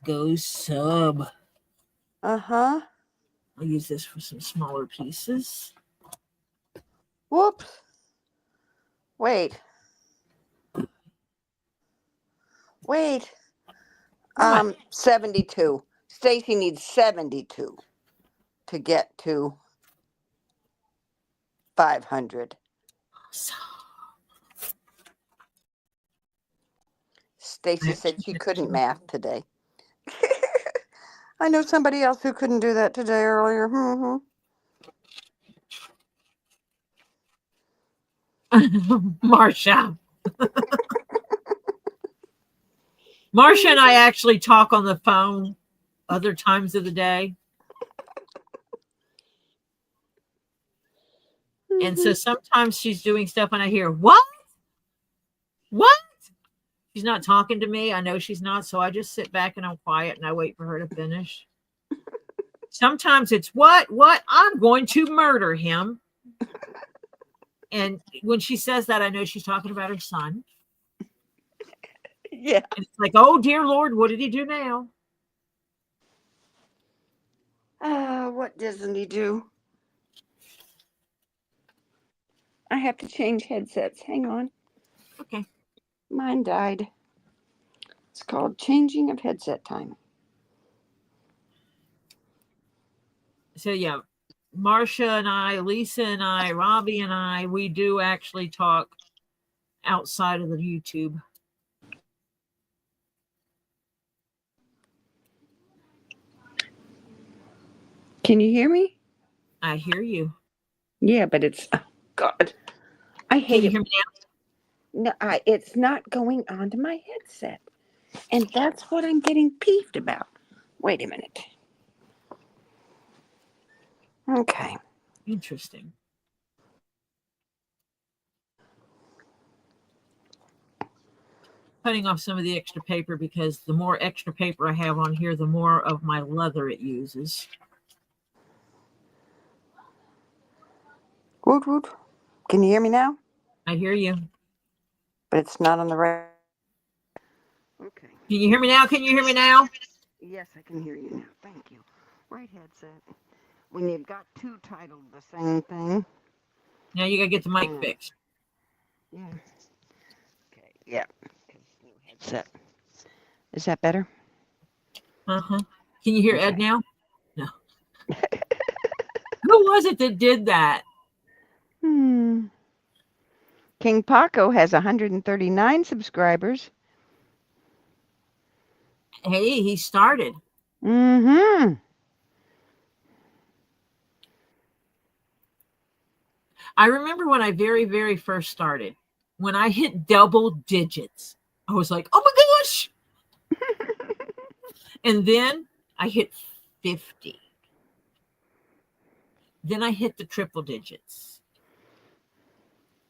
Go sub. Uh-huh. I'll use this for some smaller pieces. Whoops. Wait. Wait. 72. Stacy needs 72 to get to 500. Stacy said she couldn't math today. I know somebody else who couldn't do that today earlier. Marsha. Marsha and I actually talk on the phone other times of the day. And so sometimes she's doing stuff and I hear, what? What? She's not talking to me. I know she's not. So I just sit back and I'm quiet and I wait for her to finish. Sometimes it's what? I'm going to murder him. And when she says that, I know she's talking about her son. Yeah. And it's like, oh, dear Lord, what did he do now? What doesn't he do? I have to change headsets. Hang on. Okay. Mine died. It's called changing of headset time. So, yeah, Marsha and I, Lisa and I, Robbie and I, we do actually talk outside of the YouTube. Can you hear me? I hear you. Yeah, but it's, oh God, I hate Can you it. hear me now? No, it's not going onto my headset. And that's what I'm getting peeved about. Wait a minute. Okay. Interesting. Cutting off some of the extra paper because the more extra paper I have on here, the more of my leather it uses. Woot woot. Can you hear me now? I hear you. But it's not on the right. Okay. Can you hear me now? Can you hear me now? Yes, I can hear you now. Thank you. Right headset. When you've got two titled the same thing. Now you got to get the mic fixed. Yeah. Okay. Yeah. New headset. Is that better? Uh-huh. Can you hear Okay. Ed now? No. Who was it that did that? KingPaco has 139 subscribers. Hey, he started. Mm-hmm. I remember when I very, very first started, when I hit double digits, I was like, oh my gosh. And then I hit 50. Then I hit the triple digits.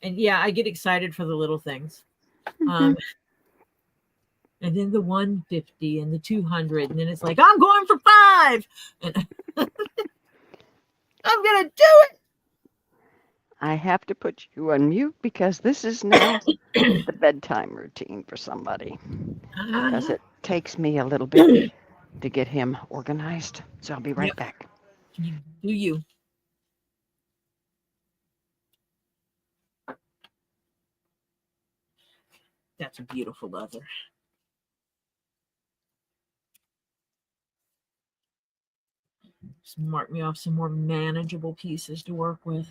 And yeah, I get excited for the little things. And then the 150 and the 200. And then it's like, I'm going for 5. And I'm going to do it. I have to put you on mute because this is now the bedtime routine for somebody. Because it takes me a little bit to get him organized. So I'll be right back. Do you? That's a beautiful leather. Just mark me off some more manageable pieces to work with.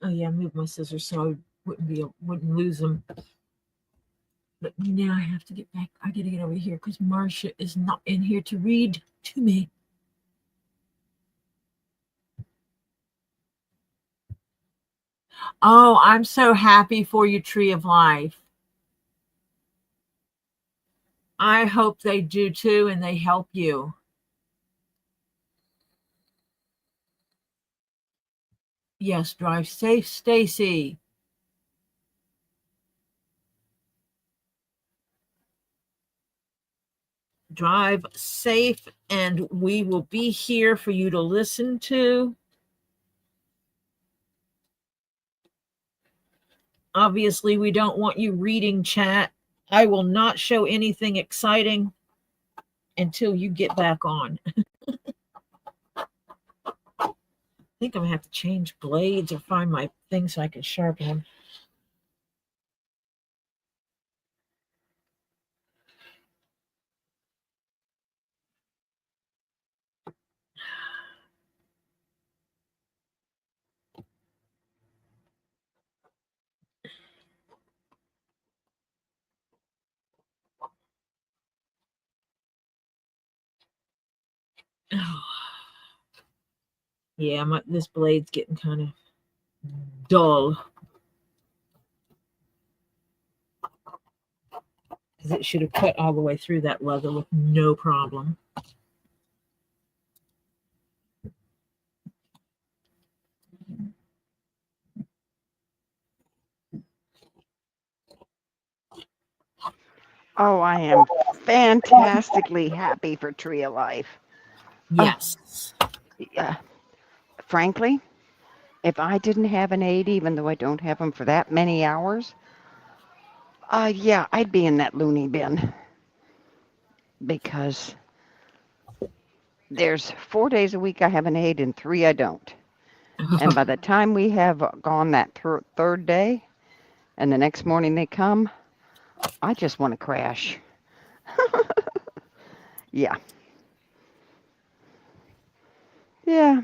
Oh yeah, I moved my scissors so I wouldn't lose them. But now I have to get back. I gotta get over here because Marcia is not in here to read to me. Oh, I'm so happy for you, Tree of Life. I hope they do too and they help you. Yes, drive safe, Stacy. Drive safe, and we will be here for you to listen to. Obviously, we don't want you reading chat. I will not show anything exciting until you get back on. I think I'm going to have to change blades or find my thing so I can sharpen them. Oh. Yeah, this blade's getting kind of dull. Because it should have cut all the way through that leather with no problem. Oh, I am fantastically happy for Tree of Life. Yes. Yeah. Frankly, if I didn't have an aide, even though I don't have them for that many hours, yeah, I'd be in that loony bin. Because there's 4 days a week I have an aide and 3 I don't. And by the time we have gone that third day and the next morning they come, I just want to crash. Yeah. Yeah.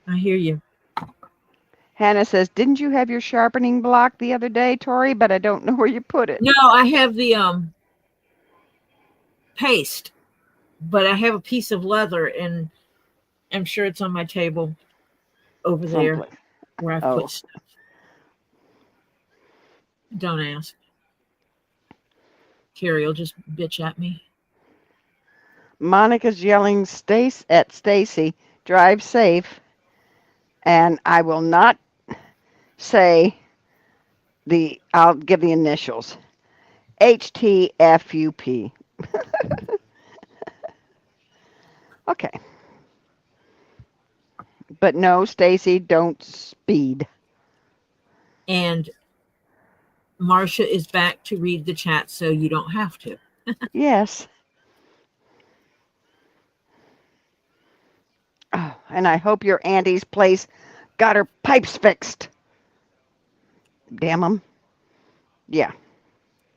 I hear you. Hannah says, didn't you have your sharpening block the other day, Tori? But I don't know where you put it. No, I have the paste, but I have a piece of leather, and I'm sure it's on my table over there where I've put stuff. Don't ask. Carrie will just bitch at me. Monica's yelling at Stacy, drive safe. And I will not say I'll give the initials. HTFUP. Okay. But no, Stacy, don't speed. And Marcia is back to read the chat, so you don't have to. Yes. Oh, and I hope your auntie's place got her pipes fixed. Damn them. Yeah.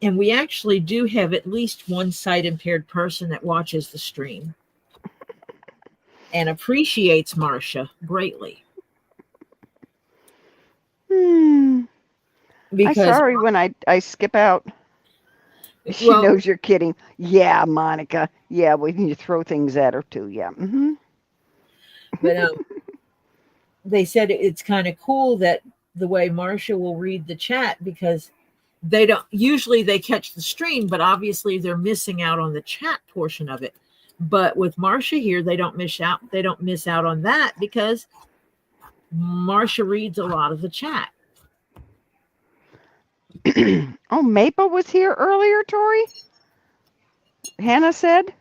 And we actually do have at least one sight impaired person that watches the stream and appreciates Marcia greatly. Because I'm sorry when I skip out. She knows you're kidding. Yeah, Monica. Yeah, we need to throw things at her too. Yeah. Mm-hmm. But they said it's kind of cool that the way Marcia will read the chat, because they don't usually they catch the stream, but obviously they're missing out on the chat portion of it. But with Marcia here, they don't miss out. They don't miss out on that because Marcia reads a lot of the chat. Oh, Maple was here earlier, Tori? Hannah said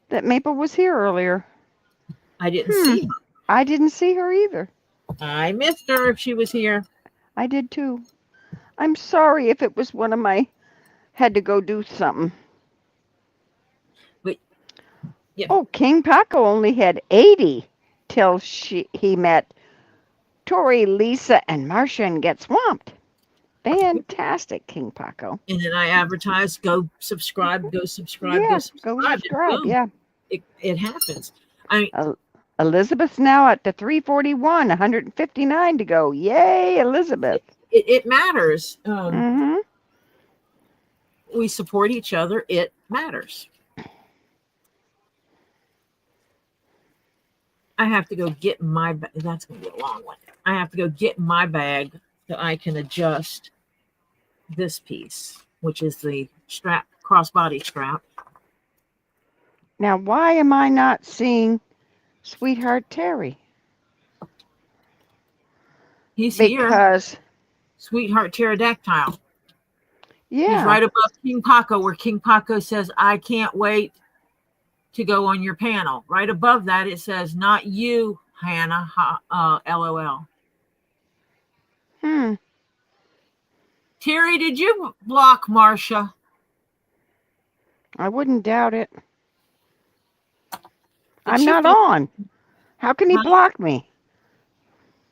that Maple was here earlier. I didn't see her. I didn't see her either. I missed her if she was here. I did too. I'm sorry if it was one of my had to go do something. But yeah. Oh, KingPaco only had 80 till he met Tori, Lisa, and Marcia and get swamped. Fantastic, KingPaco. And then I advertised, go subscribe, Yeah, go subscribe. Yeah. It happens. I mean, Elizabeth's now at the 341, 159 to go. Yay, Elizabeth. It matters. Mm-hmm. We support each other. It matters. I have to go get my bag. That's going to be a long one. I have to go get my bag so I can adjust this piece, which is the strap, crossbody strap. Now, why am I not seeing Sweetheart Terry? He's here. Because, Sweetheart Pterodactyl. yeah. He's right above KingPaco, where KingPaco says, I can't wait to go on your panel. Right above that, it says, not you, Hannah, LOL. Terry, did you block Marcia? I wouldn't doubt it. I'm she not feel- on. How can he Huh? block me?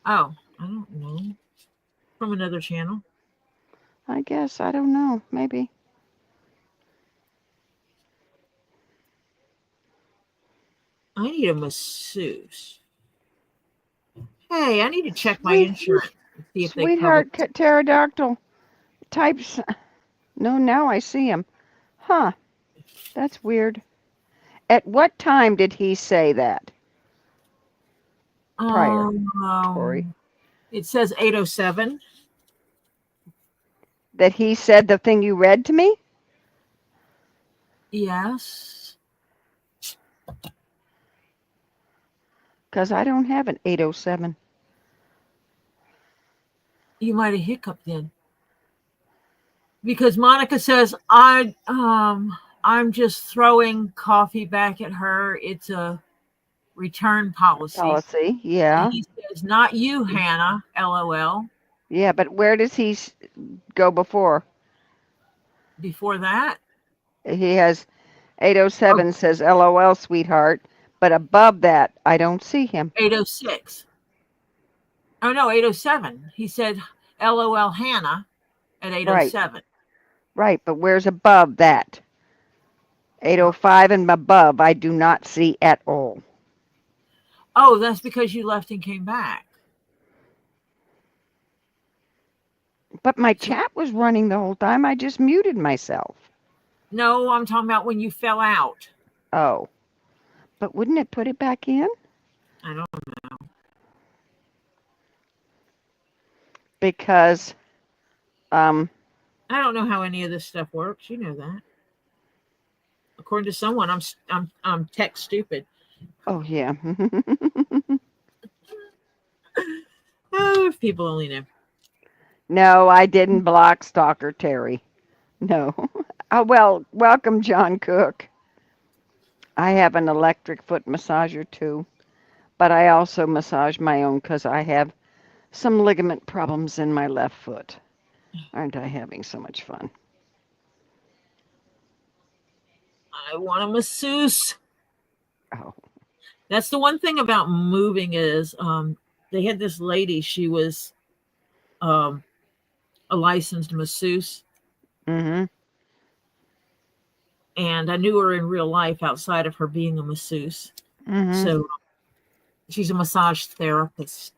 Oh, I don't know. From another channel. I guess. I don't know. Maybe. I need a masseuse. Hey, I need to check my insurance and see if they cover. Sweetheart Pterodactyl types. No, now I see him. Huh. That's weird. At what time did he say that? Prior. Tori. It says 8:07. That he said the thing you read to me? Yes. Because I don't have an 807. You might have hiccuped then. Because Monica says, I'm just throwing coffee back at her. It's a return policy. Yeah. And he says, not you, Hannah, LOL. Yeah, but where does he go before? Before that? He has 807 says LOL, sweetheart. But above that, I don't see him. 806. Oh, no, 807. He said, LOL, Hannah, at 807. Right, but where's above that? 805 and above, I do not see at all. Oh, that's because you left and came back. But my chat was running the whole time. I just muted myself. No, I'm talking about when you fell out. Oh. But wouldn't it put it back in? I don't know. Because, I don't know how any of this stuff works. You know that. According to someone, I'm tech stupid. Oh, yeah. Oh, if people only knew. No, I didn't block Stalker Terry. No. Oh, well, welcome, John Cook. I have an electric foot massager too, but I also massage my own because I have some ligament problems in my left foot. Aren't I having so much fun? I want a masseuse. Oh. That's the one thing about moving is they had this lady. She was a licensed masseuse. Mm-hmm. And I knew her in real life outside of her being a masseuse. Mm-hmm. So she's a massage therapist.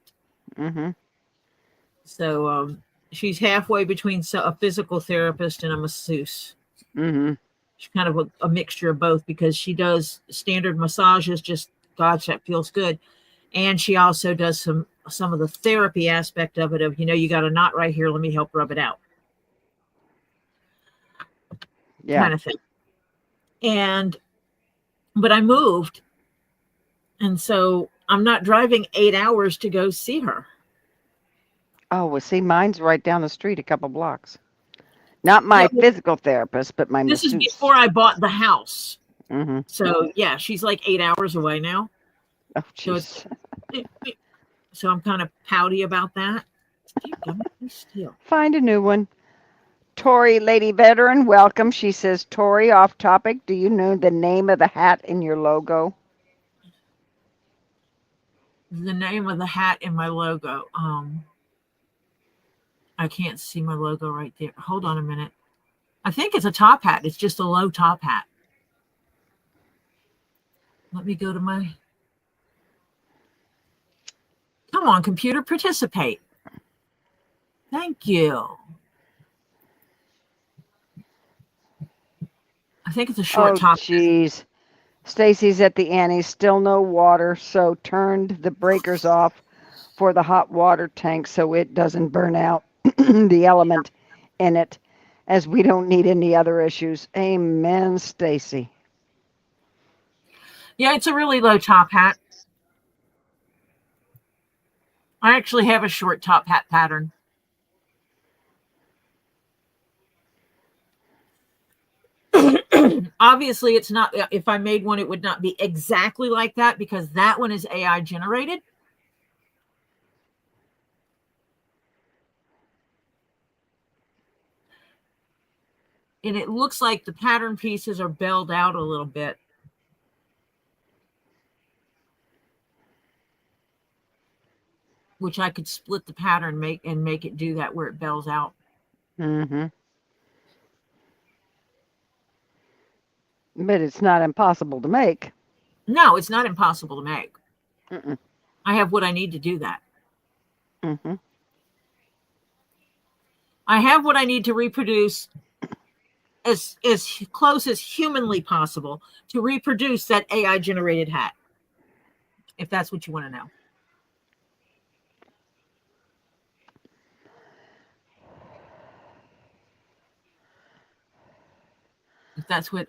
Mm-hmm. So she's halfway between a physical therapist and a masseuse. Mm-hmm. She's kind of a mixture of both because she does standard massages, just gosh, that feels good. And she also does some of the therapy aspect of it of, you got a knot right here, let me help rub it out. Yeah. Kind of thing. But I moved. And so I'm not driving 8 hours to go see her. Oh, well, see, mine's right down the street a couple blocks. Not my physical therapist, but my masseuse. This is before I bought the house. Mm-hmm. So, yeah, she's like 8 hours away now. Oh, jeez. So I'm kind of pouty about that. Find a new one. Tori, Lady Veteran, welcome. She says, Tori, off topic, do you know the name of the hat in your logo? The name of the hat in my logo. I can't see my logo right there. Hold on a minute. I think it's a top hat. It's just a low top hat. Let me go to my... Come on, computer, participate. Thank you. I think it's a short top. Geez. Stacy's at the Annie's, still no water, so turned the breakers off for the hot water tank so it doesn't burn out the element in it, as we don't need any other issues. Amen, Stacy. Yeah, it's a really low top hat. I actually have a short top hat pattern. Obviously, it's not, if I made one, it would not be exactly like that because that one is AI generated. And it looks like the pattern pieces are belled out a little bit. Which I could split the pattern make it do that where it bells out. Mm-hmm. But it's not impossible to make. No, it's not impossible to make. Mm-mm. I have what I need to do that. Mm-hmm. I have what I need to reproduce as close as humanly possible to reproduce that AI generated hat. If that's what you want to know. If that's what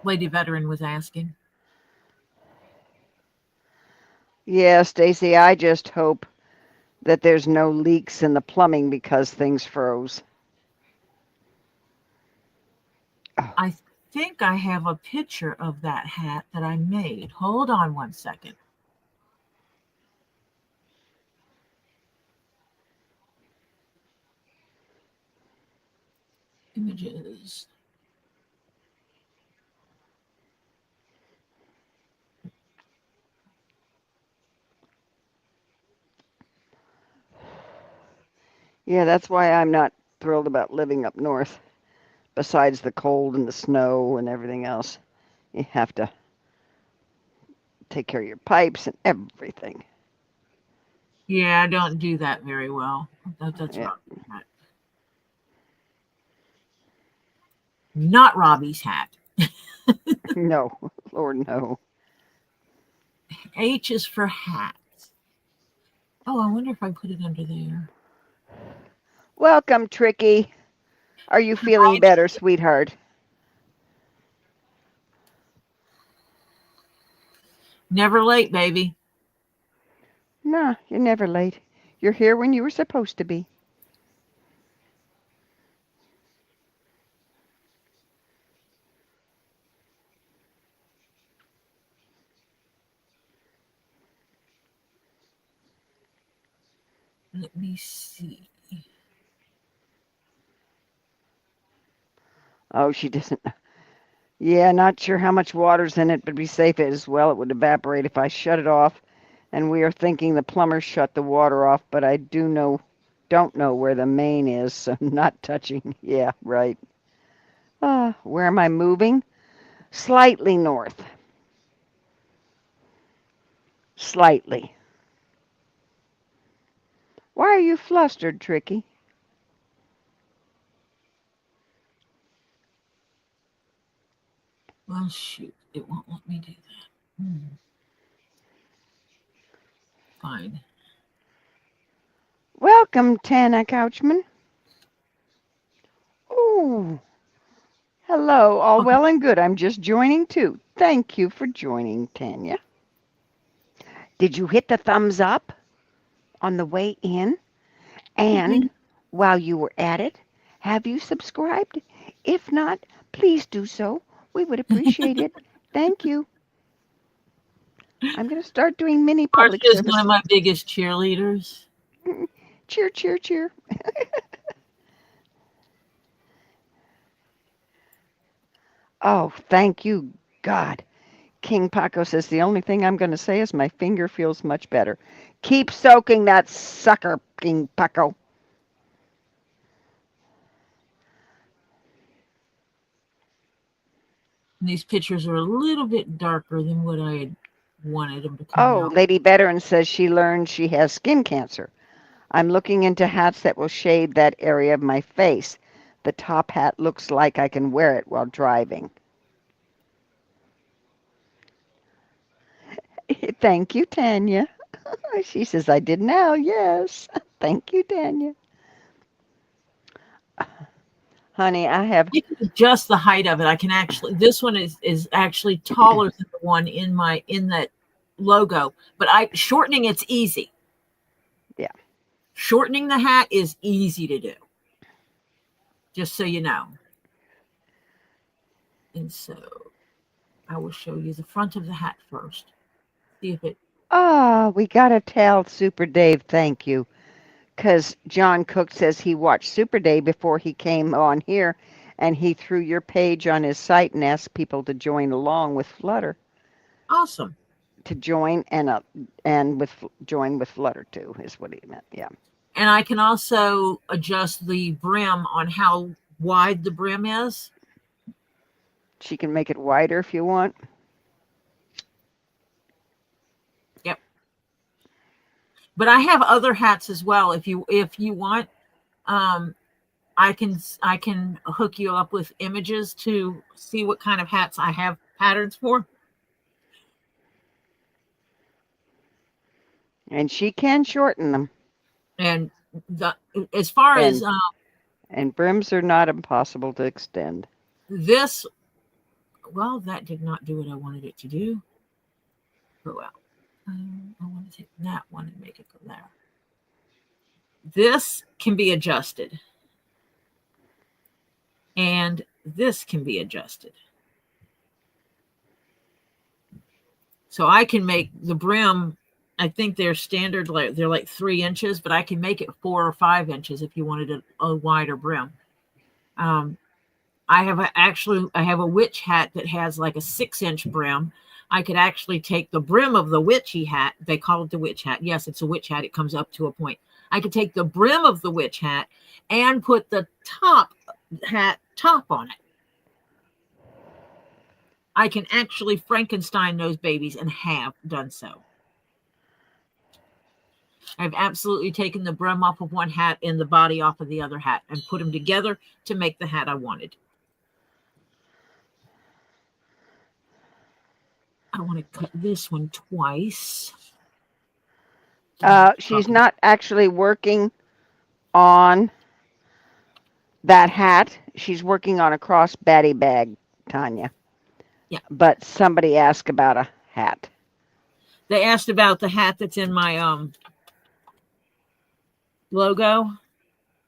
Lady Veteran was asking. Yeah, Stacy, I just hope that there's no leaks in the plumbing because things froze. Oh. I think I have a picture of that hat that I made. Hold on one second. Images. Yeah, that's why I'm not thrilled about living up north. Besides the cold and the snow and everything else, you have to take care of your pipes and everything. Yeah, I don't do that very well. That's Yeah. Robbie's hat. Not Robbie's hat. No, Lord, no. H is for hats. Oh, I wonder if I put it under there. Welcome, Tricky. Are you feeling better, sweetheart? Never late, baby. No, you're never late. You're here when you were supposed to be. Let me see. Oh, she doesn't. Yeah, not sure how much water's in it, but be safe as well. It would evaporate if I shut it off. And we are thinking the plumber shut the water off, but I don't know where the main is, so not touching. Yeah, right. Where am I moving? Slightly north. Slightly. Why are you flustered, Tricky? Well, shoot. It won't let me do that. Fine. Welcome, Tana Couchman. Oh, hello. All Okay. well and good. I'm just joining too. Thank you for joining, Tanya. Did you hit the thumbs up on the way in? And while you were at it, have you subscribed? If not, please do so. We would appreciate it. Thank you. I'm going to start doing mini public Marsha's one service. of my biggest cheerleaders. Cheer, cheer, cheer. Oh, thank you, God. KingPaco says the only thing I'm going to say is my finger feels much better. Keep soaking that sucker, KingPaco. These pictures are a little bit darker than what I had wanted them to come Oh, out. Lady Veteran says she learned she has skin cancer. I'm looking into hats that will shade that area of my face. The top hat looks like I can wear it while driving. Thank you, Tanya. She says, I did now, yes. Thank you, Tanya. Honey, I have. I can adjust the height of it. I can actually. This one is actually taller than the one in that logo, but shortening it's easy. Yeah. Shortening the hat is easy to do. Just so you know. And so I will show you the front of the hat first. See if it. Oh, we got to tell Super Dave thank you. Because John Cook says he watched Super Dave before he came on here, and he threw your page on his site and asked people to join along with Flutter. Awesome. To join join with Flutter too is what he meant. Yeah. And I can also adjust the brim on how wide the brim is. She can make it wider if you want. Yep. But I have other hats as well. If you want, I can hook you up with images to see what kind of hats I have patterns for. And she can shorten them. And as far as and brims are not impossible to extend. This, well, that did not do what I wanted it to do. Oh well. I want to take that one and make it go there. This can be adjusted. And this can be adjusted. So I can make the brim, I think they're standard, they're like 3 inches, but I can make it 4 or 5 inches if you wanted a wider brim. I have a witch hat that has like a 6-inch brim. I could actually take the brim of the witchy hat. They call it the witch hat. Yes, it's a witch hat. It comes up to a point. I could take the brim of the witch hat and put the top on it. I can actually Frankenstein those babies and have done so. I've absolutely taken the brim off of one hat and the body off of the other hat and put them together to make the hat I wanted. I want to cut this one twice. She's not actually working on that hat. She's working on a crossbody bag, Tanya. Yeah. But somebody asked about a hat. They asked about the hat that's in my logo.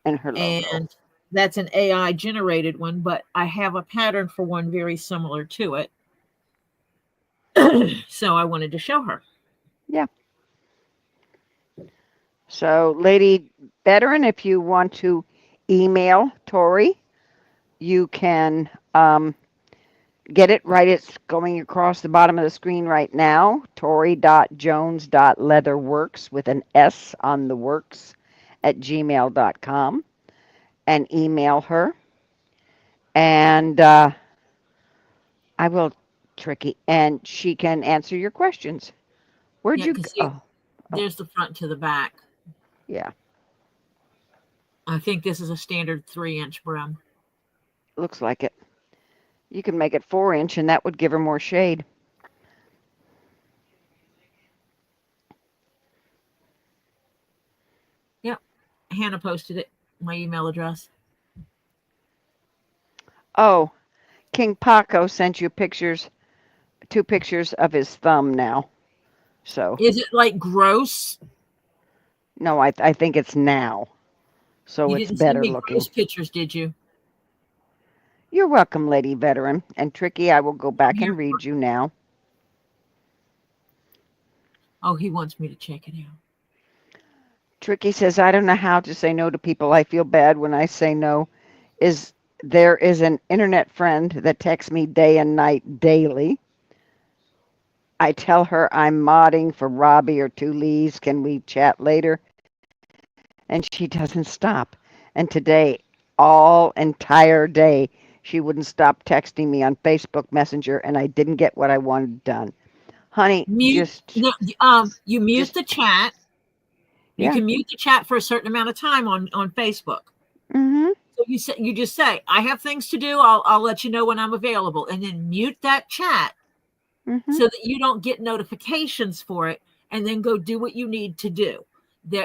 And her logo. And that's an AI generated one, but I have a pattern for one very similar to it. So I wanted to show her. Yeah. So, Lady Veteran, if you want to email Tori, you can get it right. It's going across the bottom of the screen right now. Tori.jones.leatherworks with an S on the works @gmail.com, and email her. And I will, Tricky, and she can answer your questions. Where'd you go? There's the front to the back. Yeah. I think this is a standard 3-inch brim. Looks like it. You can make it 4-inch, and that would give her more shade. Yep. Hannah posted it, my email address. Oh, KingPaco sent you 2 pictures of his thumb now. So is it like gross? No, I think it's now. So you it's didn't better send me looking. Gross pictures, did you? You're welcome, Lady Veteran. And Tricky, I will go back and read you now. Oh, he wants me to check it out. Tricky says, I don't know how to say no to people. I feel bad when I say no. There is an internet friend that texts me day and night daily. I tell her I'm modding for Robbie or 2 Lees. Can we chat later? And she doesn't stop. And today, all entire day, she wouldn't stop texting me on Facebook Messenger, and I didn't get what I wanted done. Honey, Mute. just No, you mute just the chat. You yeah. can mute the chat for a certain amount of time on Facebook. Mm-hmm. So you just say, I have things to do. I'll let you know when I'm available, and then mute that chat Mm-hmm. so that you don't get notifications for it, and then go do what you need to do.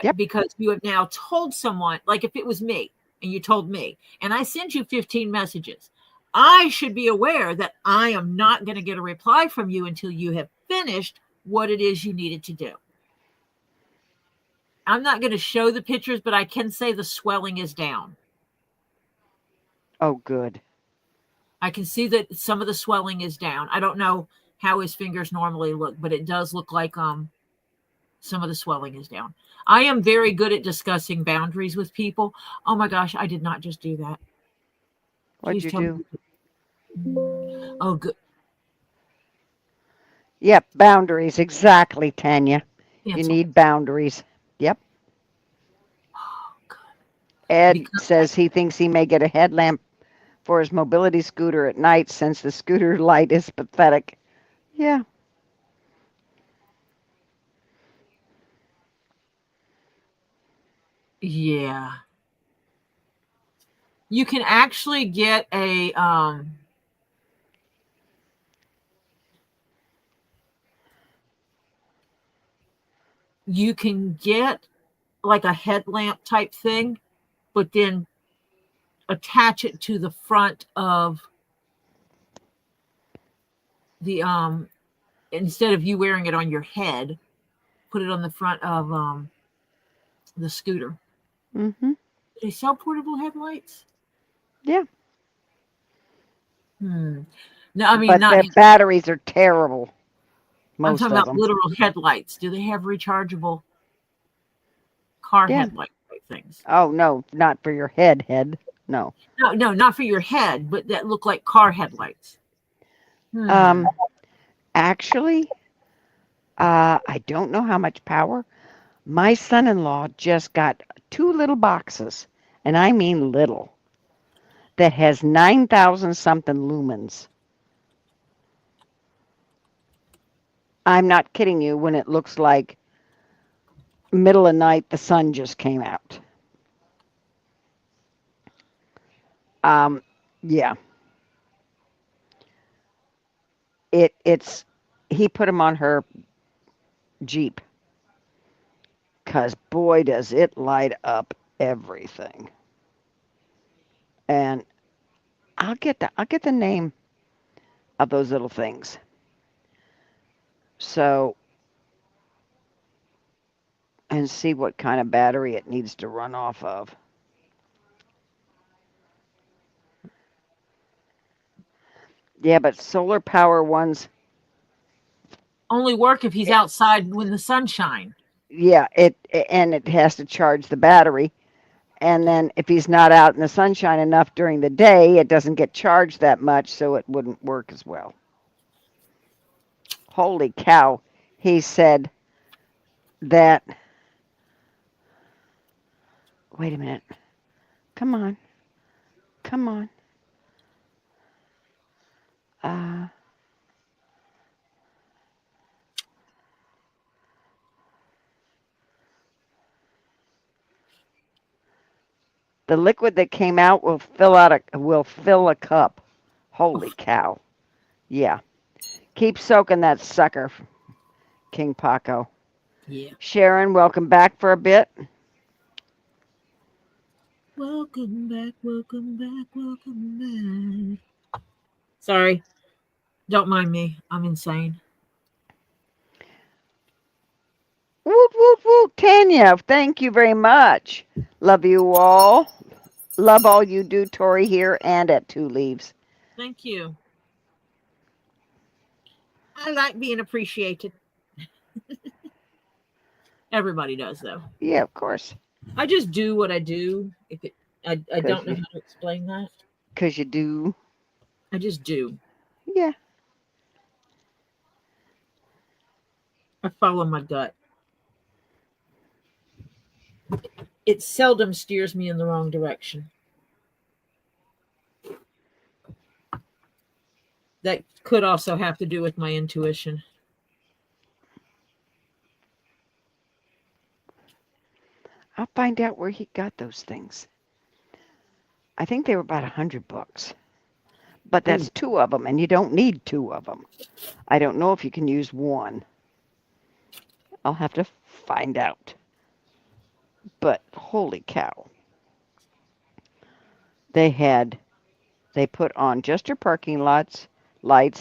Yep. Because you have now told someone, like if it was me and you told me, and I send you 15 messages, I should be aware that I am not going to get a reply from you until you have finished what it is you needed to do. I'm not going to show the pictures, but I can say the swelling is down. Oh, good. I can see that some of the swelling is down. I don't know how his fingers normally look, but it does look like some of the swelling is down. I am very good at discussing boundaries with people. Oh my gosh, I did not just do that. What'd Please you tell do? me. Oh, good. Yep, boundaries. Exactly, Tanya. You Cancel. need boundaries. Yep. Oh, good. Ed Because says he thinks he may get a headlamp for his mobility scooter at night since the scooter light is pathetic. Yeah. yeah, you can actually get a you can get like a headlamp type thing, but then attach it to the front of the instead of you wearing it on your head, put it on the front of the scooter. Mm-hmm. Do they sell portable headlights? Yeah. No, I mean But not. their batteries are terrible. I'm Most talking of about them. literal headlights. Do they have rechargeable car Yeah. headlight type things? Oh no, not for your head. No. No, not for your head, but that look like car headlights. Um. Actually, I don't know how much power. My son-in-law just got 2 little boxes, and I mean little, that has 9,000 something lumens. I'm not kidding you when it looks like middle of night the sun just came out. Um, yeah, it's he put them on her Jeep because boy does it light up everything. And I'll get the name of those little things. So and see what kind of battery it needs to run off of. Yeah, but solar power ones, Only work if he's outside when the sun shines. yeah, it has to charge the battery. And then if he's not out in the sunshine enough during the day, it doesn't get charged that much, so it wouldn't work as well. Holy cow. He said that, wait a minute. Come on. Come on. Uh, the liquid that came out will fill a cup. Holy cow. Yeah. Keep soaking that sucker, KingPaco. Yeah. Sharon, welcome back for a bit. Welcome back, welcome back, welcome back. Sorry. Don't mind me. I'm insane. Whoop, whoop, whoop. Tanya, thank you very much. Love you all. Love all you do, Tori, here and at Two Leaves. Thank you. I like being appreciated. Everybody does, though. Yeah, of course. I just do what I do. I Because don't know you, how to explain that. 'cause you do. I just do. Yeah. I follow my gut. It seldom steers me in the wrong direction. That could also have to do with my intuition. I'll find out where he got those things. I think they were about 100 bucks. But that's 2 of them, and you don't need 2 of them. I don't know if you can use one. I'll have to find out. But holy cow. They put on just her parking lights,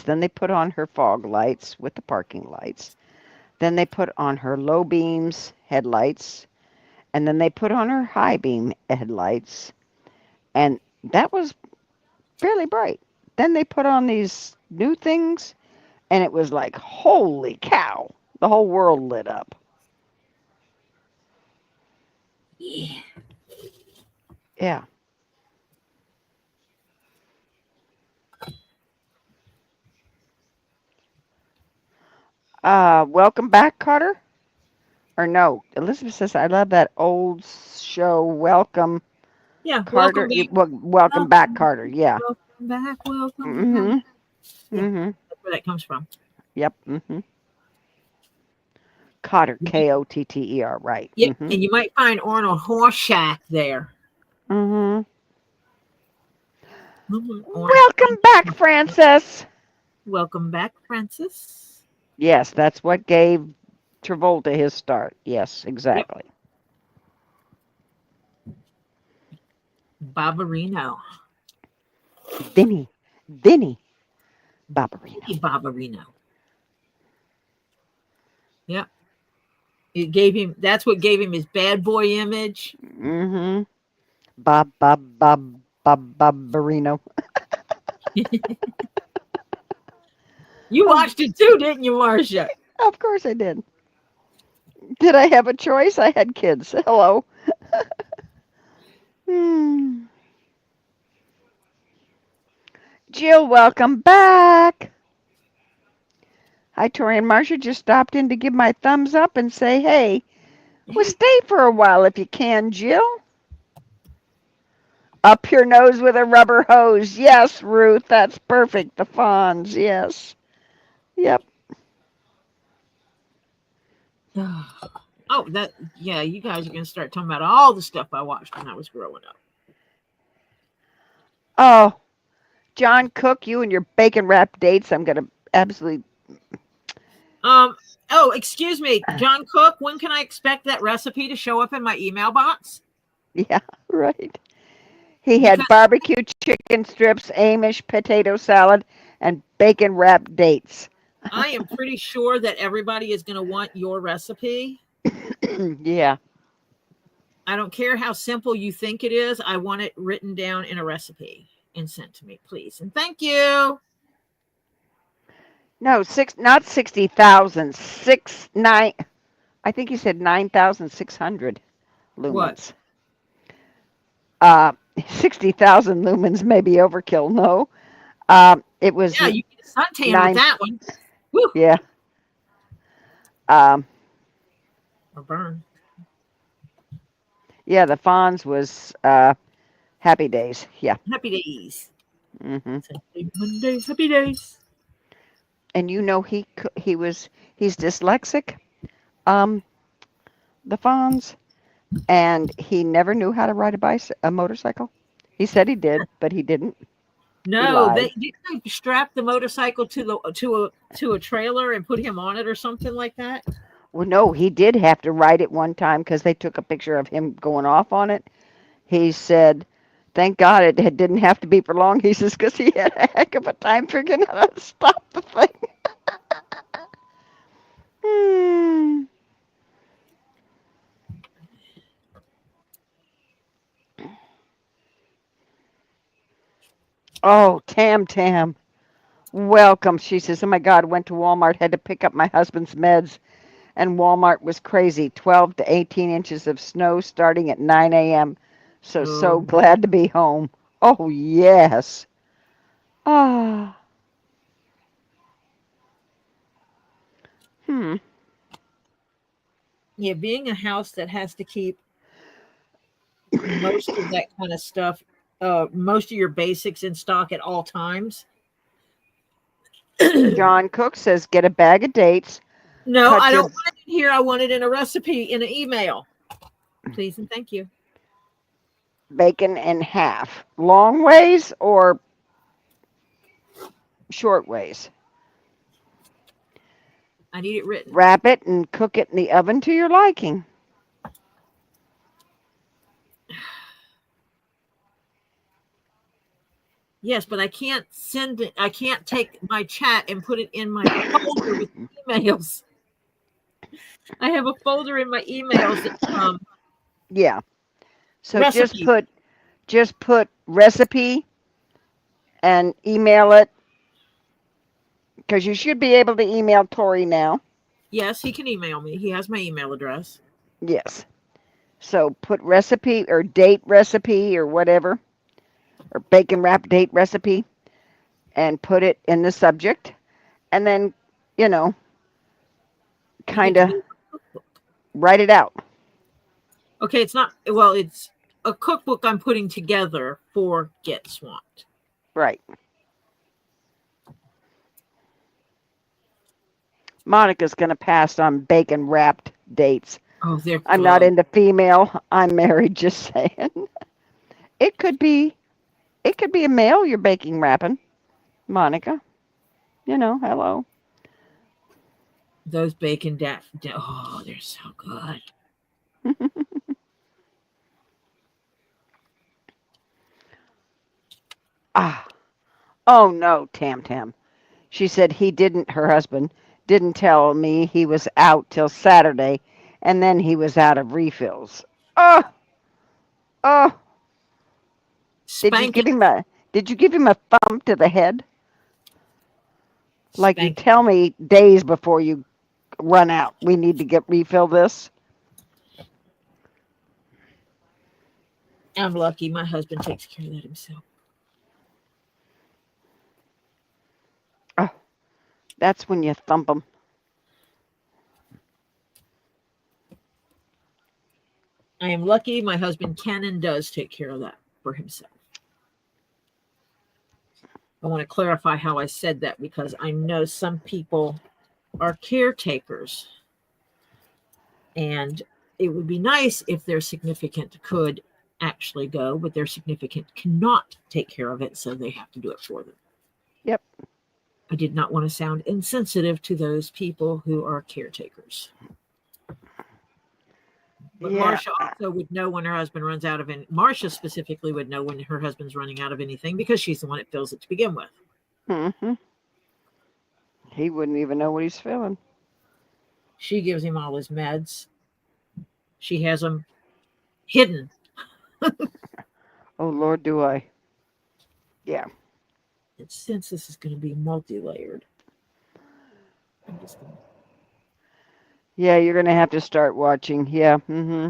then they put on her fog lights with the parking lights. Then they put on her low beams headlights, and then they put on her high beam headlights. And that was fairly bright. Then they put on these new things, and it was like, holy cow, the whole world lit up. Yeah. Yeah. Welcome back, Carter. Or no, Elizabeth says, I love that old show. Welcome, Yeah. Carter. Welcome back, Carter. Yeah. Welcome back. Welcome Mm-hmm. back. Yeah, Mm-hmm. that's where that comes from. Yep. Mm-hmm. Cotter, Kotter, right. Yeah, Mm-hmm. and you might find Arnold Horseshack there. Mm-hmm. Arnold. Welcome back, Francis. Welcome back, Francis. Yes, that's what gave Travolta his start. Yes, exactly. Yep. Barbarino. Vinny Barbarino. Barbarino. Yep. It gave him. That's what gave him his bad boy image. Mm-hmm. Barbarino. You watched it too, didn't you, Marcia? Of course I did. Did I have a choice? I had kids. Hello. Jill, welcome back. Hi, Tori and Marcia. Just stopped in to give my thumbs up and say, hey, well, stay for a while if you can, Jill. Up your nose with a rubber hose. Yes, Ruth, that's perfect. The fawns, yes. Yep. Oh, yeah, you guys are going to start talking about all the stuff I watched when I was growing up. Oh, John Cook, you and your bacon wrapped dates. I'm going to absolutely. Oh, excuse me, John Cook, when can I expect that recipe to show up in my email box? Yeah, right. He had barbecue chicken strips, Amish potato salad, and bacon wrapped dates. I am pretty sure that everybody is going to want your recipe. Yeah. I don't care how simple you think it is. I want it written down in a recipe and sent to me, please. And thank you. No, not 60,000. 9. I think you said 9,600 lumens. What? 60,000 lumens may be overkill. No. It was. Yeah, you get a suntan with that one. Woo. Yeah. Or burn. Yeah, the Fonz was Happy Days. Yeah. Happy Days. Mm-hmm. Mondays, Happy Days. And you know he's dyslexic. The Fonz, and he never knew how to ride a motorcycle. He said he did, but he didn't. No, they strapped the motorcycle to a trailer and put him on it or something like that. Well, no, he did have to ride it one time because they took a picture of him going off on it. He said, thank God it didn't have to be for long. He says, because he had a heck of a time figuring out how to stop the thing. Oh, Tam. Welcome. She says, oh my God, went to Walmart, had to pick up my husband's meds, and Walmart was crazy. 12 to 18 inches of snow starting at 9 a.m. So glad to be home. Oh, yes. Ah. Yeah, being a house that has to keep most of that kind of stuff, most of your basics in stock at all times. John Cook says, get a bag of dates. No, I don't want it in here. I want it in a recipe in an email. Please and thank you. Bacon in half. Long ways or short ways? I need it written. Wrap it and cook it in the oven to your liking. Yes, but I can't send it. I can't take my chat and put it in my folder with emails. I have a folder in my emails that Yeah. So recipe. just put recipe and email it, because you should be able to email Tori now. Yes, he can email me. He has my email address. Yes. So put recipe or date recipe or whatever, or bacon wrap date recipe, and put it in the subject. And then, you know, You need kind to of do a cookbook. write it out. Okay, it's not, well, it's a cookbook I'm putting together for Get Swamped. Right. Monica's going to pass on bacon wrapped dates. Oh, they're I'm not good. into female. I'm married, just saying. It could be a male you're baking wrapping, Monica. You know, hello. Those bacon oh, they're so good. Ah. Oh no, Tam Tam. She said her husband didn't tell me he was out till Saturday, and then he was out of refills. Oh, oh. Spanking. Did you give him a thumb to the head? Like, you Spanking. tell me days before you run out, we need to refill this? I'm lucky. My husband takes care of that himself. Oh, that's when you thump them. I am lucky my husband can and does take care of that for himself. I want to clarify how I said that, because I know some people are caretakers, and it would be nice if their significant could actually go, but their significant cannot take care of it, so they have to do it for them. Yep. I did not want to sound insensitive to those people who are caretakers. But Yeah. Marcia also would know when her husband runs out of it. Marcia specifically would know when her husband's running out of anything, because she's the one that fills it to begin with. Mm-hmm. He wouldn't even know what he's feeling. She gives him all his meds. She has them hidden. Oh, Lord, do I. Yeah. And since this is going to be multi-layered, I'm just going to... Yeah, you're going to have to start watching. Yeah. Mm-hmm.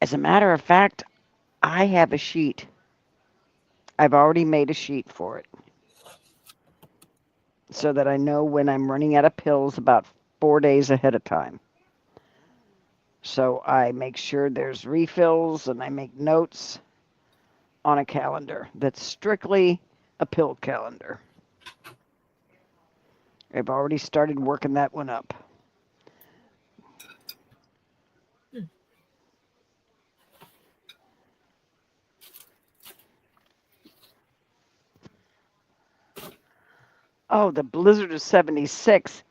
As a matter of fact, I have a sheet. I've already made a sheet for it, so that I know when I'm running out of pills about 4 days ahead of time. So I make sure there's refills, and I make notes on a calendar that's strictly a pill calendar. I've already started working that one up. Oh, the blizzard of 76.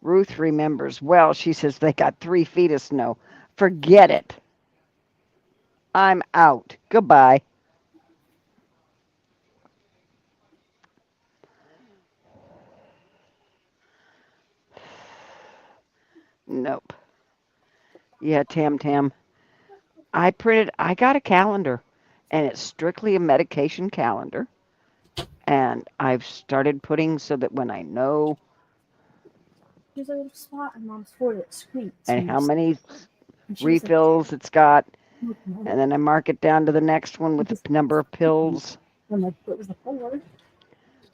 Ruth remembers well. She says they got 3 feet of snow. Forget it. I'm out. Goodbye. Nope. Yeah, Tam Tam. I got a calendar, and it's strictly a medication calendar. And I've started putting so that when I know There's a little spot on Mom's floor that squeaks. and how many And she was like, refills it's got, "Look, Mom." and then I mark it down to the next one with the number of pills, I'm like, "What was the floor?"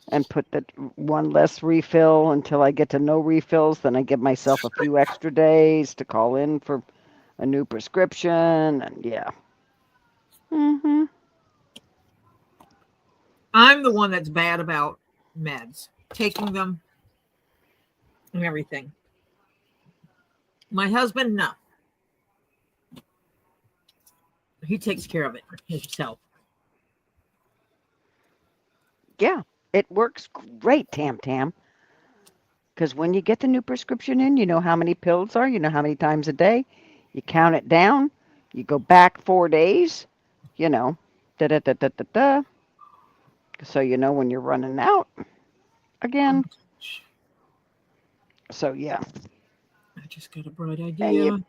and put the one less refill until I get to no refills. Then I give myself a few extra days to call in for a new prescription, and yeah. Mm-hmm. I'm the one that's bad about meds, taking them and everything. My husband, no. He takes care of it himself. Yeah, it works great, Tam Tam. Because when you get the new prescription in, you know how many pills are, you know how many times a day. You count it down. You go back 4 days, you know, da da da da da da. So you know when you're running out again. So yeah. I just got a bright And idea.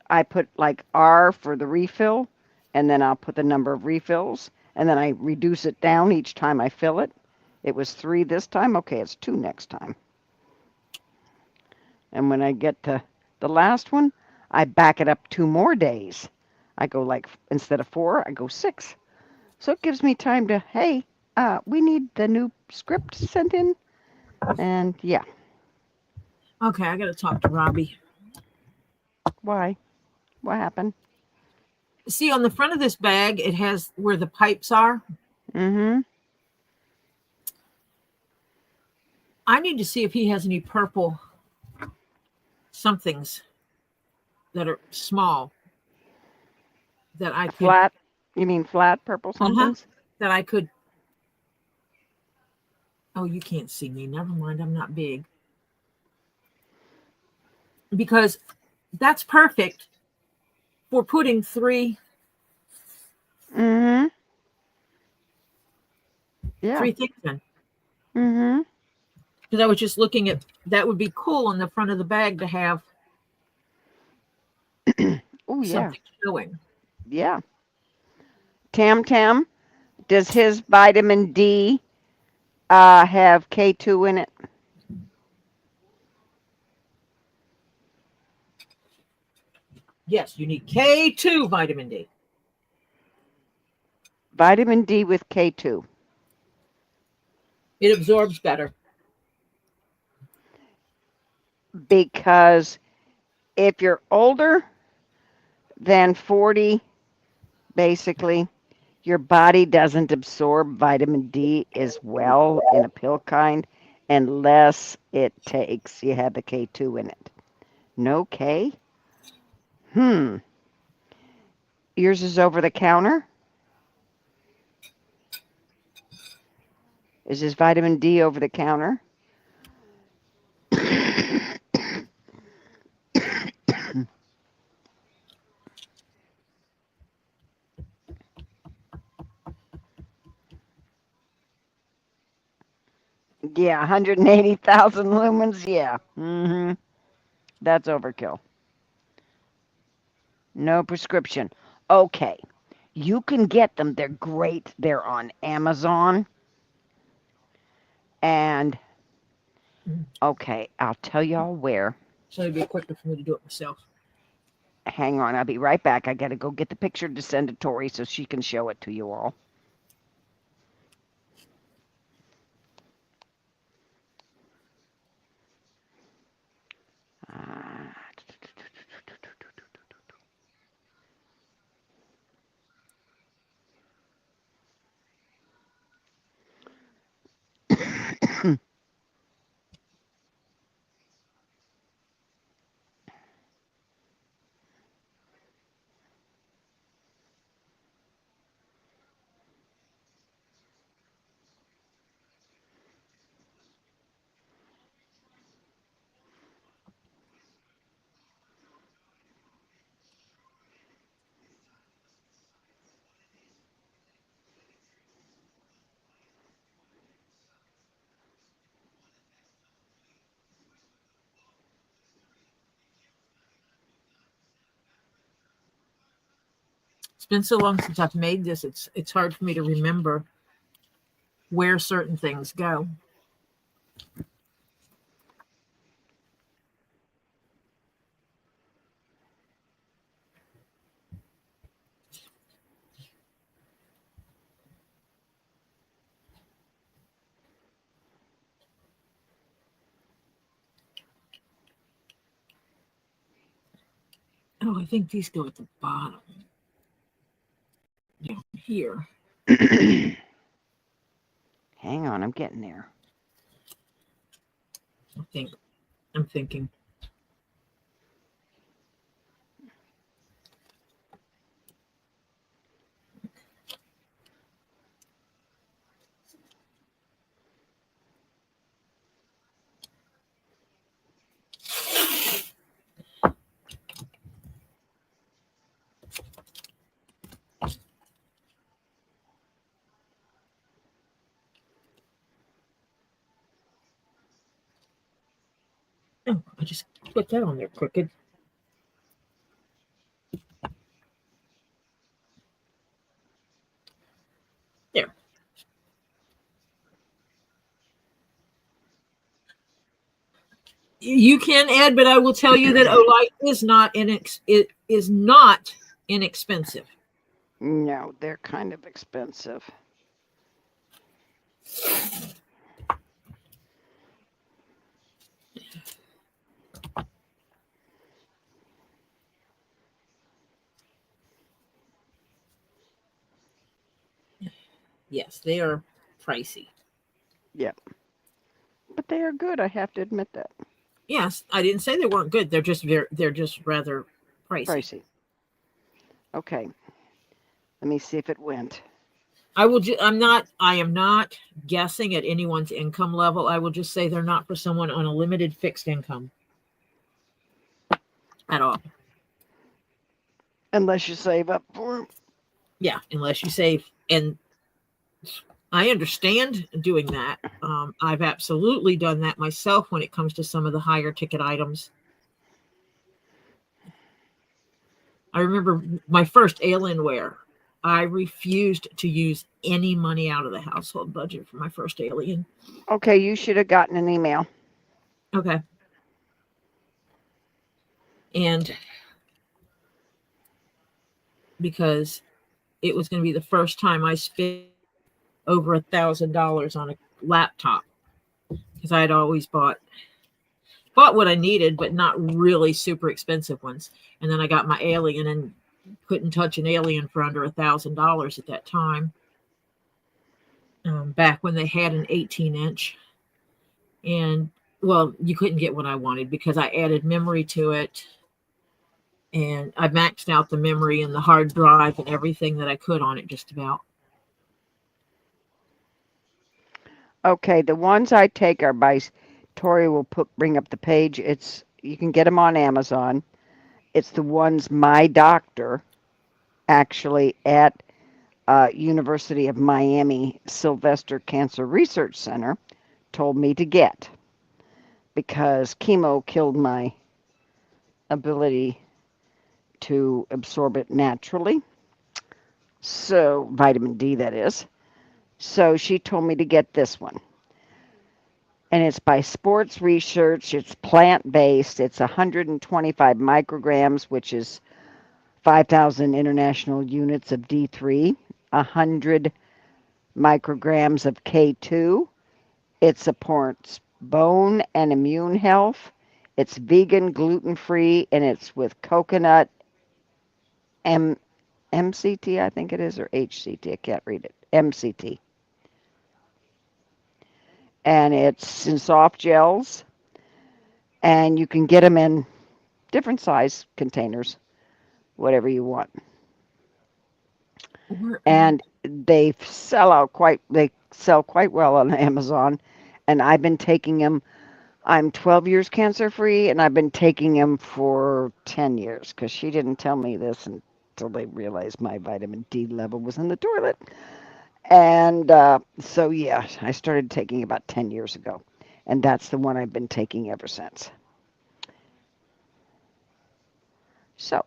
I put like R for the refill, and then I'll put the number of refills, and then I reduce it down each time I fill it. It was 3 this time. Okay, it's 2 next time. And when I get to the last one, I back it up 2 more days. I go like, instead of 4, I go 6. So it gives me time to, hey, we need the new script sent in. And yeah. Okay, I got to talk to Robbie. Why? What happened? See, on the front of this bag, it has where the pipes are. Mm-hmm. I need to see if he has any purple somethings that are small that I could. Flat? You mean flat purple somethings? That I could. Oh, you can't see me. Never mind. I'm not big. Because that's perfect for putting 3. Mm-hmm. Yeah. 3 things in. Mm-hmm. Because I was just looking at that would be cool on the front of the bag to have Oh, yeah. something showing. Yeah. Tam Tam, does his vitamin D have K2 in it? Yes, you need K2 vitamin D. Vitamin D with K2. It absorbs better. Because if you're older than 40, basically, your body doesn't absorb vitamin D as well in a pill kind unless you have the K2 in it. No K? Yours is over the counter? Is his vitamin D over the counter? Yeah, 180,000 lumens. Yeah. Mm-hmm. That's overkill. No prescription. Okay. You can get them. They're great. They're on Amazon. And, okay, I'll tell y'all where. So it'd be quicker for me to do it myself. Hang on. I'll be right back. I got to go get the picture to send to Tori so she can show it to you all. It's been so long since I've made this. It's hard for me to remember where certain things go. Oh, I think these go at the bottom. Down here. Hang on, I'm getting there. I'm thinking. Oh, I just put that on there crooked. There. You can add, but I will tell you that Olight is not it is not inexpensive. No, they're kind of expensive. Yes, they are pricey. Yep. But they are good, I have to admit that. Yes, I didn't say they weren't good. They're just rather pricey. Pricey. Okay. Let me see if it went. I am not guessing at anyone's income level. I will just say they're not for someone on a limited fixed income at all. Unless you save up for them. Yeah, unless you save. And I understand doing that. I've absolutely done that myself when it comes to some of the higher ticket items. I remember my first Alienware. I refused to use any money out of the household budget for my first Alien. Okay, you should have gotten an email. Okay. And because it was going to be the first time I spent over $1,000 on a laptop, because I had always bought what I needed, but not really super expensive ones. And then I got my Alien and couldn't touch an Alien for under $1,000 at that time. Back when they had an 18-inch. And well, you couldn't get what I wanted because I added memory to it. And I maxed out the memory and the hard drive and everything that I could on it just about. Okay, the ones I take are by Tori will bring up the page. You can get them on Amazon. It's the ones my doctor actually at University of Miami Sylvester Cancer Research Center told me to get because chemo killed my ability to absorb it naturally. So, vitamin D, that is. So, she told me to get this one. And it's by Sports Research. It's plant-based. It's 125 micrograms, which is 5,000 international units of D3, 100 micrograms of K2. It supports bone and immune health. It's vegan, gluten-free, and it's with coconut MCT, I think it is, or HCT. I can't read it. MCT. And it's in soft gels. And you can get them in different size containers, whatever you want. And they sell quite well on Amazon. And I've been taking them. I'm 12 years cancer free, and I've been taking them for 10 years because she didn't tell me this until they realized my vitamin D level was in the toilet. And so, yeah, I started taking about 10 years ago. And that's the one I've been taking ever since. So.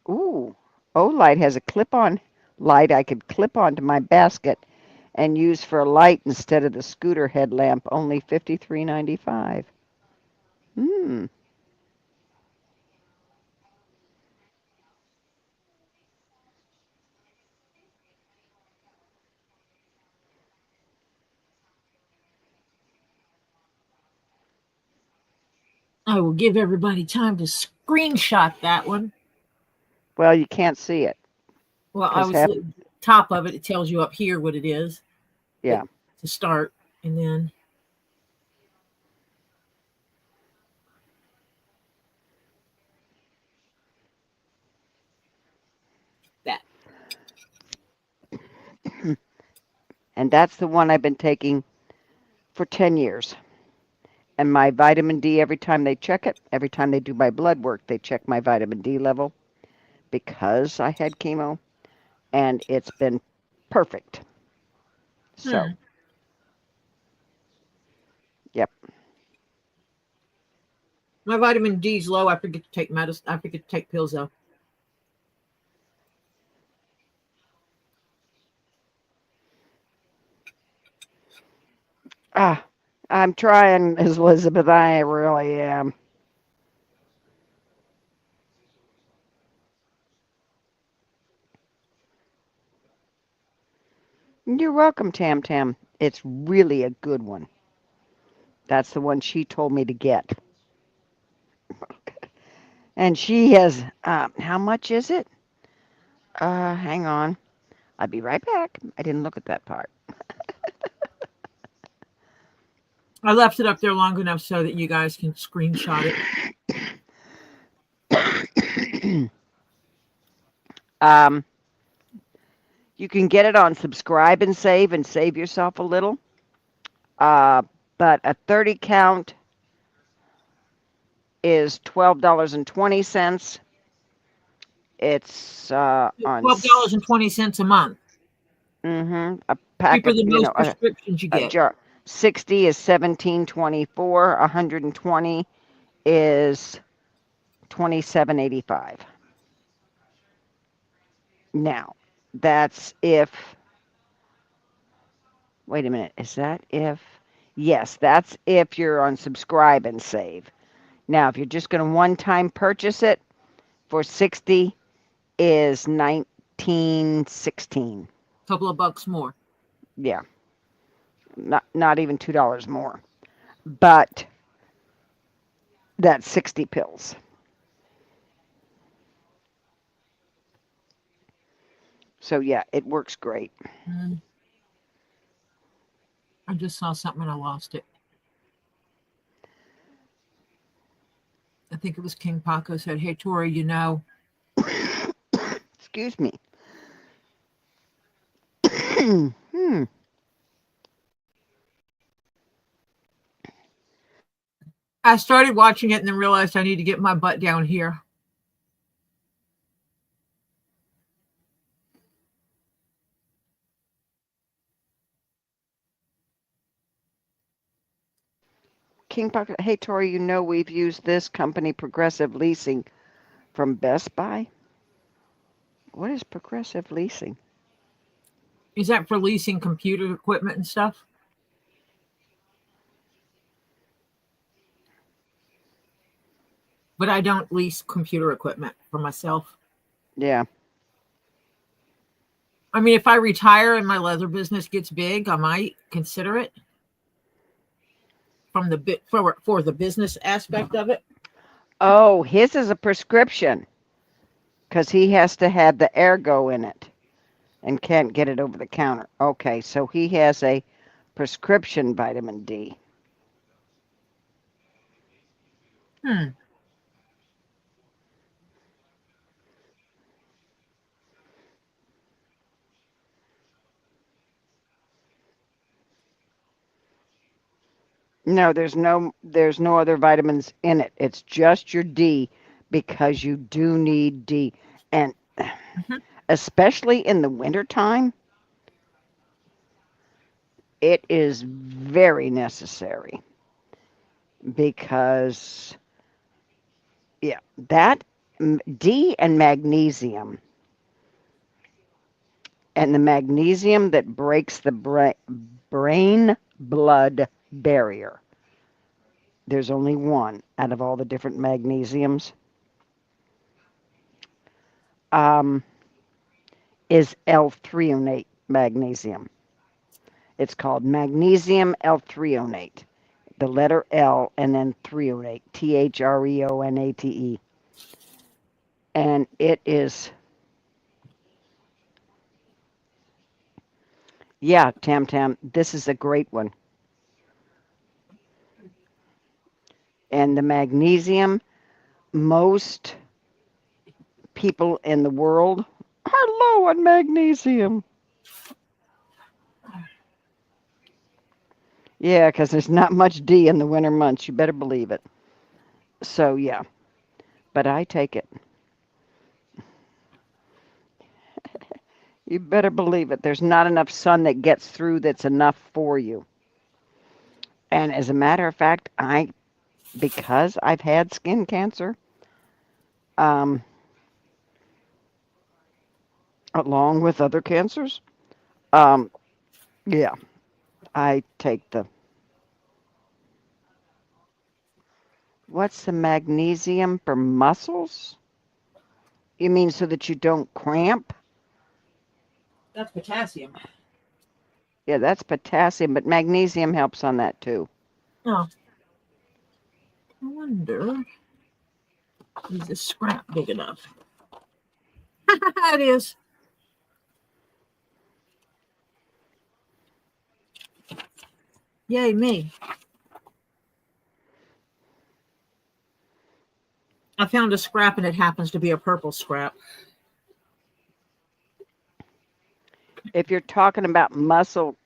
Ooh, Olight has a clip-on light I could clip onto my basket and use for a light instead of the scooter headlamp, only $53.95. Hmm. I will give everybody time to screenshot that one. Well, you can't see it. Well, I was top of it. It tells you up here what it is. Yeah. To start, and then that. And that's the one I've been taking for 10 years. And my vitamin D, every time they check it, every time they do my blood work, they check my vitamin D level because I had chemo, and it's been perfect. So, yep. My vitamin D is low. I forget to take medicine. I forget to take pills though. I'm trying, Elizabeth. I really am. You're welcome, Tam Tam. It's really a good one. That's the one she told me to get. And she has, how much is it? Hang on. I'll be right back. I didn't look at that part. I left it up there long enough so that you guys can screenshot it. You can get it on subscribe and save yourself a little. But a 30 count is $12.20. It's on $12.20 a month. A pack Cheaper of, than most prescriptions you a get. jar. 60 is $17.24. 120 is $27.85. Now, that's if. Wait a minute. Is that if? Yes, that's if you're on subscribe and save. Now, if you're just going to one-time purchase it for 60 is $19.16. Couple of bucks more. Yeah. Not even $2 more. But that's 60 pills. So yeah, it works great. I just saw something and I lost it. I think it was KingPaco said, "Hey Tori, you know." Excuse me. I started watching it and then realized I need to get my butt down here. KingPaco, hey Tori, you know we've used this company, Progressive Leasing, from Best Buy. What is Progressive Leasing? Is that for leasing computer equipment and stuff? But I don't lease computer equipment for myself. Yeah. I mean, if I retire and my leather business gets big, I might consider it from the bit for the business aspect of it. Oh, his is a prescription because he has to have the ergo in it and can't get it over the counter. Okay, so he has a prescription vitamin D. No, there's no other vitamins in it. It's just your D because you do need D. And especially in the wintertime, it is very necessary because, yeah, that D and magnesium, and the magnesium that breaks the brain blood barrier. There's only one out of all the different magnesiums. Is L-threonate magnesium. It's called magnesium L-threonate. The letter L and then threonate. Threonate. And it is, yeah, Tam Tam, this is a great one. And the magnesium, most people in the world are low on magnesium. Yeah, because there's not much D in the winter months. You better believe it. So, yeah. But I take it. You better believe it. There's not enough sun that gets through that's enough for you. And as a matter of fact, because I've had skin cancer, um, along with other cancers, um, yeah, I take the. What's the magnesium for muscles? You mean so that you don't cramp? That's potassium. Yeah, that's potassium, but magnesium helps on that too. Oh. I wonder, is this scrap big enough? It is. Yay, me. I found a scrap and it happens to be a purple scrap. If you're talking about muscle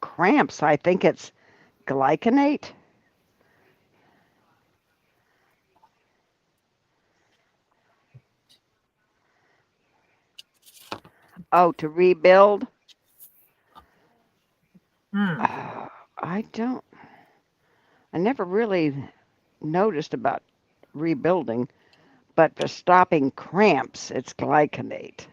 cramps, I think it's glycinate. Oh, to rebuild? I never really noticed about rebuilding, but for stopping cramps, it's glycinate.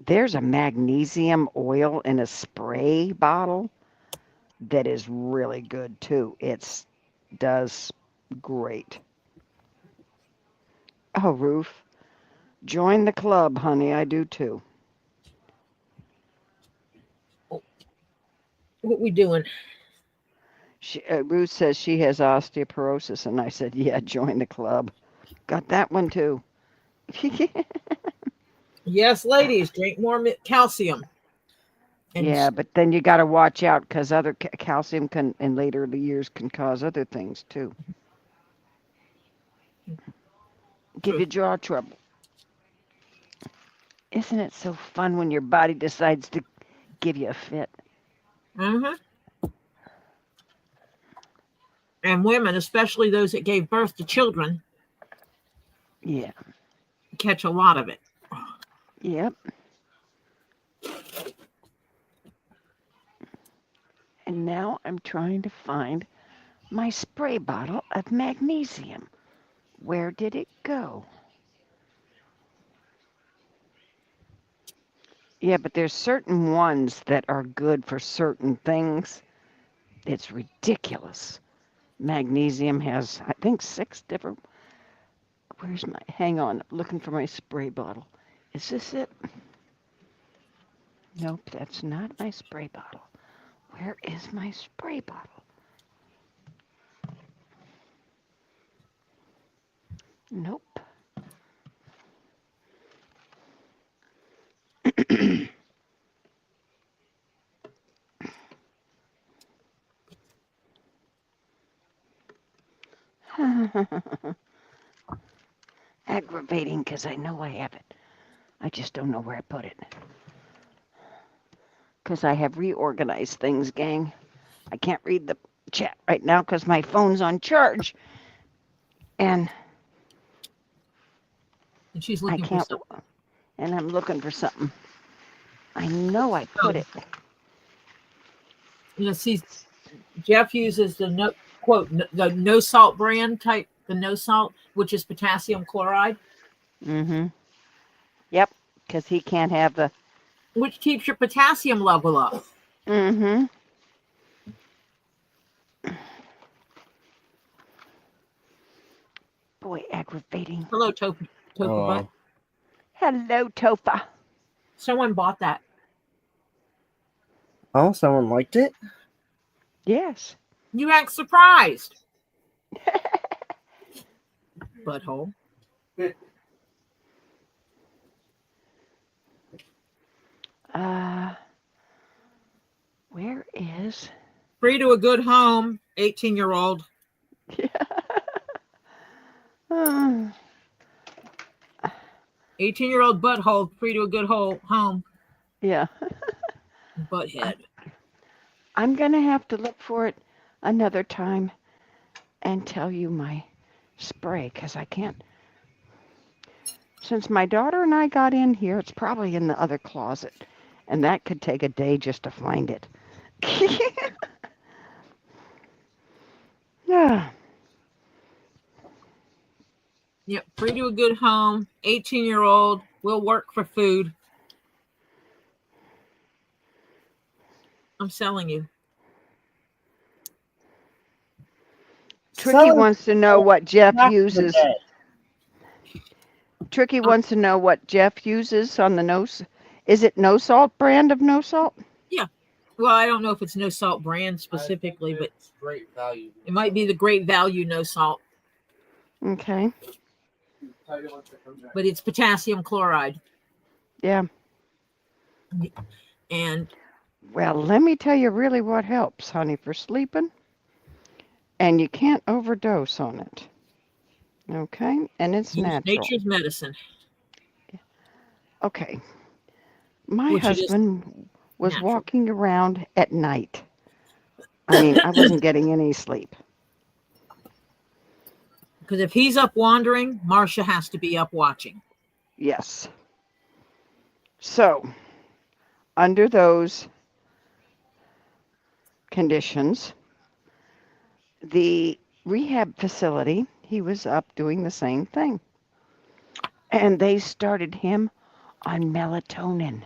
There's a magnesium oil in a spray bottle that is really good too. It does great. Oh, Ruth, join the club, honey. I do too. What we doing? Ruth says she has osteoporosis, and I said, yeah, join the club. Got that one too. Yes, ladies, drink more calcium. And Yeah, but then you got to watch out because other calcium can, in later years, can cause other things too. Give you jaw trouble. Isn't it so fun when your body decides to give you a fit? And women, especially those that gave birth to children, Yeah. catch a lot of it. Yep. And now I'm trying to find my spray bottle of magnesium. Where did it go? Yeah, but there's certain ones that are good for certain things. It's ridiculous. Magnesium has, I think, 6 different. Where's my, hang on, I'm looking for my spray bottle. Is this it? Nope, that's not my spray bottle. Where is my spray bottle? Nope. Aggravating because I know I have it. I just don't know where I put it. Because I have reorganized things, gang. I can't read the chat right now because my phone's on charge. And she's I looking for can't, something. and I'm looking for something. I know I put it. You know, see, Jeff uses the the no salt brand type, the no salt, which is potassium chloride. Yep, because he can't have the. Which keeps your potassium level up. Boy, aggravating. Hello, Tofa Butt. Hello, Tofa. Someone bought that. Oh, someone liked it? Yes. You act surprised. Butthole. Where is? Free to a good home, 18-year-old. 18-year-old butthole, free to a good home. Yeah. Butthead. I'm going to have to look for it another time and tell you my spray because I can't. Since my daughter and I got in here, it's probably in the other closet. And that could take a day just to find it. Yeah. Yep, free to a good home. 18-year-old will work for food. I'm selling you. Tricky wants to know what Jeff Back in the uses. day. Tricky wants to know what Jeff uses on the Is it no salt brand of no salt? Yeah. Well, I don't know if it's no salt brand specifically, but It's great value. it might be the Great Value no salt. Okay. But it's potassium chloride. Yeah. And well, let me tell you really what helps, honey, for sleeping. And you can't overdose on it. Okay? And it's natural. Nature's medicine. Okay. My husband was natural. walking around at night. I mean, I wasn't getting any sleep. Because if he's up wandering, Marcia has to be up watching. Yes. So, under those conditions, the rehab facility, he was up doing the same thing. And they started him on melatonin.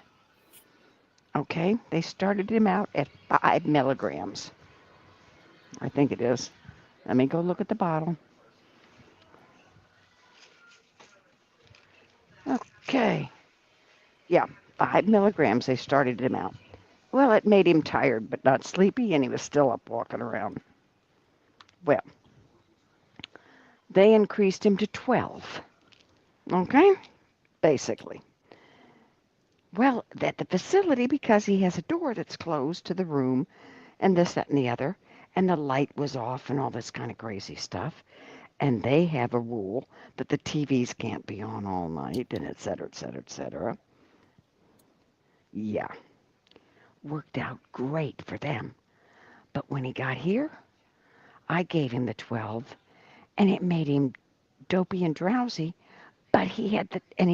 Okay? They started him out at 5 milligrams. I think it is. Let me go look at the bottle. Okay. Yeah, 5 milligrams they started him out. Well, it made him tired but not sleepy, and he was still up walking around. Well, they increased him to 12. Okay? Basically. Well, at the facility, because he has a door that's closed to the room, and this, that, and the other, and the light was off and all this kind of crazy stuff, and they have a rule that the TVs can't be on all night, and et cetera, et cetera, et cetera. Yeah. Worked out great for them. But when he got here, I gave him the 12, and it made him dopey and drowsy, but he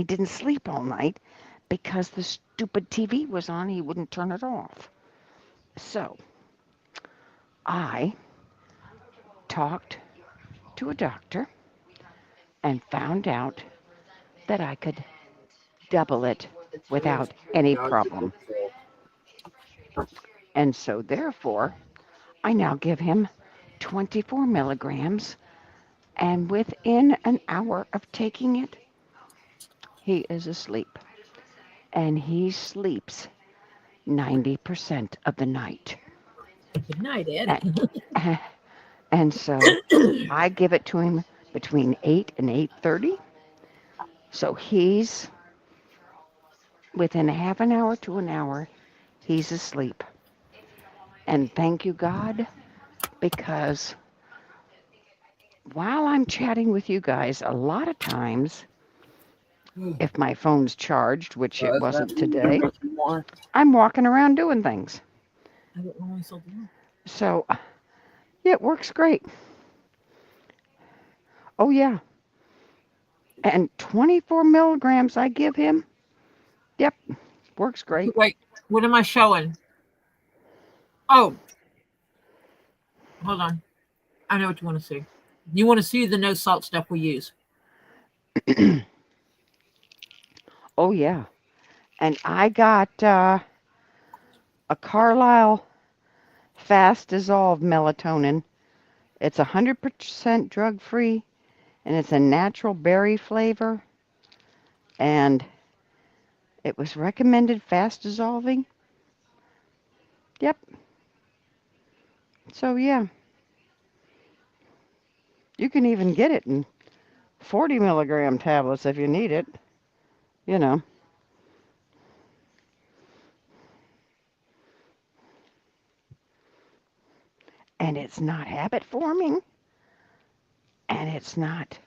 didn't sleep all night because the stupid TV was on. He wouldn't turn it off. So I talked to a doctor and found out that I could double it without any problem. And so therefore, I now give him 24 milligrams, and within an hour of taking it, he is asleep. And he sleeps 90% of the night. Good night, Ed. And so I give it to him between 8 and 8:30. So he's within a half an hour to an hour, he's asleep. And thank you, God, because while I'm chatting with you guys, a lot of times, if my phone's charged, which it wasn't today, I'm walking around doing things. So yeah, it works great. Oh, yeah. And 24 milligrams I give him. Yep, works great. Wait, what am I showing? Oh, hold on. I know what you want to see. You want to see the no salt stuff we use. Oh, yeah. And I got a Carlisle fast dissolved melatonin. It's 100% drug free, and it's a natural berry flavor. And it was recommended fast dissolving. Yep. So, yeah. You can even get it in 40 milligram tablets if you need it. You know. And it's not habit forming. And it's not,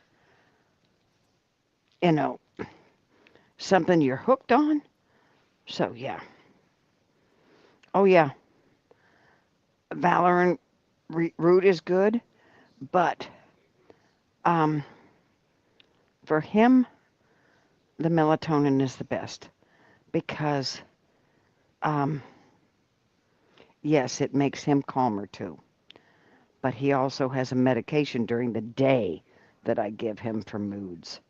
something you're hooked on. So, yeah. Oh, yeah. Valorant root is good, but for him, the melatonin is the best because, yes, it makes him calmer too. But he also has a medication during the day that I give him for moods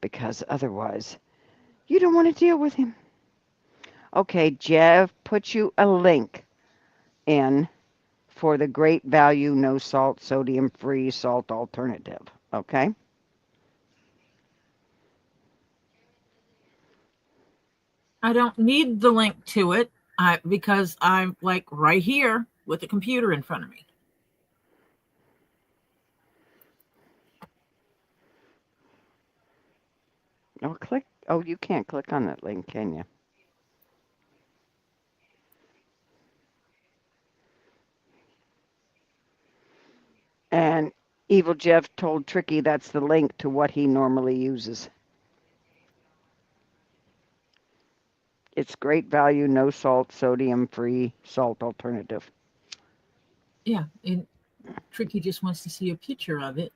because otherwise you don't want to deal with him. Okay, Jeff, put you a link in for the great value, no salt, sodium free salt alternative. Okay? I don't need the link to it because I'm like right here with the computer in front of me. Oh, click. Oh, you can't click on that link, can you? And Evil Jeff told Tricky that's the link to what he normally uses. It's great value, no salt, sodium free salt alternative. Yeah, and Tricky just wants to see a picture of it,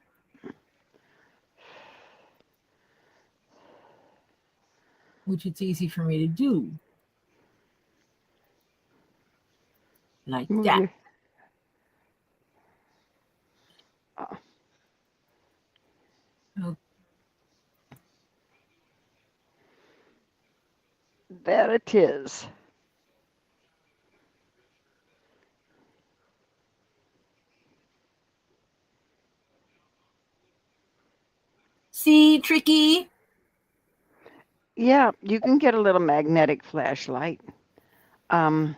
which it's easy for me to do. Like Move that. your. Oh, Oh, that it is. see, Tricky? Yeah, you can get a little magnetic flashlight. Um,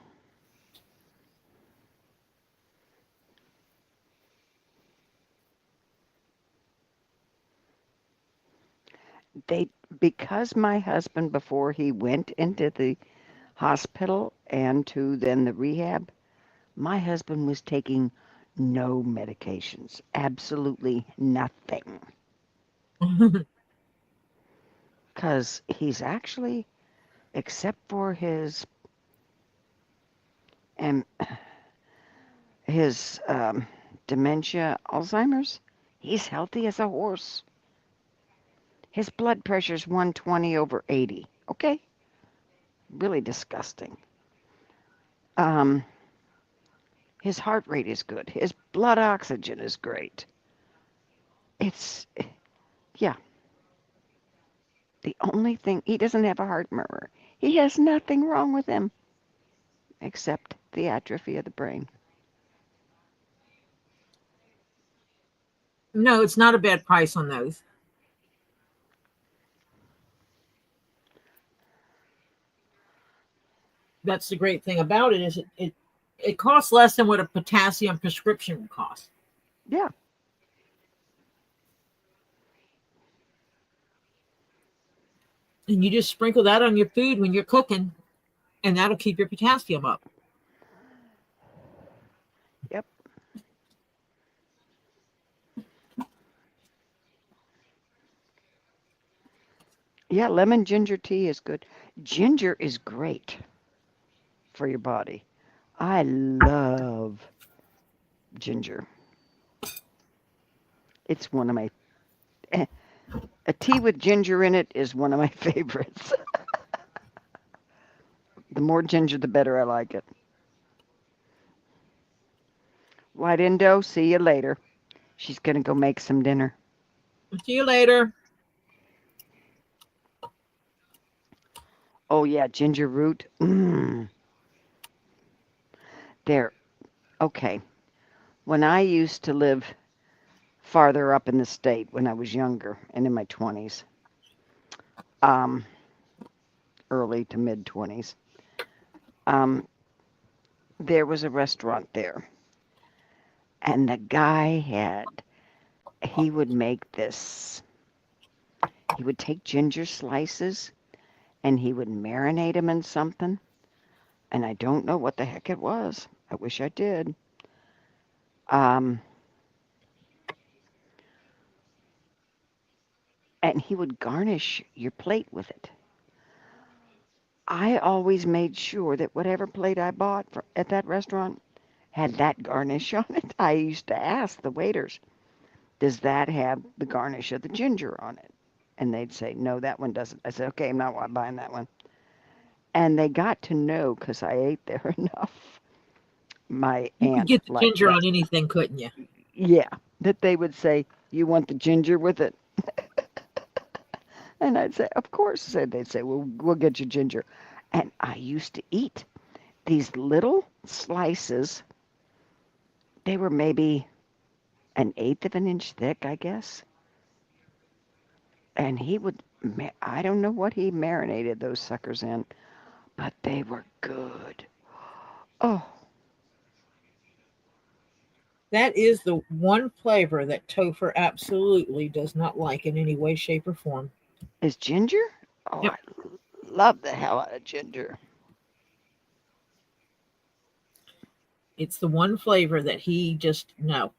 they because my husband before he went into the hospital and to then the rehab, my husband was taking no medications, absolutely nothing, because he's actually, except for and his dementia, Alzheimer's, he's healthy as a horse. His blood pressure's 120 over 80. Okay, really disgusting. Um, his heart rate is good. His blood oxygen is great. It's yeah. The only thing he doesn't have a heart murmur. He has nothing wrong with him except the atrophy of the brain. No, it's not a bad price on those. That's the great thing about it is it costs less than what a potassium prescription would cost. Yeah. And you just sprinkle that on your food when you're cooking, and that'll keep your potassium up. Yep. Yeah, lemon ginger tea is good. Ginger is great for your body. I love ginger. It's one of my a tea with ginger in it is one of my favorites. The more ginger, the better I like it. White Indo, see you later. She's gonna go make some dinner. See you later. Oh yeah, ginger root. There. Okay. When I used to live farther up in the state when I was younger and in my 20s, um, early to mid 20s, um, there was a restaurant there, and the guy he would make this. He would take ginger slices and he would marinate them in something, and I don't know what the heck it was. I wish I did. Um, and he would garnish your plate with it. I always made sure that whatever plate I bought at that restaurant had that garnish on it. I used to ask the waiters, does that have the garnish of the ginger on it? And they'd say, no, that one doesn't. I said, okay, I'm not buying that one. And they got to know, because I ate there enough, my You could aunt get the like ginger that. on anything, couldn't you? Yeah, that they would say, you want the ginger with it? And I'd say, of course. They'd say, well, we'll get you ginger. And I used to eat these little slices. They were maybe an eighth of an inch thick, I guess. And he would, I don't know what he marinated those suckers in, but they were good. Oh, That is the one flavor that Topher absolutely does not like in any way, shape, or form. is ginger? Oh, Yep. I love the hell out of ginger. It's the one flavor that he just, no.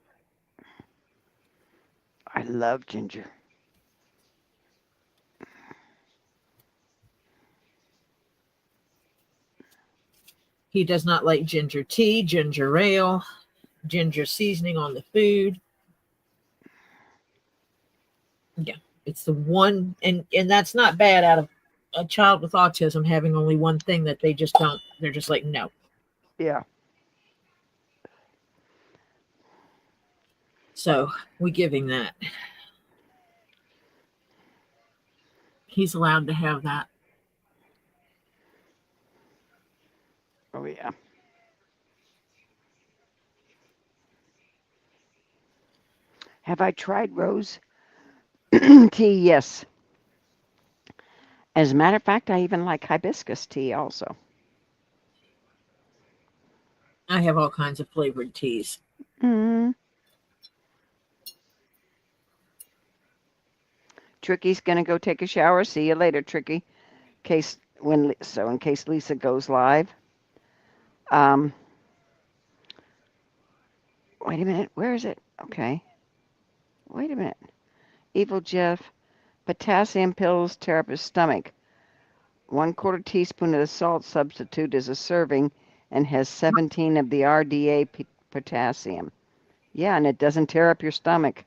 I love ginger. He does not like ginger tea, ginger ale, ginger seasoning on the food. Yeah, it's the one, and that's not bad out of a child with autism having only one thing that they just don't, they're just like, no. Yeah. So we give him that. He's allowed to have that. Oh, yeah. Have I tried rose tea? Yes. As a matter of fact, I even like hibiscus tea also. I have all kinds of flavored teas. Mm. Tricky's gonna go take a shower. See you later, Tricky. In case Lisa goes live. Wait a minute. Where is it? Okay. Wait a minute. Evil Jeff. Potassium pills tear up his stomach. 1/4 teaspoon of the salt substitute is a serving and has 17 of the RDA potassium. Yeah, and it doesn't tear up your stomach.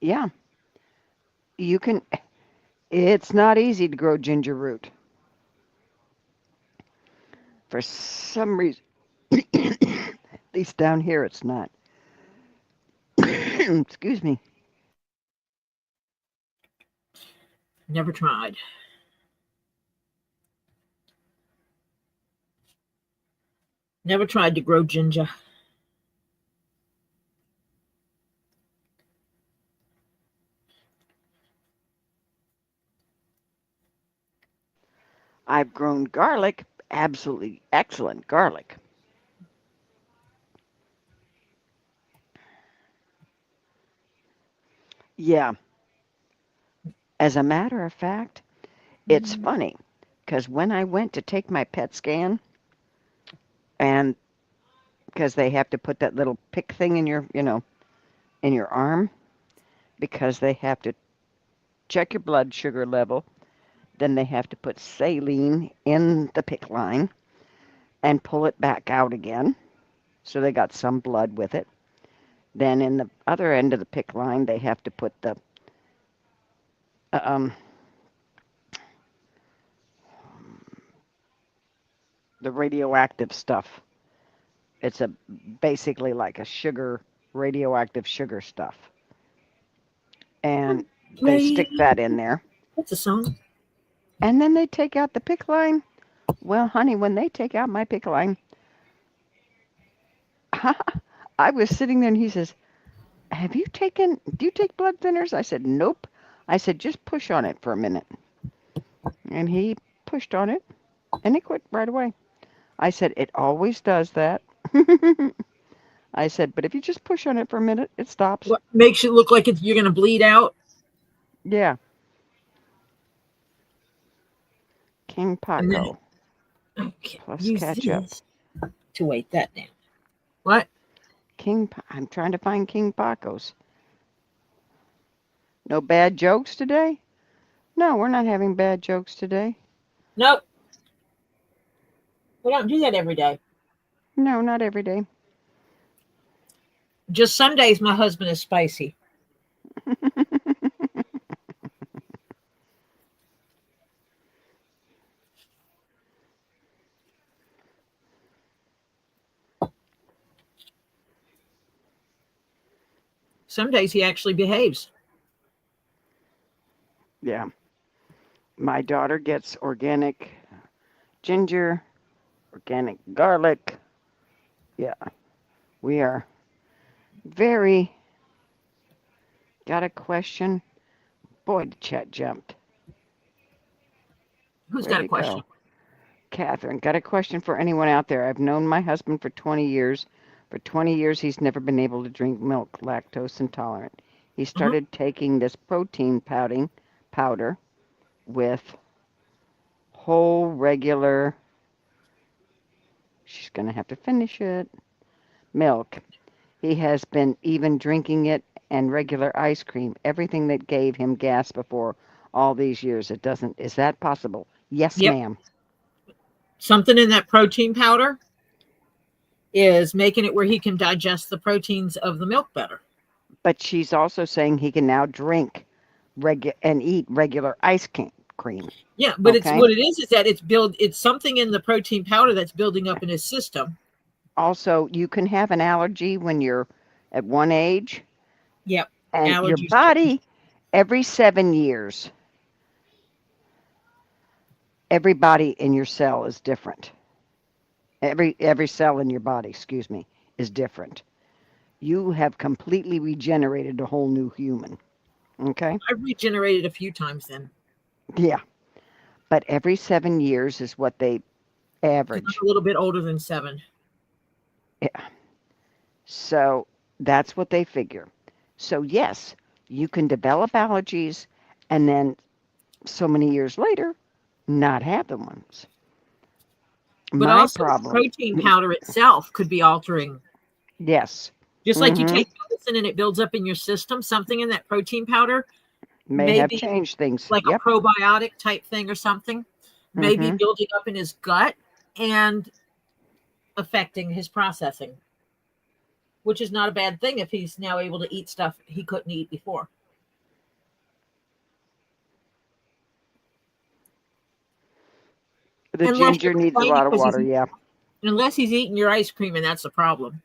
Yeah, you can. It's not easy to grow ginger root. For some reason, at least down here, it's not. Excuse me. Never tried. Never tried to grow ginger. I've grown garlic, absolutely excellent garlic. Yeah, as a matter of fact, it's funny because when I went to take my PET scan, and because they have to put that little pick thing in your, in your arm, because they have to check your blood sugar level, then they have to put saline in the pick line and pull it back out again. So they got some blood with it. Then in the other end of the pick line, they have to put the radioactive stuff. It's basically like a sugar, radioactive sugar stuff. And they stick that in there. That's a song. And then they take out the pick line. Well, honey, when they take out my pick line, I was sitting there and he says, do you take blood thinners? I said, nope. I said, just push on it for a minute. And he pushed on it and it quit right away. I said, it always does that. I said, but if you just push on it for a minute, it stops. What makes it look like you're going to bleed out? Yeah. KingPaco. Okay. Plus Use ketchup. this to weight that down. What? I'm trying to find KingPacos. No bad jokes today? No, we're not having bad jokes today. Nope. We don't do that every day. No, not every day. Just some days my husband is spicy. Some days he actually behaves. Yeah. My daughter gets organic ginger, organic garlic. Yeah. We are very. Got a question? Boy, the chat jumped. Who's Where'd got a it question? go? Catherine, got a question for anyone out there. I've known my husband for 20 years. For 20 years, he's never been able to drink milk, lactose intolerant. He started taking this protein powder with whole regular, she's going to have to finish it, milk. He has been even drinking it and regular ice cream, everything that gave him gas before all these years. It doesn't, is that possible? Yes, Yep. ma'am. Something in that protein powder is making it where he can digest the proteins of the milk better. But she's also saying he can now drink and eat regular ice cream. Yeah, but it's Okay. what it is that it's something in the protein powder that's building up in his system. Also, you can have an allergy when you're at one age, Yep. and your Allergies. body, every 7 years, every body in your cell is different. Every cell in your body, excuse me, is different. You have completely regenerated a whole new human. Okay? I've regenerated a few times then. Yeah. But every 7 years is what they 'Cause average. I'm a little bit older than 7. Yeah. So that's what they figure. So yes, you can develop allergies and then so many years later not have the ones. But My also the problem. protein powder itself could be altering. Yes. Just like you take medicine and it builds up in your system, something in that protein powder May have maybe changed things. like Yep. a probiotic type thing or something, maybe building up in his gut and affecting his processing, which is not a bad thing if he's now able to eat stuff he couldn't eat before. The Unless ginger needs a lot of water, yeah. Unless he's eating your ice cream, and that's the problem.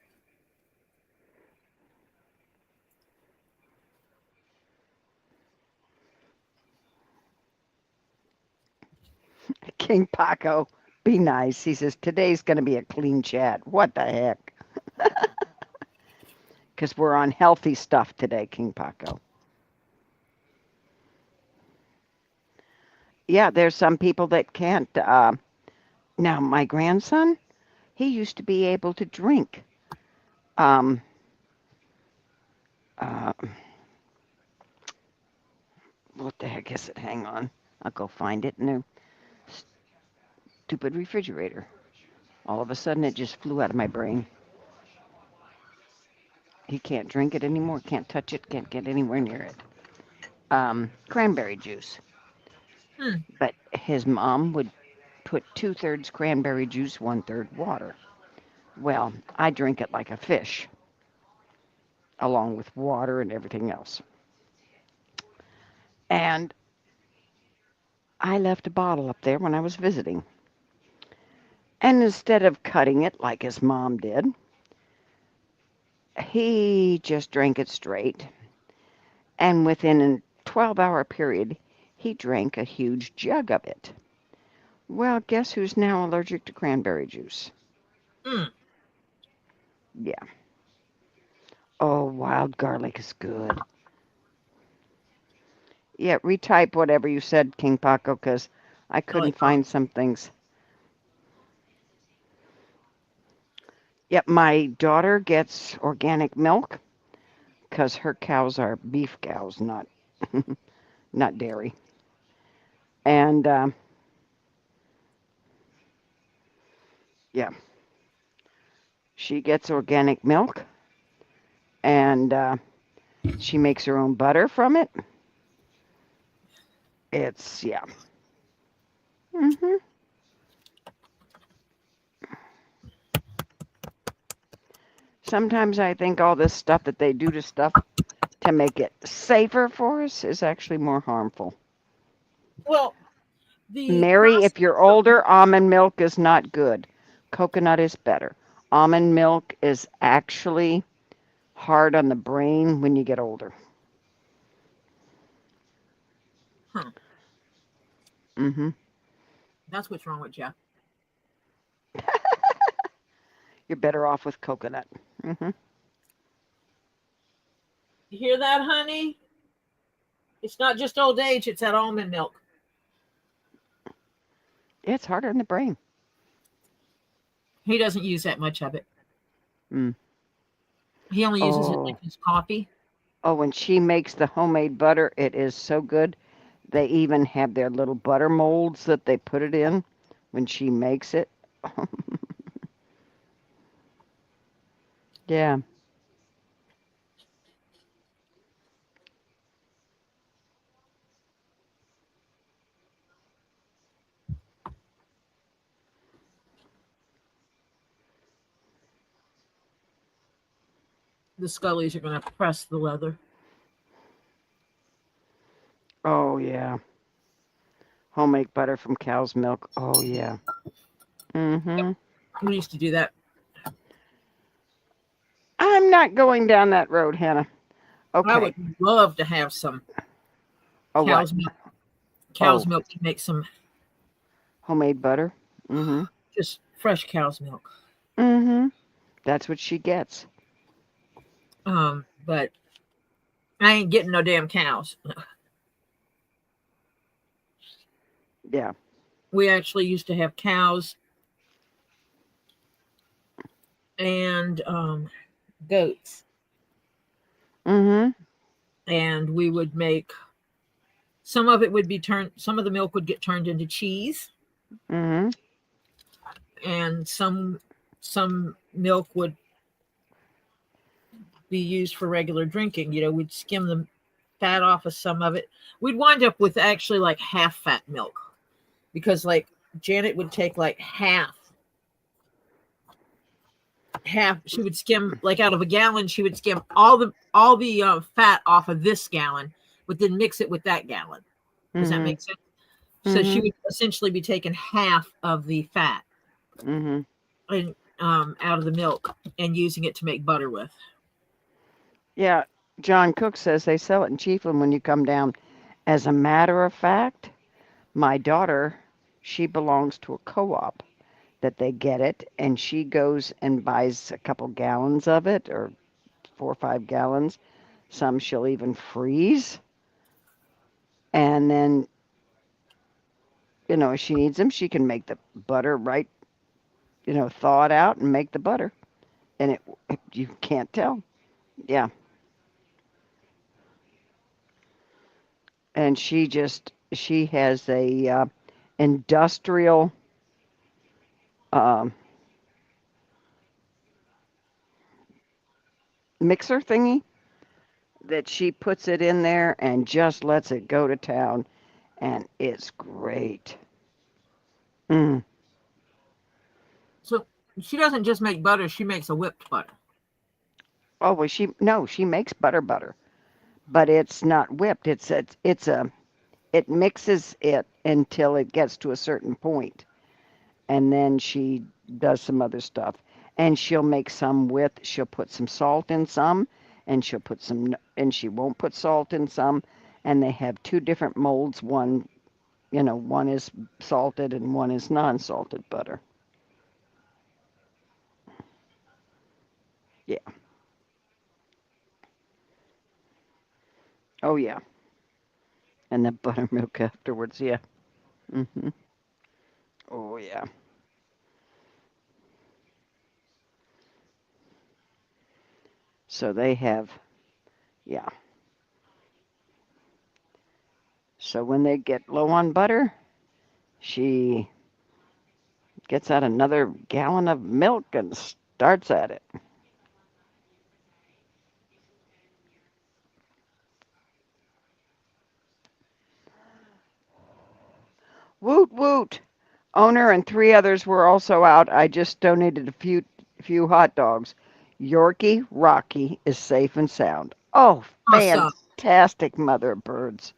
KingPaco, be nice. He says, today's going to be a clean chat. What the heck? Because we're on healthy stuff today, KingPaco. Yeah, there's some people that can't. Now, my grandson, he used to be able to drink. What the heck is it? Hang on. I'll go find it in a stupid refrigerator. All of a sudden, it just flew out of my brain. He can't drink it anymore, can't touch it, can't get anywhere near it. Cranberry juice. But his mom would put 2/3 cranberry juice, 1/3 water. Well, I drink it like a fish, along with water and everything else. And I left a bottle up there when I was visiting. And instead of cutting it like his mom did, he just drank it straight. And within a 12-hour period, he drank a huge jug of it. Well, guess who's now allergic to cranberry juice? Yeah. Oh, wild garlic is good. Yeah, retype whatever you said, KingPaco, because I couldn't find some things. Yep, my daughter gets organic milk because her cows are beef cows, not not dairy. And yeah, she gets organic milk, and she makes her own butter from it. It's, yeah. Mm-hmm. Sometimes I think all this stuff that they do to stuff to make it safer for us is actually more harmful. Well, the Mary, process if you're of older, almond milk is not good. Coconut is better. Almond milk is actually hard on the brain when you get older. huh, Mm-hmm. that's what's wrong with Jeff. You're better off with coconut. Mm-hmm. You hear that, honey? It's not just old age, it's that almond milk. It's harder on the brain. He doesn't use that much of it. Mm. He only uses it like Oh, his coffee. oh, when she makes the homemade butter, it is so good. They even have their little butter molds that they put it in when she makes it. Yeah. The Scullies are going to press the leather. Oh, yeah. Homemade butter from cow's milk. Oh, yeah. Mm-hmm. We used to do that. I'm not going down that road, Hannah. I Okay. would love to have some Oh, what? cow's milk. Cow's Oh, milk to make some homemade butter. Mm-hmm. just fresh cow's milk. Mm-hmm. That's what she gets. But I ain't getting no damn cows. Yeah. We actually used to have cows and goats, Mm-hmm. and we would make some of it would be turned. Some of the milk would get turned into cheese, Mm-hmm. and some milk would be used for regular drinking. You know, we'd skim the fat off of some of it. We'd wind up with actually like half fat milk because like Janet would take like half. She would skim like out of a gallon. She would skim all the fat off of this gallon, but then mix it with that gallon. Does that Mm-hmm. make sense? So she Mm-hmm. would essentially be taking half of the fat Mm-hmm. and out of the milk and using it to make butter with. Yeah. John Cook says they sell it in Chiefland when you come down. As a matter of fact, my daughter, she belongs to a co-op that they get it, and she goes and buys a couple gallons of it, or 4 or 5 gallons. Some she'll even freeze, and then if she needs them, she can make the butter right, thaw it out and make the butter, and you can't tell. Yeah, and she has a industrial um, mixer thingy that she puts it in there and just lets it go to town, and it's great. Mm. So she doesn't just make butter; she makes a whipped butter. Oh well, she makes butter, but it's not whipped. It mixes it until it gets to a certain point, and then she does some other stuff. And she'll put some salt in some, and she won't put salt in some. And they have two different molds. One is salted and one is non-salted butter. Yeah. Oh yeah. And the buttermilk afterwards. Yeah. Mhm. Oh yeah. So they have, yeah. So when they get low on butter, she gets out another gallon of milk and starts at it. Woot woot. Owner and 3 others were also out. I just donated a few hot dogs. Yorkie Rocky is safe and sound. Oh, Awesome. fantastic, mother of birds.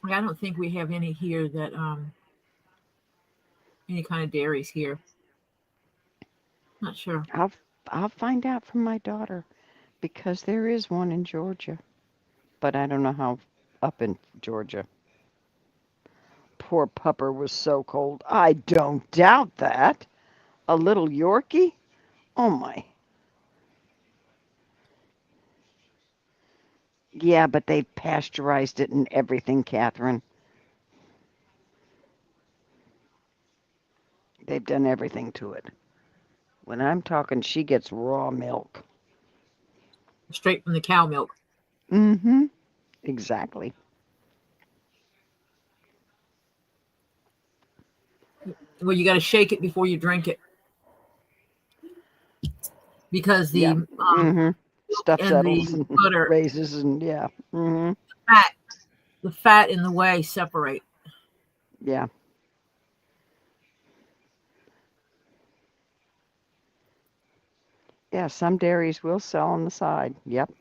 I don't think we have any here that any kind of dairies here. Not sure. I'll find out from my daughter because there is one in Georgia, but I don't know how up in Georgia. Poor pupper was so cold. I don't doubt that. A little Yorkie? Oh my. Yeah, but they pasteurized it and everything, Catherine. They've done everything to it. When I'm talking, she gets raw milk. Straight from the cow milk. Mm-hmm. Exactly. Well, you got to shake it before you drink it because the Yeah. Mm-hmm. milk Stuff and settles the and butter, raises and yeah. Mm-hmm. fat, the fat and the whey separate. Yeah. Yeah, some dairies will sell on the side. Yep.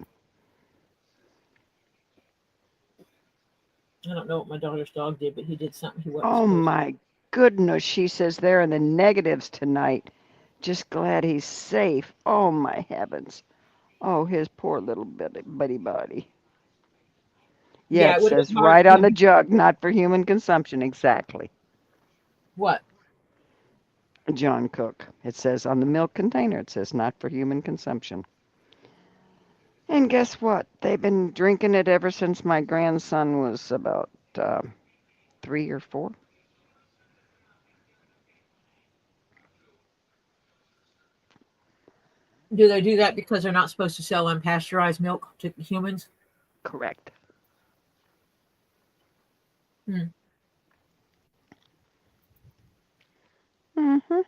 I don't know what my daughter's dog did, but he did something he wasn't Oh supposed to. my goodness, she says they're in the negatives tonight. Just glad he's safe. Oh my heavens. Oh, his poor little buddy body. Yeah, Yeah, it it would have says been hard. right on the jug, not for human consumption. Exactly. What? John Cook. It says on the milk container, it says not for human consumption. And guess what? They've been drinking it ever since my grandson was about 3 or 4. Do they do that because they're not supposed to sell unpasteurized milk to humans? Correct. Hmm. Mm-hmm.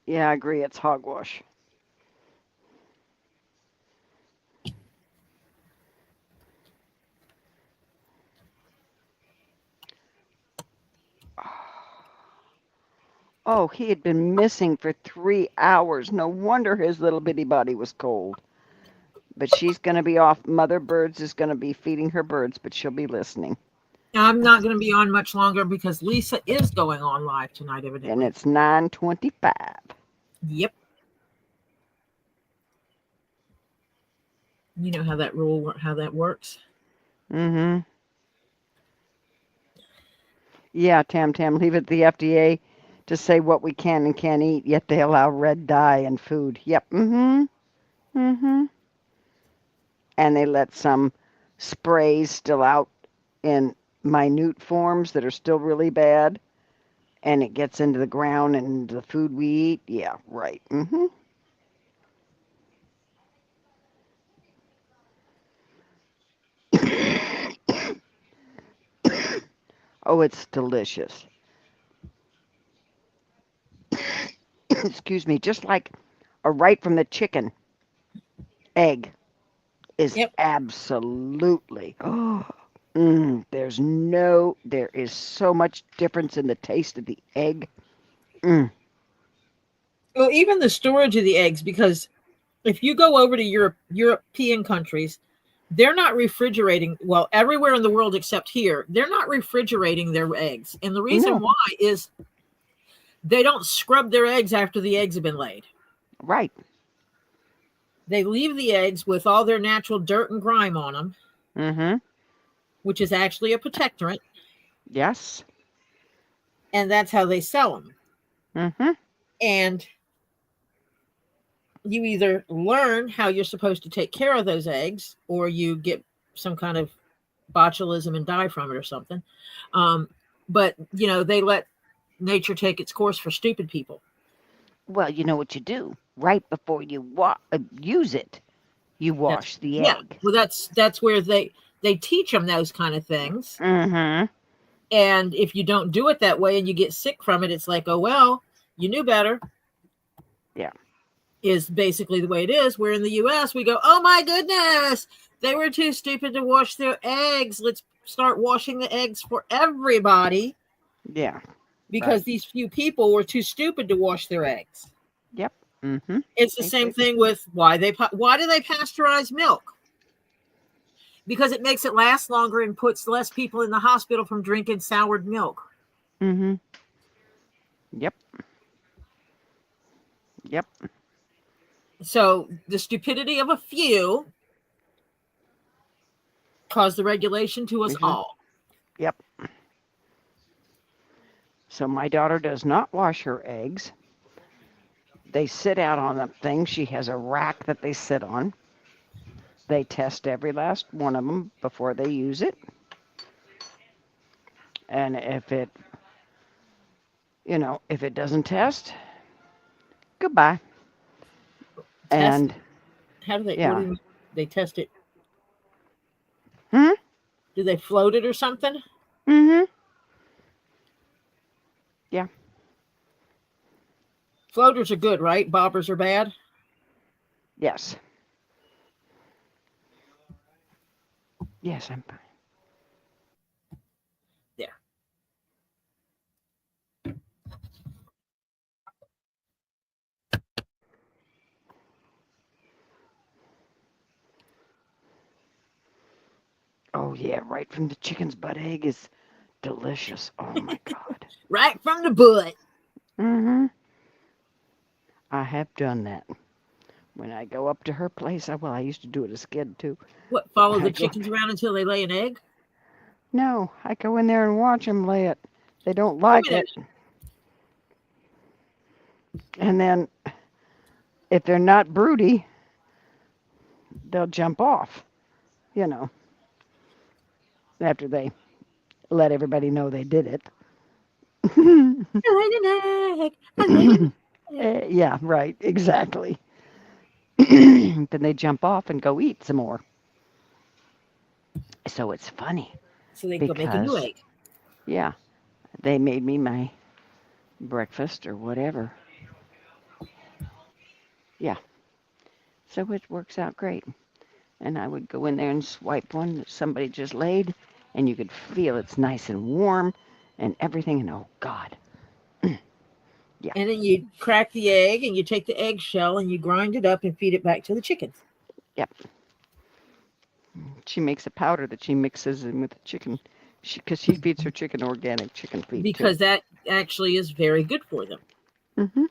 Yeah, I agree. It's hogwash. Oh, he had been missing for 3 hours. No wonder his little bitty body was cold. But she's going to be off. Mother Birds is going to be feeding her birds, but she'll be listening. I'm not going to be on much longer because Lisa is going on live tonight, And evidently. it's 9:25. Yep. You know how that works. Mm-hmm. Yeah, Tam Tam, leave it at the FDA to say what we can and can't eat, yet they allow red dye in food. Yep. Mm-hmm. Mm-hmm. And they let some sprays still out in minute forms that are still really bad, and it gets into the ground and the food we eat. Yeah, right. Mm-hmm. Oh, it's delicious. Excuse me, just like a right from the chicken egg is Yep. absolutely. There is so much difference in the taste of the egg. Mm, Well, even the storage of the eggs, because if you go over to European countries, they're not refrigerating. Well, everywhere in the world except here, they're not refrigerating their eggs. And the reason no, why is they don't scrub their eggs after the eggs have been laid. right. They leave the eggs with all their natural dirt and grime on them, Mm-hmm. which is actually a protectorant, Yes. and that's how they sell them. Mm-hmm. And you either learn how you're supposed to take care of those eggs, or you get some kind of botulism and die from it or something. But they let nature take its course for stupid people. Well, you know what you do right before you use it. You wash the egg. Well, that's where they teach them those kind of things. Mm-hmm. And if you don't do it that way and you get sick from it, it's like, oh well, you knew better. Yeah. Is basically the way it is. Where in the U.S. we go, oh my goodness, they were too stupid to wash their eggs. Let's start washing the eggs for everybody. Yeah. Because these few people were too stupid to wash their eggs. Yep. Mm-hmm. It's the same thing with why do they pasteurize milk? Because it makes it last longer and puts less people in the hospital from drinking soured milk. Mm-hmm. Yep. Yep. So the stupidity of a few caused the regulation to us all. Yep. So my daughter does not wash her eggs. They sit out on the thing. She has a rack that they sit on. They test every last one of them before they use it. And if it doesn't test, goodbye. And how do they? Yeah. What do they test it? Hmm? Do they float it or something? Mm-hmm. Yeah. Floaters are good, right? Bobbers are bad. Yes. Yes, I'm fine. There. Oh yeah, right from the chicken's butt egg is delicious. Oh my God. Right from the butt. Mm-hmm. I have done that. When I go up to her place, I used to do it as a kid too. What, follow the chickens around until they lay an egg? No, I go in there and watch them lay it. They don't like it. And then if they're not broody, they'll jump off, after they let everybody know they did it. I laid an egg. Yeah, right, exactly. Then they jump off and go eat some more. So it's funny. So they go make a new egg. Yeah, they made me my breakfast or whatever. Yeah. So it works out great. And I would go in there and swipe one that somebody just laid, and you could feel it's nice and warm and everything. And oh, God. Yeah. And then you crack the egg and you take the eggshell and you grind it up and feed it back to the chickens. Yep. She makes a powder that she mixes in with the chicken because she feeds her chicken organic chicken feed. Because that actually is very good for them. Mm-hmm.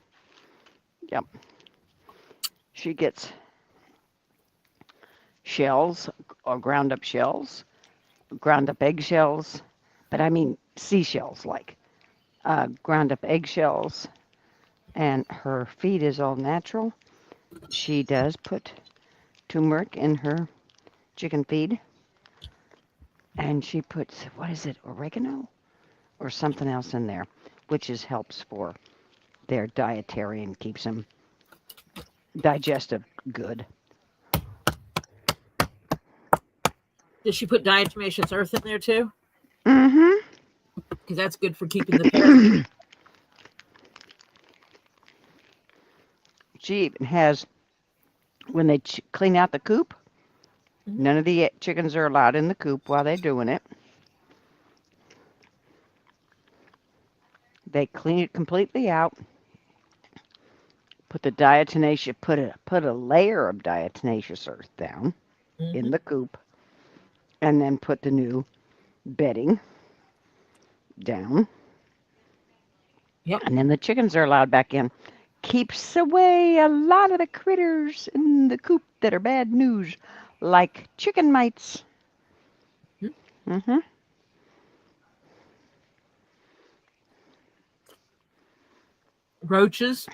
Yep. She gets shells or ground up shells, ground up eggshells, but I mean seashells, like ground up eggshells, and her feed is all natural. She does put turmeric in her chicken feed, and she puts, what is it, oregano or something else in there, which helps for their dietary and keeps them digestive good. Does she put diatomaceous earth in there too? Mm-hmm. Because that's good for keeping the parasites. She even has, when they clean out the coop, none of the chickens are allowed in the coop while they're doing it. They clean it completely out, put the diatomaceous, put a layer of diatomaceous earth down in the coop, and then put the new bedding down. Yep. And then the chickens are allowed back in. Keeps away a lot of the critters in the coop that are bad news, like chicken mites. Mm-hmm. Roaches?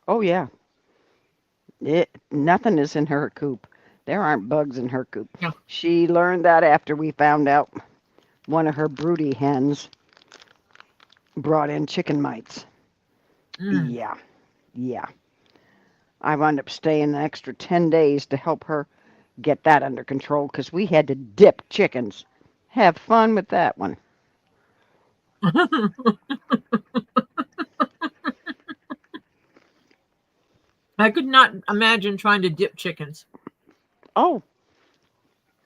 Oh, yeah. Nothing is in her coop. There aren't bugs in her coop. No. She learned that after we found out one of her broody hens brought in chicken mites. Mm. Yeah, yeah. I wound up staying an extra 10 days to help her get that under control because we had to dip chickens. Have fun with that one. I could not imagine trying to dip chickens. Oh,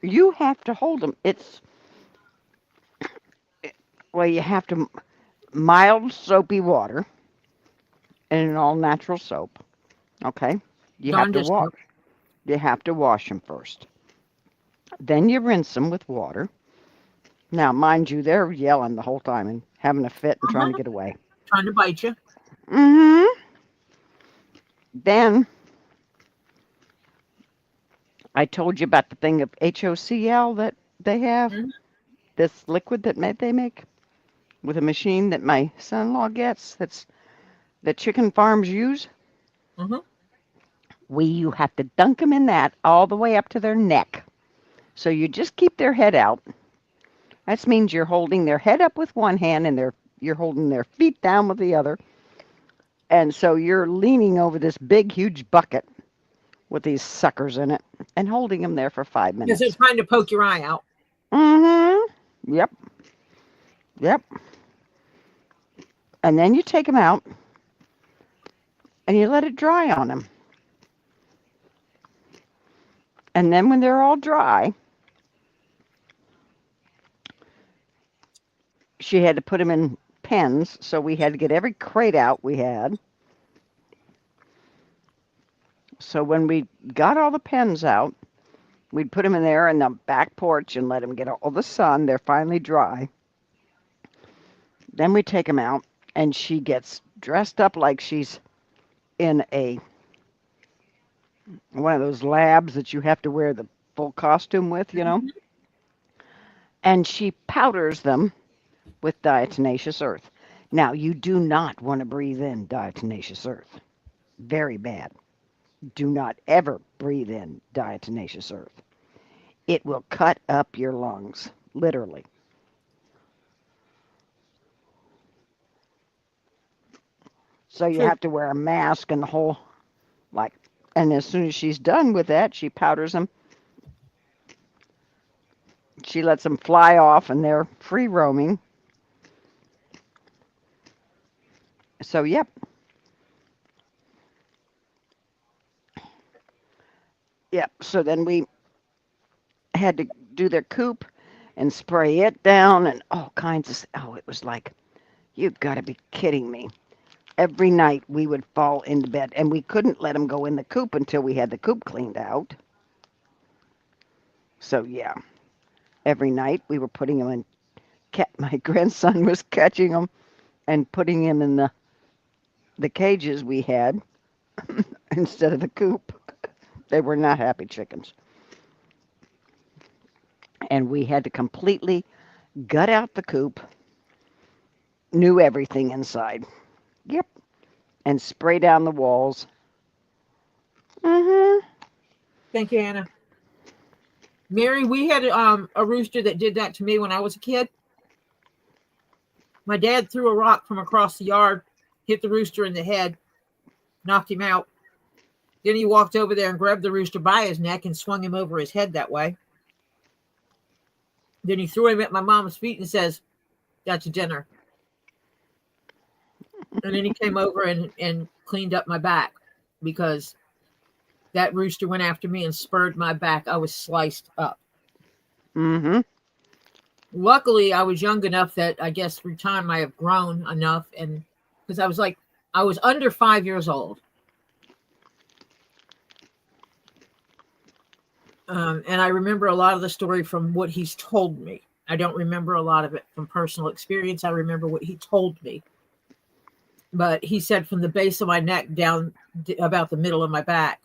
you have to hold them. Well, you have to mild soapy water and an all natural soap. Okay, you have Dawn to just wash. You have to wash them first. Then you rinse them with water. Now, mind you, they're yelling the whole time and having a fit and trying to get away. trying to bite you. Mm-hmm. Then I told you about the thing of HOCl that they have. Mhm. This liquid that they make with a machine that my son-in-law gets. That's that chicken farms use. Mhm. You have to dunk them in that all the way up to their neck. So you just keep their head out. That means you're holding their head up with one hand and you're holding their feet down with the other. And so you're leaning over this big, huge bucket with these suckers in it and holding them there for 5 Because they're minutes. trying to poke your eye out. Mm-hmm. Yep. Yep. And then you take them out and you let it dry on them. And then when they're all dry, she had to put them in pens. So we had to get every crate out we had. So when we got all the pens out, we'd put them in there in the back porch and let them get all the sun. They're finally dry. Then we take them out, and she gets dressed up like she's in one of those labs that you have to wear the full costume with. Mhm. And she powders them with diatomaceous earth. Now, you do not want to breathe in diatomaceous earth. Very bad. Do not ever breathe in diatomaceous earth. It will cut up your lungs, literally. So you So have to wear a mask and the whole, like, and as soon as she's done with that, she powders them. She lets them fly off and they're free roaming. So, yep. Yep. So then we had to do their coop and spray it down and all kinds of, oh, it was like, you've got to be kidding me. Every night we would fall into bed and we couldn't let them go in the coop until we had the coop cleaned out. So, yeah, every night we were putting them in. My grandson was catching them and putting him in the cages we had instead of the coop. They were not happy chickens. And we had to completely gut out the coop, new everything inside. Yep. And spray down the walls. Mm-hmm. thank you, Anna. Mary, we had a rooster that did that to me when I was a kid. My dad threw a rock from across the yard, hit the rooster in the head, knocked him out. Then he walked over there and grabbed the rooster by his neck and swung him over his head that way. Then he threw him at my mom's feet and says, "That's dinner." And then he came over and cleaned up my back because that rooster went after me and spurred my back. I was sliced up. Mm-hmm. Luckily, I was young enough that I guess through time I have grown enough, and because I was under 5 years old. And I remember a lot of the story from what he's told me. I don't remember a lot of it from personal experience. I remember what he told me. But he said from the base of my neck down about the middle of my back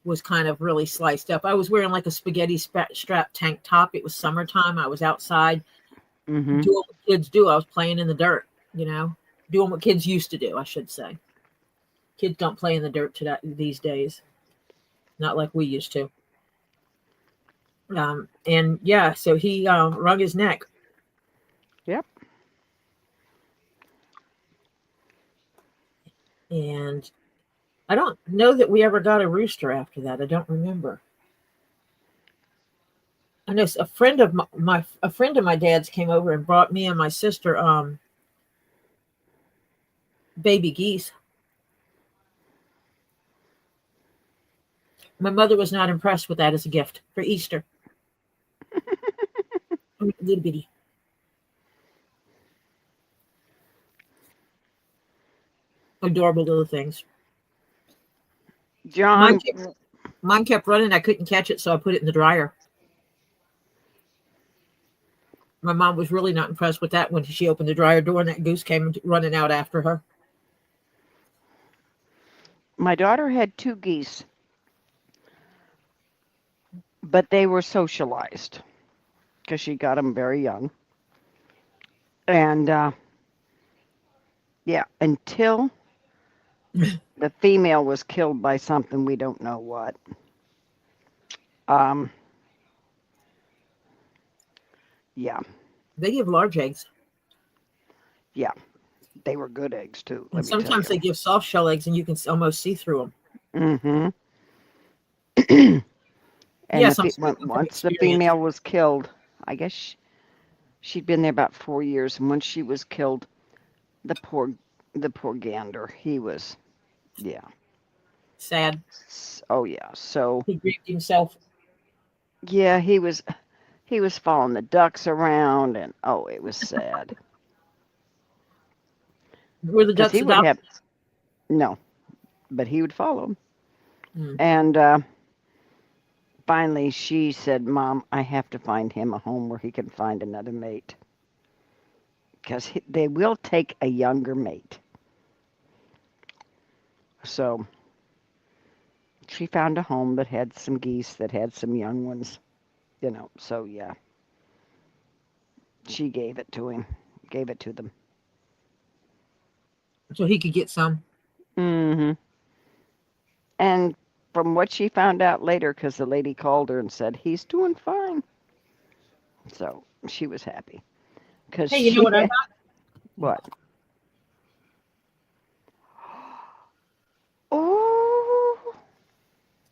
was kind of really sliced up. I was wearing like a spaghetti strap tank top. It was summertime. I was outside Mm-hmm. doing what kids do. I was playing in the dirt, doing what kids used to do, I should say. Kids don't play in the dirt these days. Not like we used to. And yeah, so he wrung his neck. Yep. And I don't know that we ever got a rooster after that. I don't remember. I know a friend of a friend of my dad's came over and brought me and my sister baby geese. My mother was not impressed with that as a gift for Easter. Little bitty. Adorable little things. John, Mine kept running. I couldn't catch it, so I put it in the dryer. My mom was really not impressed with that when she opened the dryer door and that goose came running out after her. my daughter had 2 geese, but they were socialized because she got them very young. And yeah, until the female was killed by something, we don't know what. Yeah, They give large eggs. yeah, they were good eggs too. And Let me tell sometimes they you. give soft shell eggs and you can almost see through them. Mm-hmm. And Yes, I'm speaking from once the experience. female was killed, I guess she'd been there about 4 years, and once she was killed, the poor gander, he was, yeah. Sad. Oh yeah. So He grieved himself. yeah, he was following the ducks around, and oh, it was sad. Were the Because ducks he would have adopted? no, but he would follow him. Mm. And finally, she said, "Mom, I have to find him a home where he can find another mate, because they will take a younger mate." So she found a home that had some geese that had some young ones, So yeah, she gave it to him, gave it to them. So he could get some. Mm-hmm. And from what she found out later, because the lady called her and said he's doing fine, so she was happy. Because Hey, you know she what I had got? what? Oh,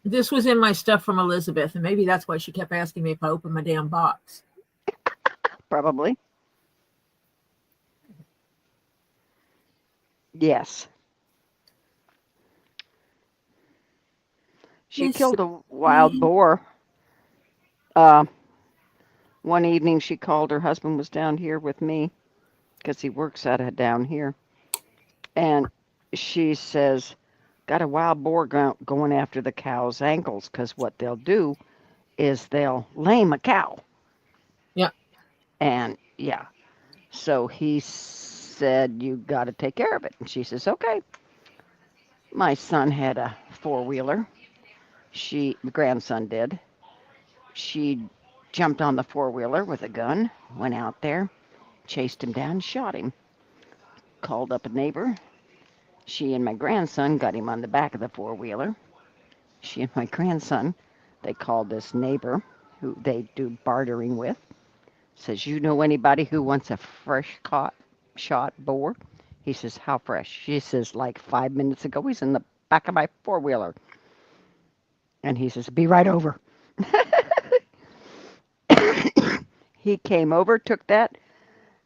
This was in my stuff from Elizabeth, and maybe that's why she kept asking me if I opened my damn box. probably. Yes. She Let's killed a wild see. boar. One evening she called, her husband was down here with me because he works out of down here. And she says, got a wild boar going after the cow's ankles, because what they'll do is they'll lame a cow. Yeah. And yeah, so he said, you got to take care of it. And she says, okay. My son had a 4-wheeler. The grandson did. She jumped on the 4-wheeler with a gun, went out there, chased him down, shot him. Called up a neighbor. She and my grandson got him on the back of the 4-wheeler. She and my grandson, they called this neighbor who they do bartering with. Says, you know anybody who wants a fresh shot boar? He says, how fresh? She says, like 5 minutes ago, he's in the back of my 4-wheeler. And he says, be right over. He came over, took that,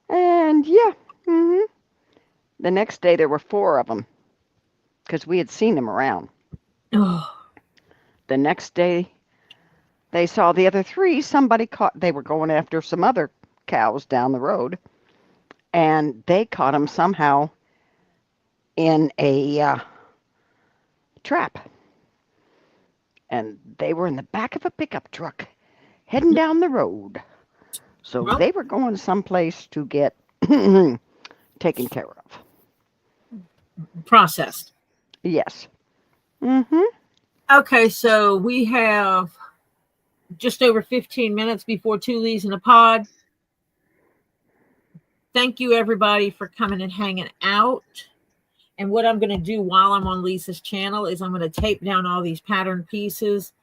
and yeah. Mm-hmm. The next day there were 4 of them, because we had seen them around. Oh. The next day they saw the other 3. Somebody caught, they were going after some other cows down the road, and they caught them somehow in a trap. And they were in the back of a pickup truck heading down the road. So Well, they were going someplace to get taken care of. processed. Yes. Mm-hmm. Okay, so we have just over 15 minutes before 2 leaves in a pod. Thank you, everybody, for coming and hanging out. And what I'm going to do while I'm on Lisa's channel is I'm going to tape down all these pattern pieces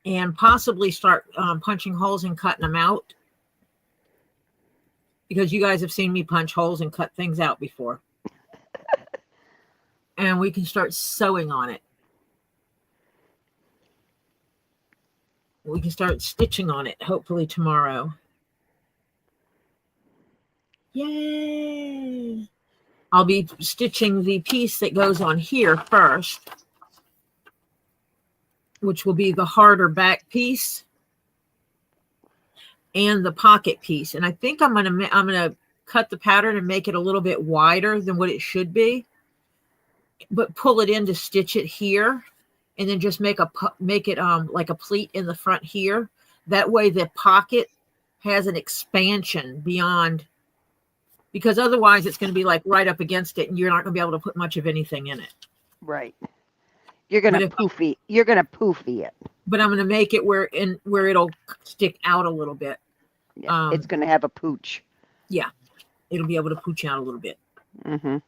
and possibly start punching holes and cutting them out, because you guys have seen me punch holes and cut things out before. and we can start sewing on it. We can start stitching on it, hopefully tomorrow. Yay! I'll be stitching the piece that goes on here first, which will be the harder back piece and the pocket piece. And I think I'm gonna cut the pattern and make it a little bit wider than what it should be, but pull it in to stitch it here, and then just make it like a pleat in the front here. That way the pocket has an expansion beyond, because otherwise it's going to be like right up against it, and you're not going to be able to put much of anything in it. Right. You're gonna poofy it. But I'm going to make it where it'll stick out a little bit. Yeah, it's going to have a pooch. Yeah, it'll be able to pooch out a little bit. Mm-hmm.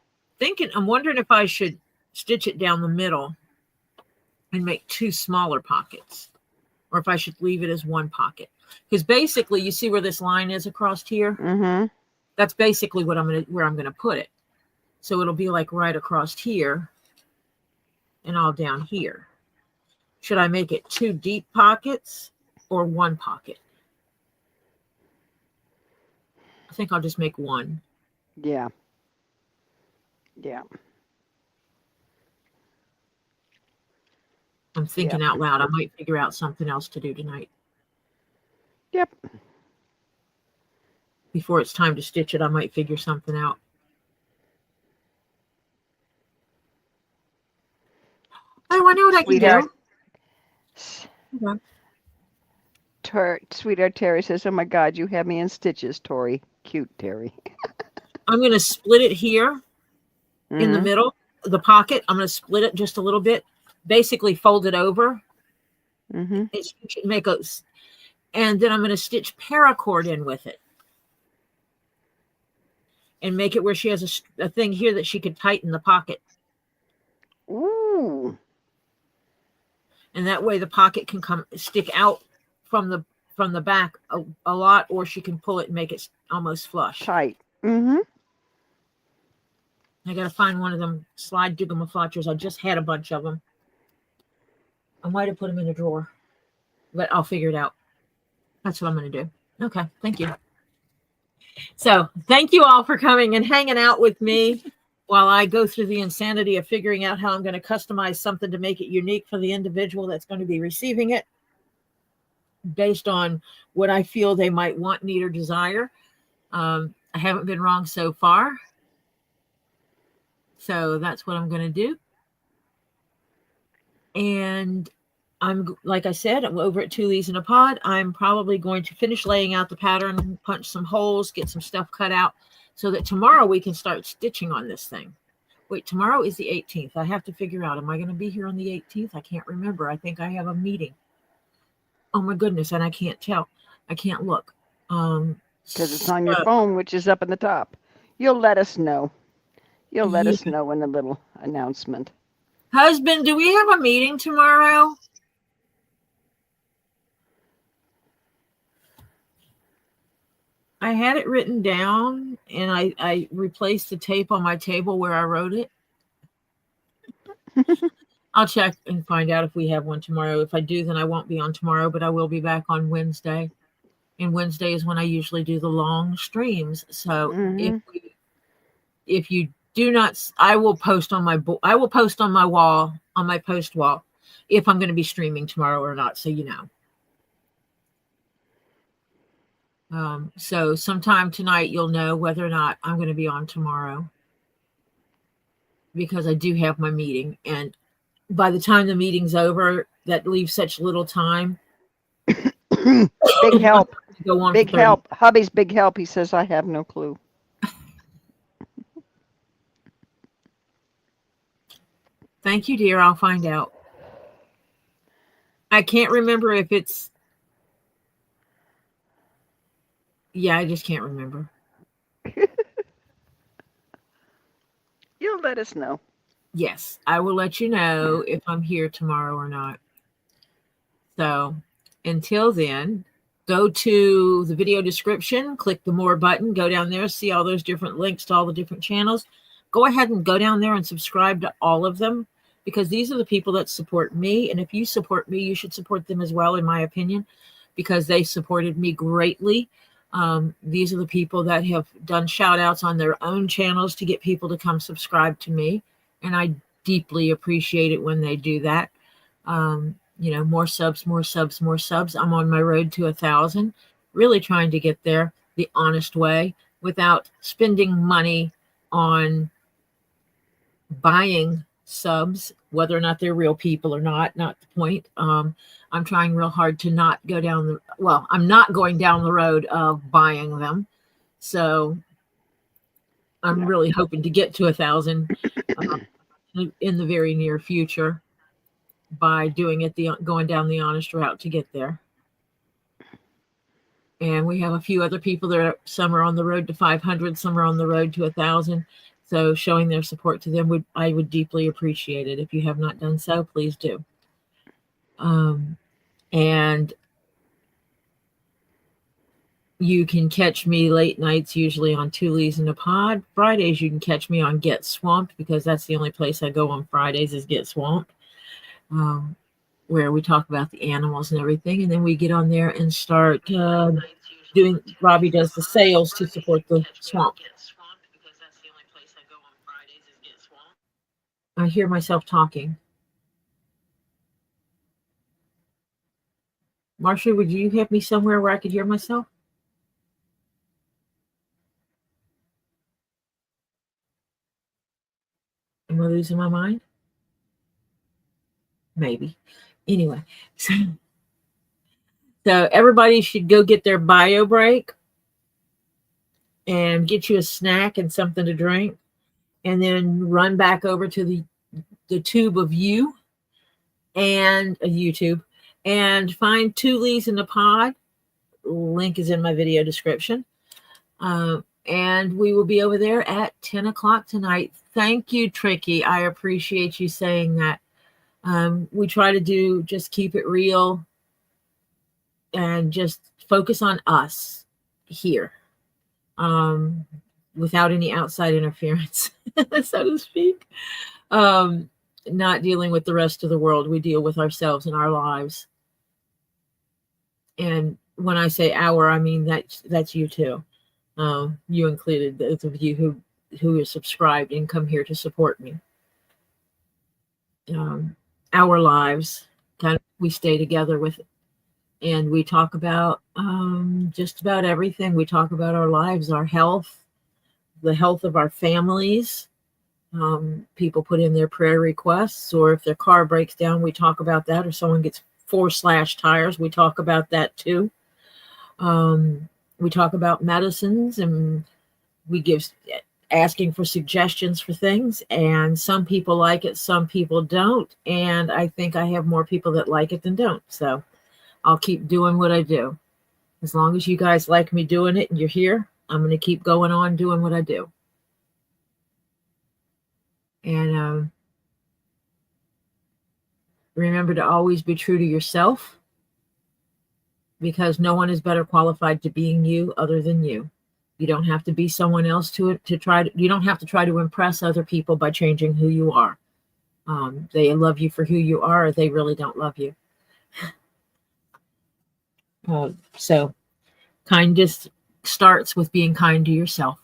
I'm wondering if I should stitch it down the middle and make 2 smaller pockets, or if I should leave it as 1 pocket. Because basically, you see where this line is across here? Mm-hmm. That's basically where I'm gonna put it. So it'll be like right across here and all down here. Should I make it 2 deep pockets or 1 pocket? I think I'll just make 1. Yeah. Yeah. I'm thinking out loud. I might figure out something else to do tonight. Yep. Before it's time to stitch it, I might figure something out. Oh, I know what I can do. Okay. Sweetheart Terry says, "Oh my God, you have me in stitches, Tori." Cute, Terry. I'm going to split it here in the middle, the pocket. I'm going to split it just a little bit. Basically, fold it over. Mm-hmm. And then I'm going to stitch paracord in with it, and make it where she has a thing here that she could tighten the pocket. Ooh. And that way the pocket can stick out from the back a lot, or she can pull it and make it almost flush. Tight. Mm-hmm. I got to find one of them slide jiggle-ma-fletchers. I just had a bunch of them. I might have put them in a drawer, but I'll figure it out. That's what I'm going to do. Okay, thank you. So thank you all for coming and hanging out with me while I go through the insanity of figuring out how I'm going to customize something to make it unique for the individual that's going to be receiving it, based on what I feel they might want, need, or desire. I haven't been wrong so far. So that's what I'm going to do. And I'm, like I said, I'm over at 2 Leaves in a Pod. I'm probably going to finish laying out the pattern, punch some holes, get some stuff cut out, so that tomorrow we can start stitching on this thing. Wait, tomorrow is the 18th. I have to figure out, am I going to be here on the 18th? I can't remember. I think I have a meeting. Oh my goodness, and I can't tell. I can't look. Because it's on your phone, which is up in the top. You'll let us know. You'll let us know in a little announcement. Husband, do we have a meeting tomorrow? I had it written down, and I replaced the tape on my table where I wrote it. I'll check and find out if we have one tomorrow. If I do, then I won't be on tomorrow, but I will be back on Wednesday. And Wednesday is when I usually do the long streams. So if you do not, I will post on my wall, on my post wall, if I'm going to be streaming tomorrow or not, so you know. So sometime tonight you'll know whether or not I'm going to be on tomorrow, because I do have my meeting, and by the time the meeting's over, that leaves such little time. Big help. Go on. Big help. Hubby's big help. He says, I have no clue. Thank you, dear. I'll find out. I can't remember if it's... Yeah, I just can't remember. You'll let us know. Yes, I will let you know if I'm here tomorrow or not. So until then, go to the video description, click the more button, go down there, see all those different links to all the different channels. go ahead and go down there and subscribe to all of them, because these are the people that support me. And if you support me, you should support them as well, in my opinion, because they supported me greatly. These are the people that have done shout outs on their own channels to get people to come subscribe to me. And I deeply appreciate it when they do that. More subs, more subs, more subs. I'm on my road to 1,000, really trying to get there the honest way without spending money on buying subs, whether or not they're real people or not the point. I'm trying real hard to not go down I'm not going down the road of buying them. So I'm really hoping to get to 1,000 in the very near future by doing it going down the honest route to get there. And we have a few other people that some are on the road to 500, some are on the road to 1,000. So showing their support to them, I would deeply appreciate it. If you have not done so, please do. And you can catch me late nights, usually on Two Leaves in a Pod. Fridays, you can catch me on Get Swamped, because that's the only place I go on Fridays is Get Swamped, where we talk about the animals and everything. And then we get on there and start Robbie does the sales to support the swamp. I hear myself talking. Marcia, would you have me somewhere where I could hear myself? Am I losing my mind? Maybe. Anyway, so everybody should go get their bio break and get you a snack and something to drink, and then run back over to the tube of you and YouTube and find Two Leaves in a Pod. Link is in my video description. And we will be over there at 10 o'clock tonight. Thank you, Tricky. I appreciate you saying that. We try to just keep it real and just focus on us here, without any outside interference, so to speak. Not dealing with the rest of the world. We deal with ourselves and our lives. And when I say our, I mean that's you too. You included, those of you who are subscribed and come here to support me. Our lives, we stay together with, and we talk about just about everything. We talk about our lives, our health, the health of our families. People put in their prayer requests, or if their car breaks down, we talk about that, or someone gets 4 slashed tires, we talk about that too. We talk about medicines, and we give asking for suggestions for things, and some people like it, some people don't, and I think I have more people that like it than don't. So I'll keep doing what I do. As long as you guys like me doing it and you're here, I'm going to keep going on doing what I do. And remember to always be true to yourself, because no one is better qualified to being you other than you. You don't have to be someone else you don't have to try to impress other people by changing who you are. They love you for who you are, or they really don't love you. So kindness starts with being kind to yourself.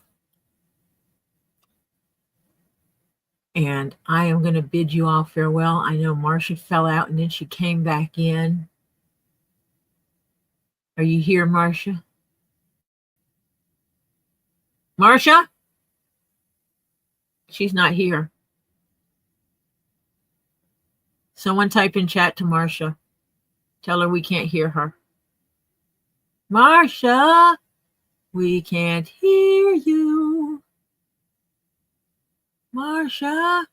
And I am going to bid you all farewell. I know Marcia fell out and then she came back in. Are you here, Marcia? Marcia? She's not here. Someone type in chat to Marcia. Tell her we can't hear her. Marcia, we can't hear you. Marcia.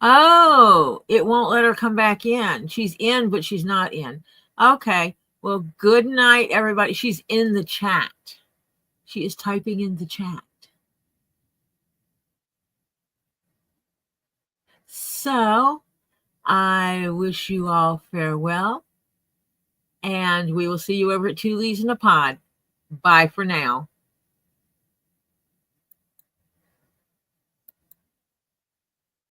Oh, it won't let her come back in. She's in, but she's not in. Okay. Well, good night, everybody. She's in the chat. She is typing in the chat. So I wish you all farewell, and we will see you over at Two Leaves in a Pod. Bye for now.